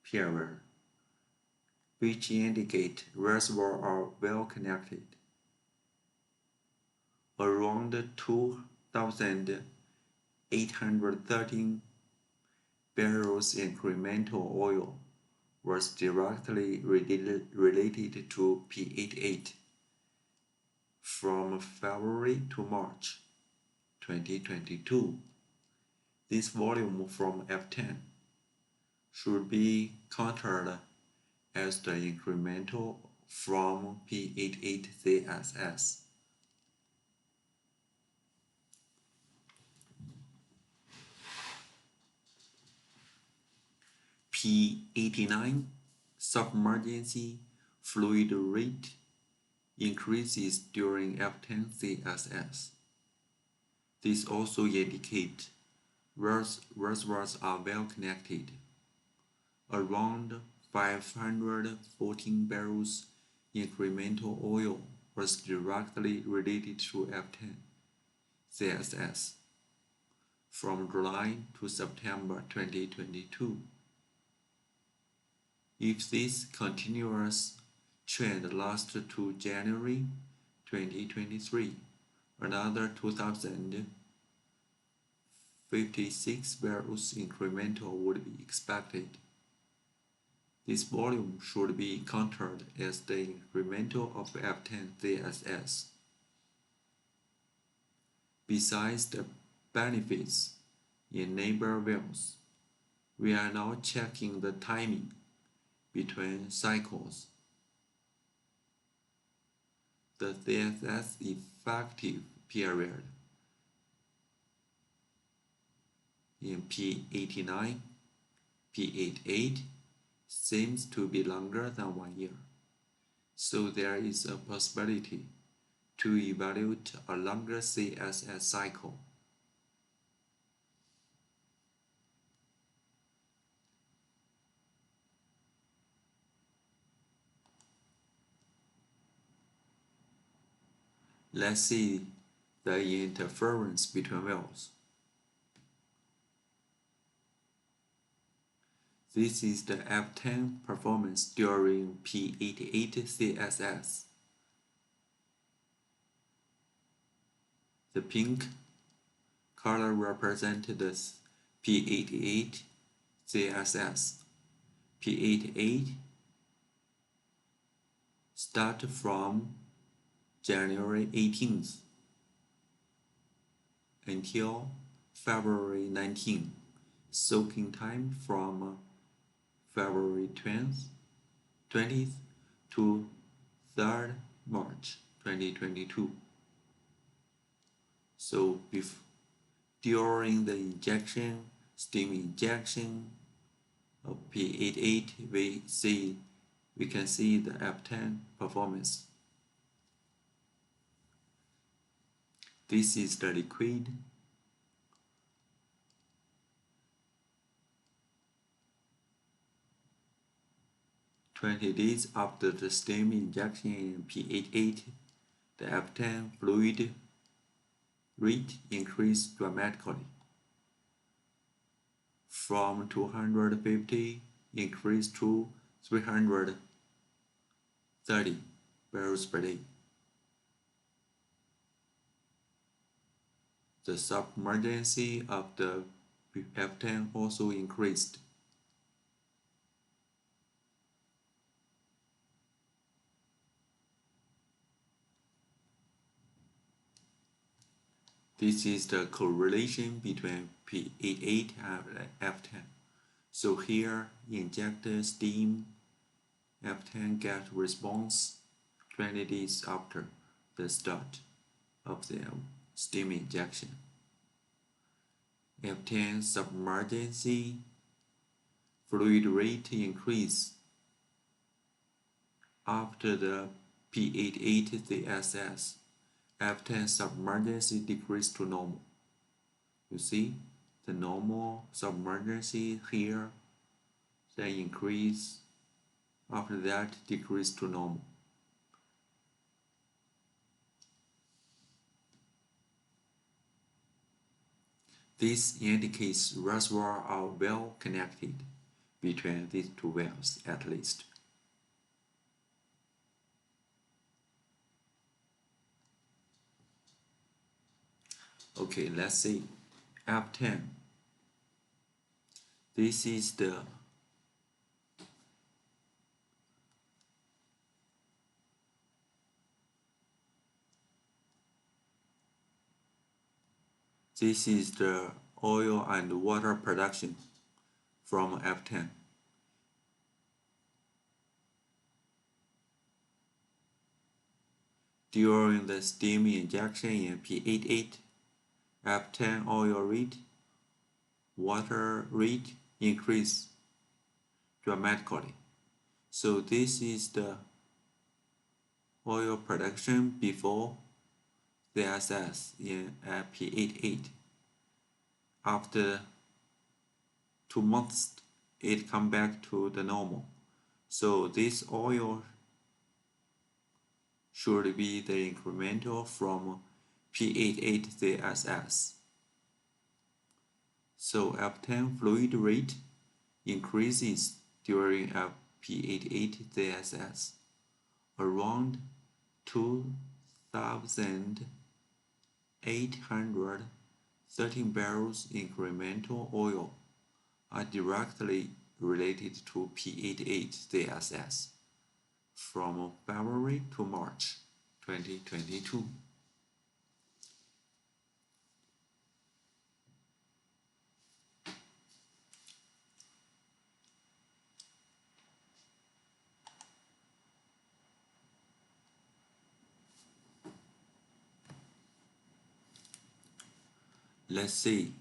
period, which indicate reservoirs are well connected. Around 2,813 barrels incremental oil was directly related to P88 from February to March 2022. This volume from F10 should be counted as the incremental from P88 CSS. P89 submergency fluid rate increases during F10 CSS. This also indicates reservoirs are well connected. Around 514 barrels incremental oil was directly related to F10 CSS from July to September 2022. If this continuous trend lasts to January 2023, another 2,056 barrels incremental would be expected. This volume should be counted as the incremental of F10 CSS. Besides the benefits in neighbor wells, we are now checking the timing between cycles. The CSS effective period in P89, P88 seems to be longer than 1 year, so there is a possibility to evaluate a longer CSS cycle. Let's see the interference between wells. This is the F10 performance during P88 CSS. The pink color represents the P88 CSS. P88 start from January 18th until February 19th, soaking time from February 20th to 3rd March 2022. So during the steam injection of P88, we can see the F10 performance. This is the liquid. "20 days after the steam injection in P88, the F10 fluid rate increased dramatically. From 250 increased to 330 barrels per day. The submergency of the F10 also increased. This is the correlation between P88 and F10. So here, injected steam F10 get response 20 days after the start of the steam injection. F10 submergency fluid rate increase after the P88 CSS. F10 submergency decreased to normal. You see the normal submergency here, then increase, after that decrease to normal. This indicates reservoirs are well connected between these two wells at least. Okay, let's see. F10. This is the oil and water production from F10. During the steam injection in P88, F10 oil rate, water rate increase dramatically. So this is the oil production before the SS in P88. After 2 months, it come back to the normal. So this oil should be the incremental from P88 CSS. So F10 fluid rate increases during P88 CSS around 2,813 barrels incremental oil are directly related to P88 CSS from February to March 2022. Let's see.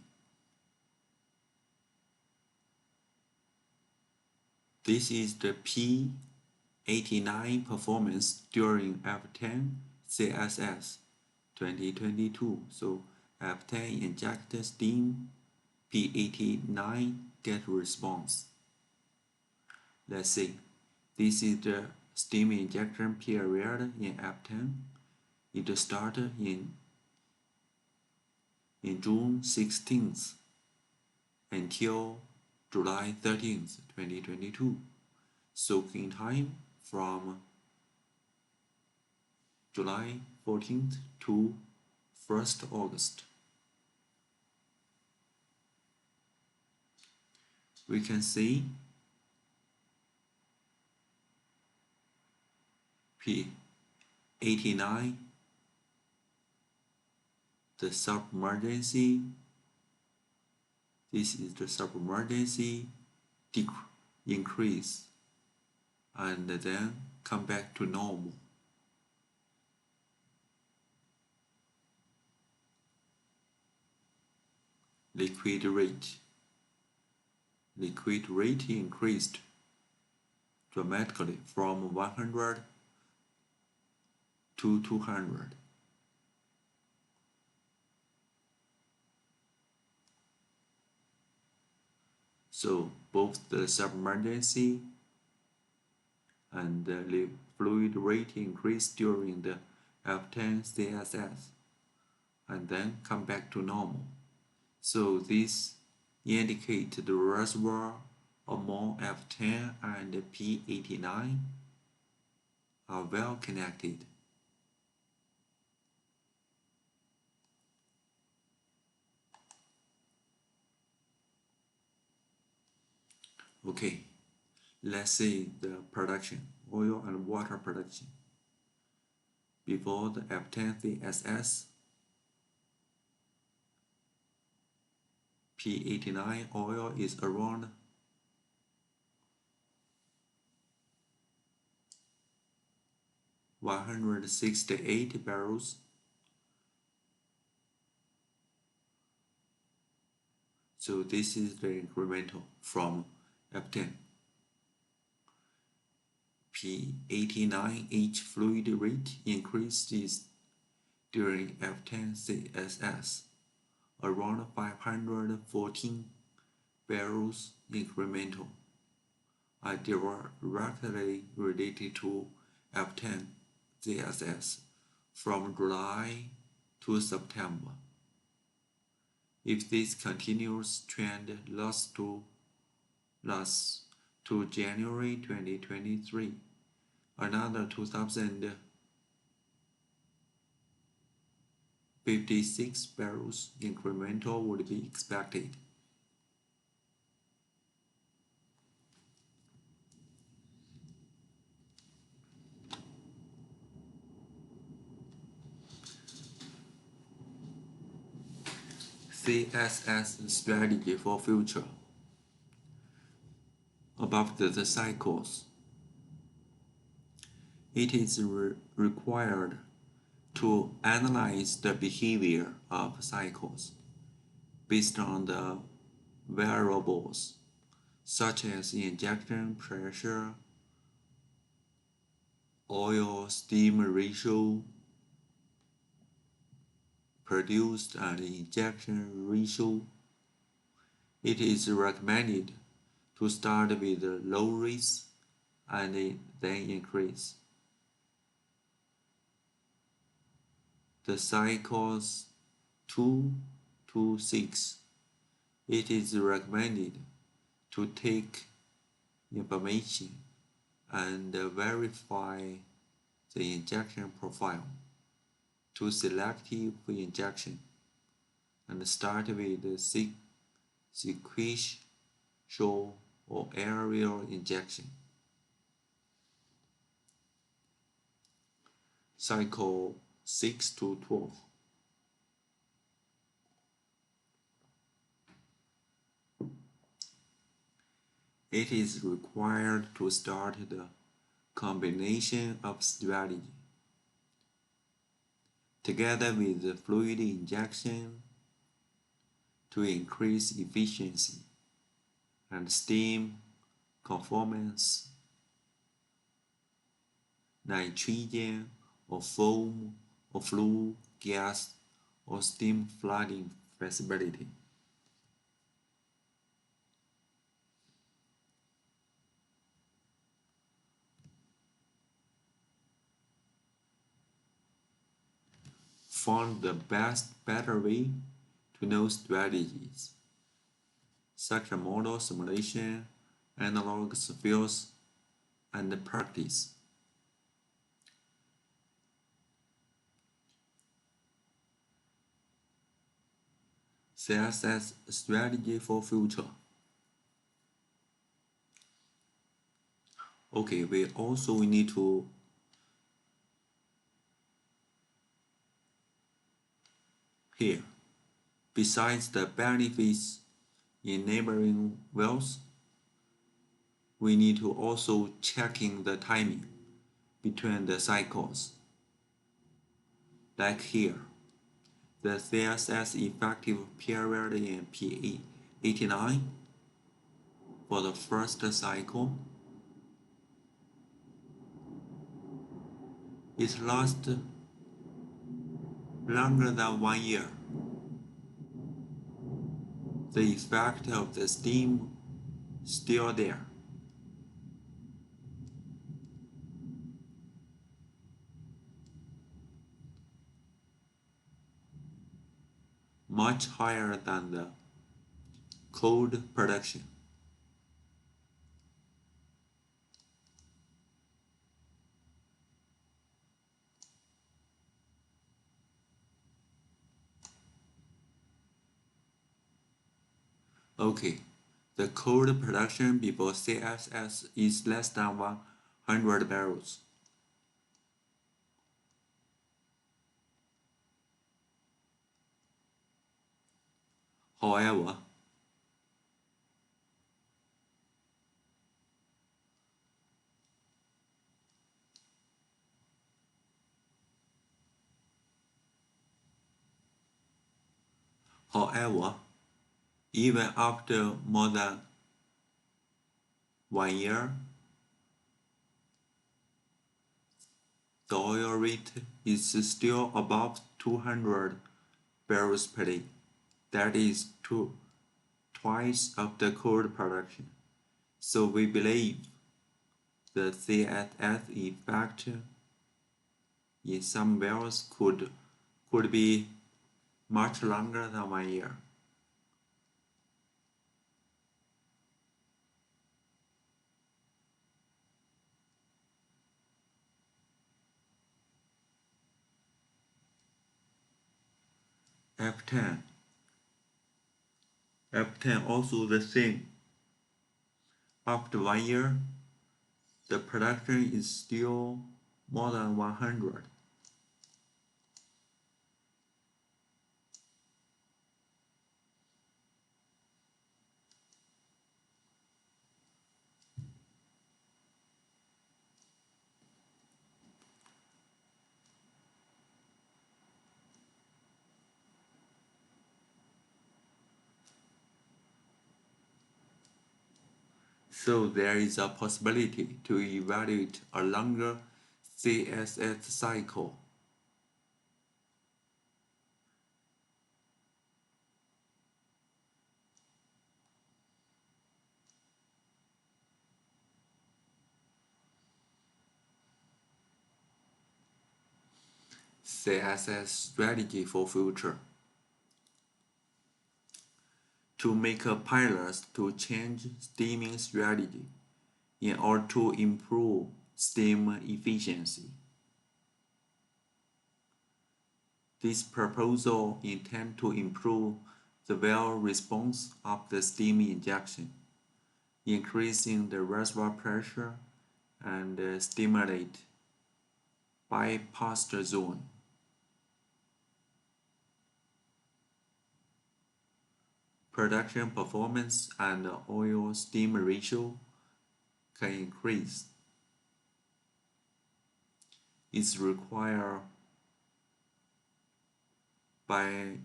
This is the P89 performance during F10 CSS 2022. So F10 inject steam, P89 get response. Let's see. This is the steam injection period in F10. It started in June 16th until July 13th, 2022. Soaking time from July 14th to 1st August. We can see P89, the submergency. This is the submergency increase and then come back to normal. Liquid rate increased dramatically from 100 to 200. So both the submergency and the fluid rate increase during the F10 CSS and then come back to normal. So this indicates the reservoir among F10 and P89 are well connected. Okay, let's see the production, oil and water production. Before the F10 CSS, P89 oil is around 168 barrels. So this is the incremental from F10. P89H fluid rate increases during F10 CSS around 514 barrels incremental are directly related to F10 CSS from July to September. If this continuous trend lasts to January 2023, another 2,056 barrels incremental would be expected. CSS strategy for future. About the cycles, it is required to analyze the behavior of cycles based on the variables such as injection pressure, oil-steam ratio, produced and injection ratio. It is recommended to start with low risk and then increase. The cycles 2 to 6, it is recommended to take information and verify the injection profile to selective injection and start with sequential or aerial injection. Cycle 6 to 12. It is required to start the combination of strategy together with the fluid injection to increase efficiency and steam conformance, nitrogen or foam or flue gas or steam flooding feasibility. Find the better way to know strategies, such as model simulation, analog fields, and practice. CSS strategy for future. Okay, we also need to here, besides the benefits in neighboring wells, we need to also checking the timing between the cycles. Like here, the CSS effective period in P89 for the first cycle. It lasts longer than 1 year. The effect of the steam still there. Much higher than the cold production. Okay, the cold production before CSS is less than 100 barrels. However, even after more than 1 year, the oil rate is still above 200 barrels per day. That is twice of the cold production. So we believe the CSS effect in some wells could be much longer than 1 year. F10. F10 also the same. After 1 year, the production is still more than 100. So there is a possibility to evaluate a longer CSS cycle. CSS strategy for future. To make a pilot to change steaming strategy in order to improve steam efficiency. This proposal intends to improve the well response of the steam injection, increasing the reservoir pressure and stimulate bypass zone. Production performance and oil-steam ratio can increase. It's required by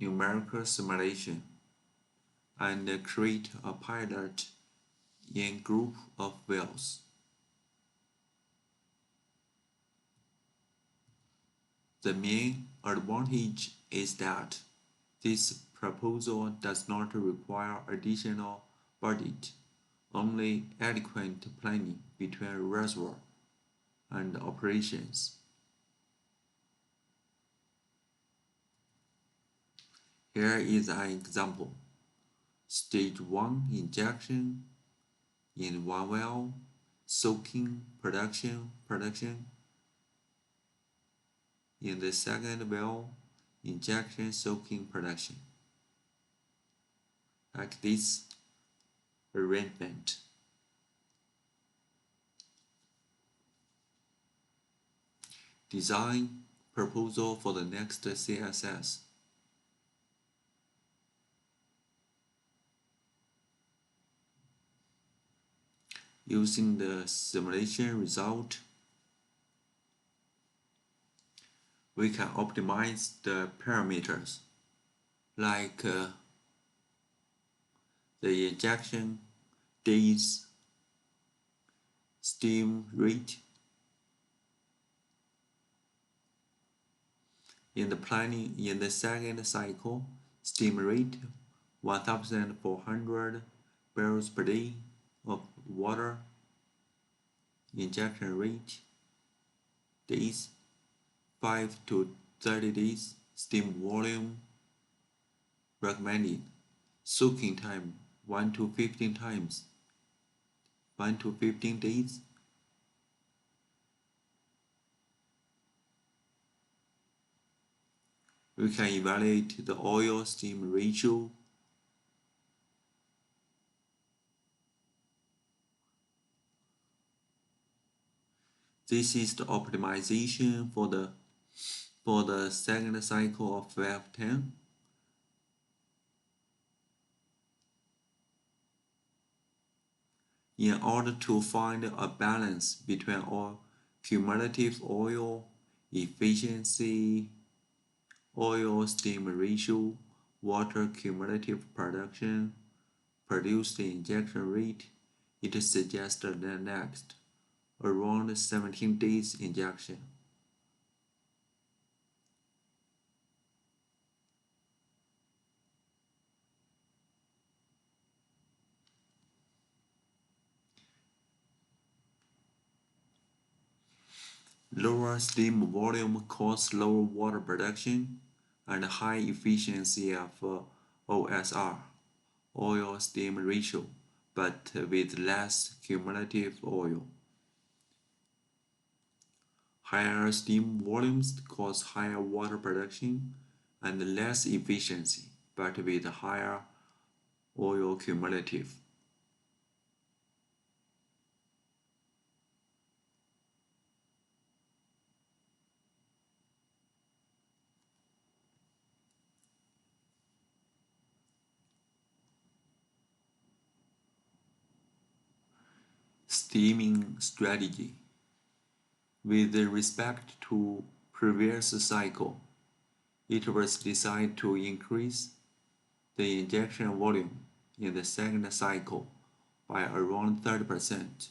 numerical simulation and create a pilot in group of wells. The main advantage is that this proposal does not require additional budget, only adequate planning between reservoir and operations. Here is an example. Stage 1 injection in one well, soaking production. In the second well, injection soaking production. Like this arrangement. Design proposal for the next CSS. Using the simulation result, we can optimize the parameters like the injection days, steam rate. In the second cycle, steam rate 1,400 barrels per day of water. Injection rate days 5 to 30 days. Steam volume recommended. Soaking time 1 to 15 times. 1 to 15 days. We can evaluate the oil-steam ratio. This is the optimization for the second cycle of F10. In order to find a balance between cumulative oil efficiency, oil-steam ratio, water cumulative production, produced injection rate, it is suggested that next, around 17 days injection. Lower steam volume causes lower water production and high efficiency of OSR, oil-steam ratio, but with less cumulative oil. Higher steam volumes cause higher water production and less efficiency, but with higher oil cumulative. Steaming strategy. With respect to previous cycle, it was decided to increase the injection volume in the second cycle by around 30%.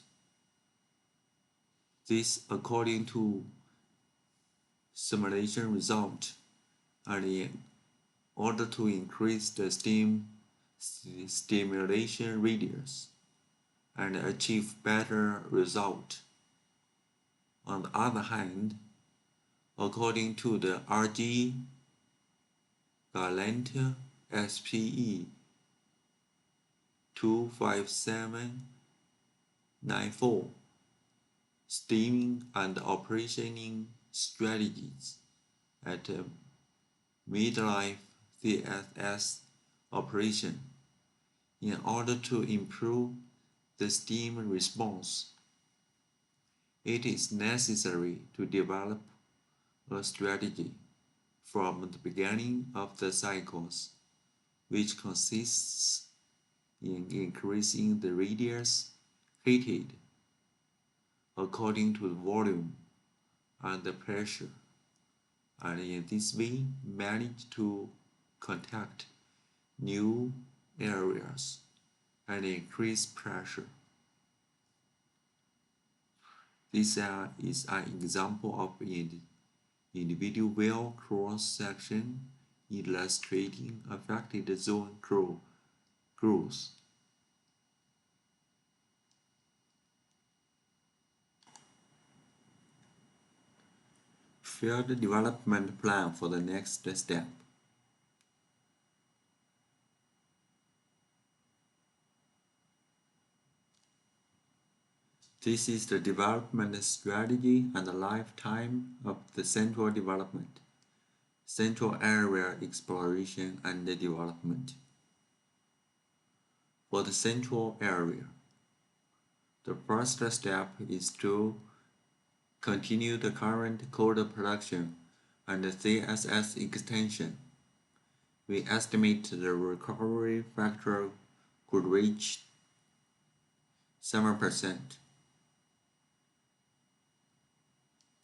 This according to simulation result, and in order to increase the stimulation radius and achieve better result. On the other hand, according to the RG Gallant SPE 25794, steaming and operationing strategies at midlife CSS operation in order to improve the steam response. It is necessary to develop a strategy from the beginning of the cycles, which consists in increasing the radius heated according to the volume and the pressure, and in this way manage to contact new areas and increase pressure. This is an example of individual well cross-section illustrating affected zone growth. Field development plan for the next step. This is the development strategy and the lifetime of the central development, central area exploration and development. For the central area, the first step is to continue the current code production and the CSS extension. We estimate the recovery factor could reach 7%.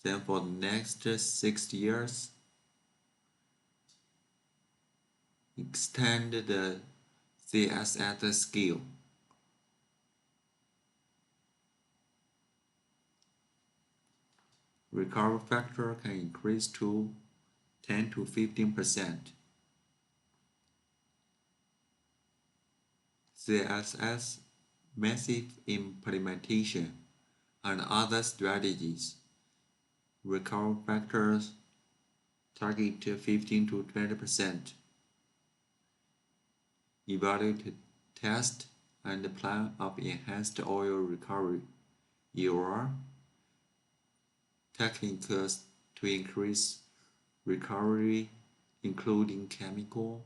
Then for the next 6 years, extend the CSS scale. Recovery factor can increase to 10 to 15%. CSS massive implementation and other strategies. Recovery factors target 15 to 20%. Evaluate, test, and plan of enhanced oil recovery EOR techniques to increase recovery, including chemical,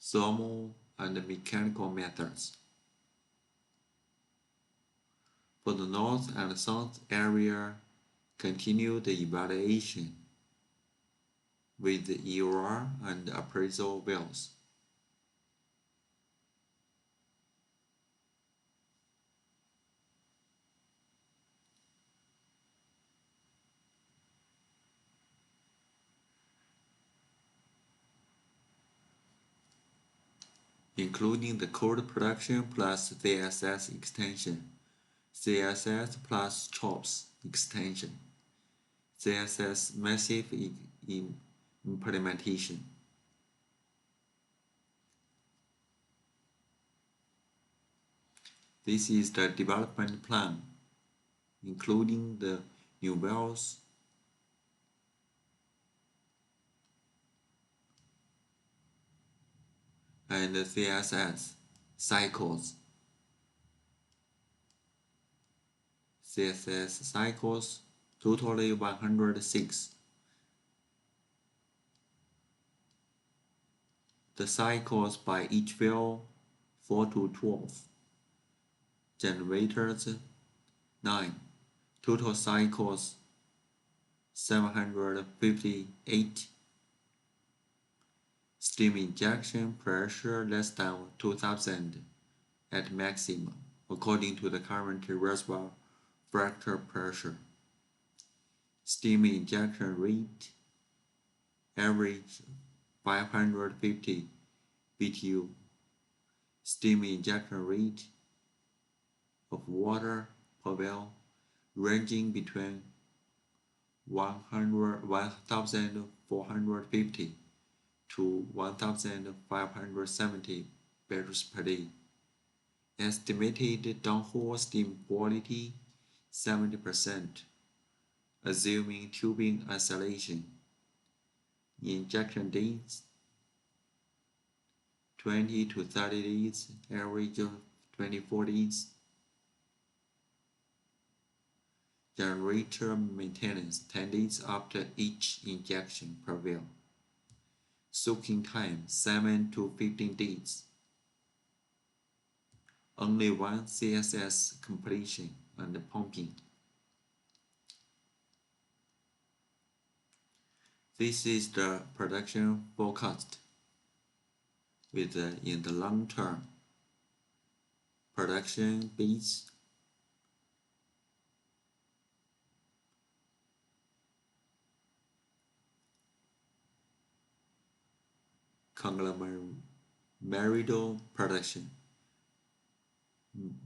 thermal, and mechanical methods. For the north and south area, continue the evaluation with the EOR and appraisal wells. Including the code production plus CSS extension, CSS plus chops extension, CSS massive implementation. This is the development plan, including the new wells, and the CSS cycles. CSS cycles totally 106. The cycles by each well 4 to 12. Generators 9. Total cycles 758. Steam injection pressure less than 2000 at maximum, according to the current reservoir fracture pressure. Steam injection rate average 550 BTU. Steam injection rate of water per well ranging between 1,450 to 1,570 barrels per day. Estimated downhole steam quality 70%, assuming tubing isolation. Injection days 20 to 30 days, average of 24 days. Generator maintenance 10 days after each injection per well. Soaking time 7 to 15 days. Only one CSS completion and pumping. This is the production forecast with in the long term. Production base conglomerate production,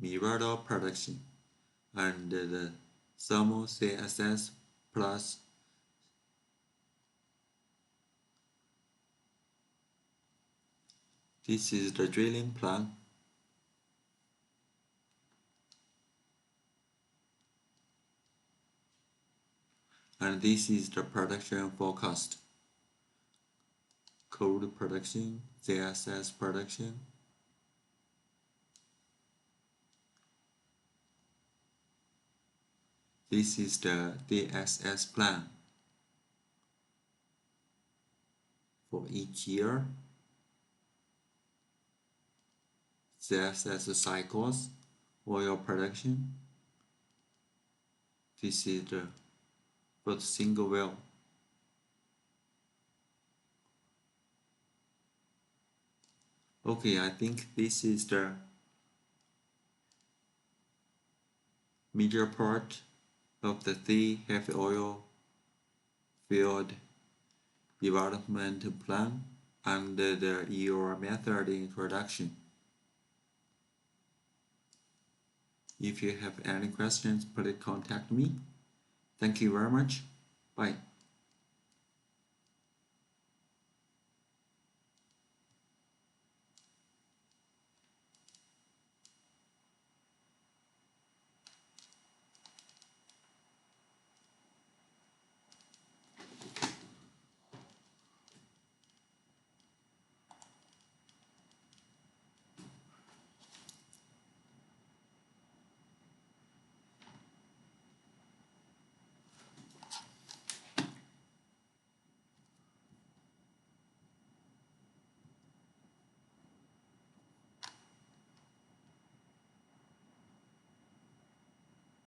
Mirado production, and the thermal CSS plus this is the drilling plan. And this is the production forecast. Code production, CSS production. This is the DSS plan for each year. CSS cycles, oil production. This is the for single well. Okay, I think this is the major part of the 3 heavy oil field development plan and the your method introduction. If you have any questions, please contact me. Thank you very much. Bye.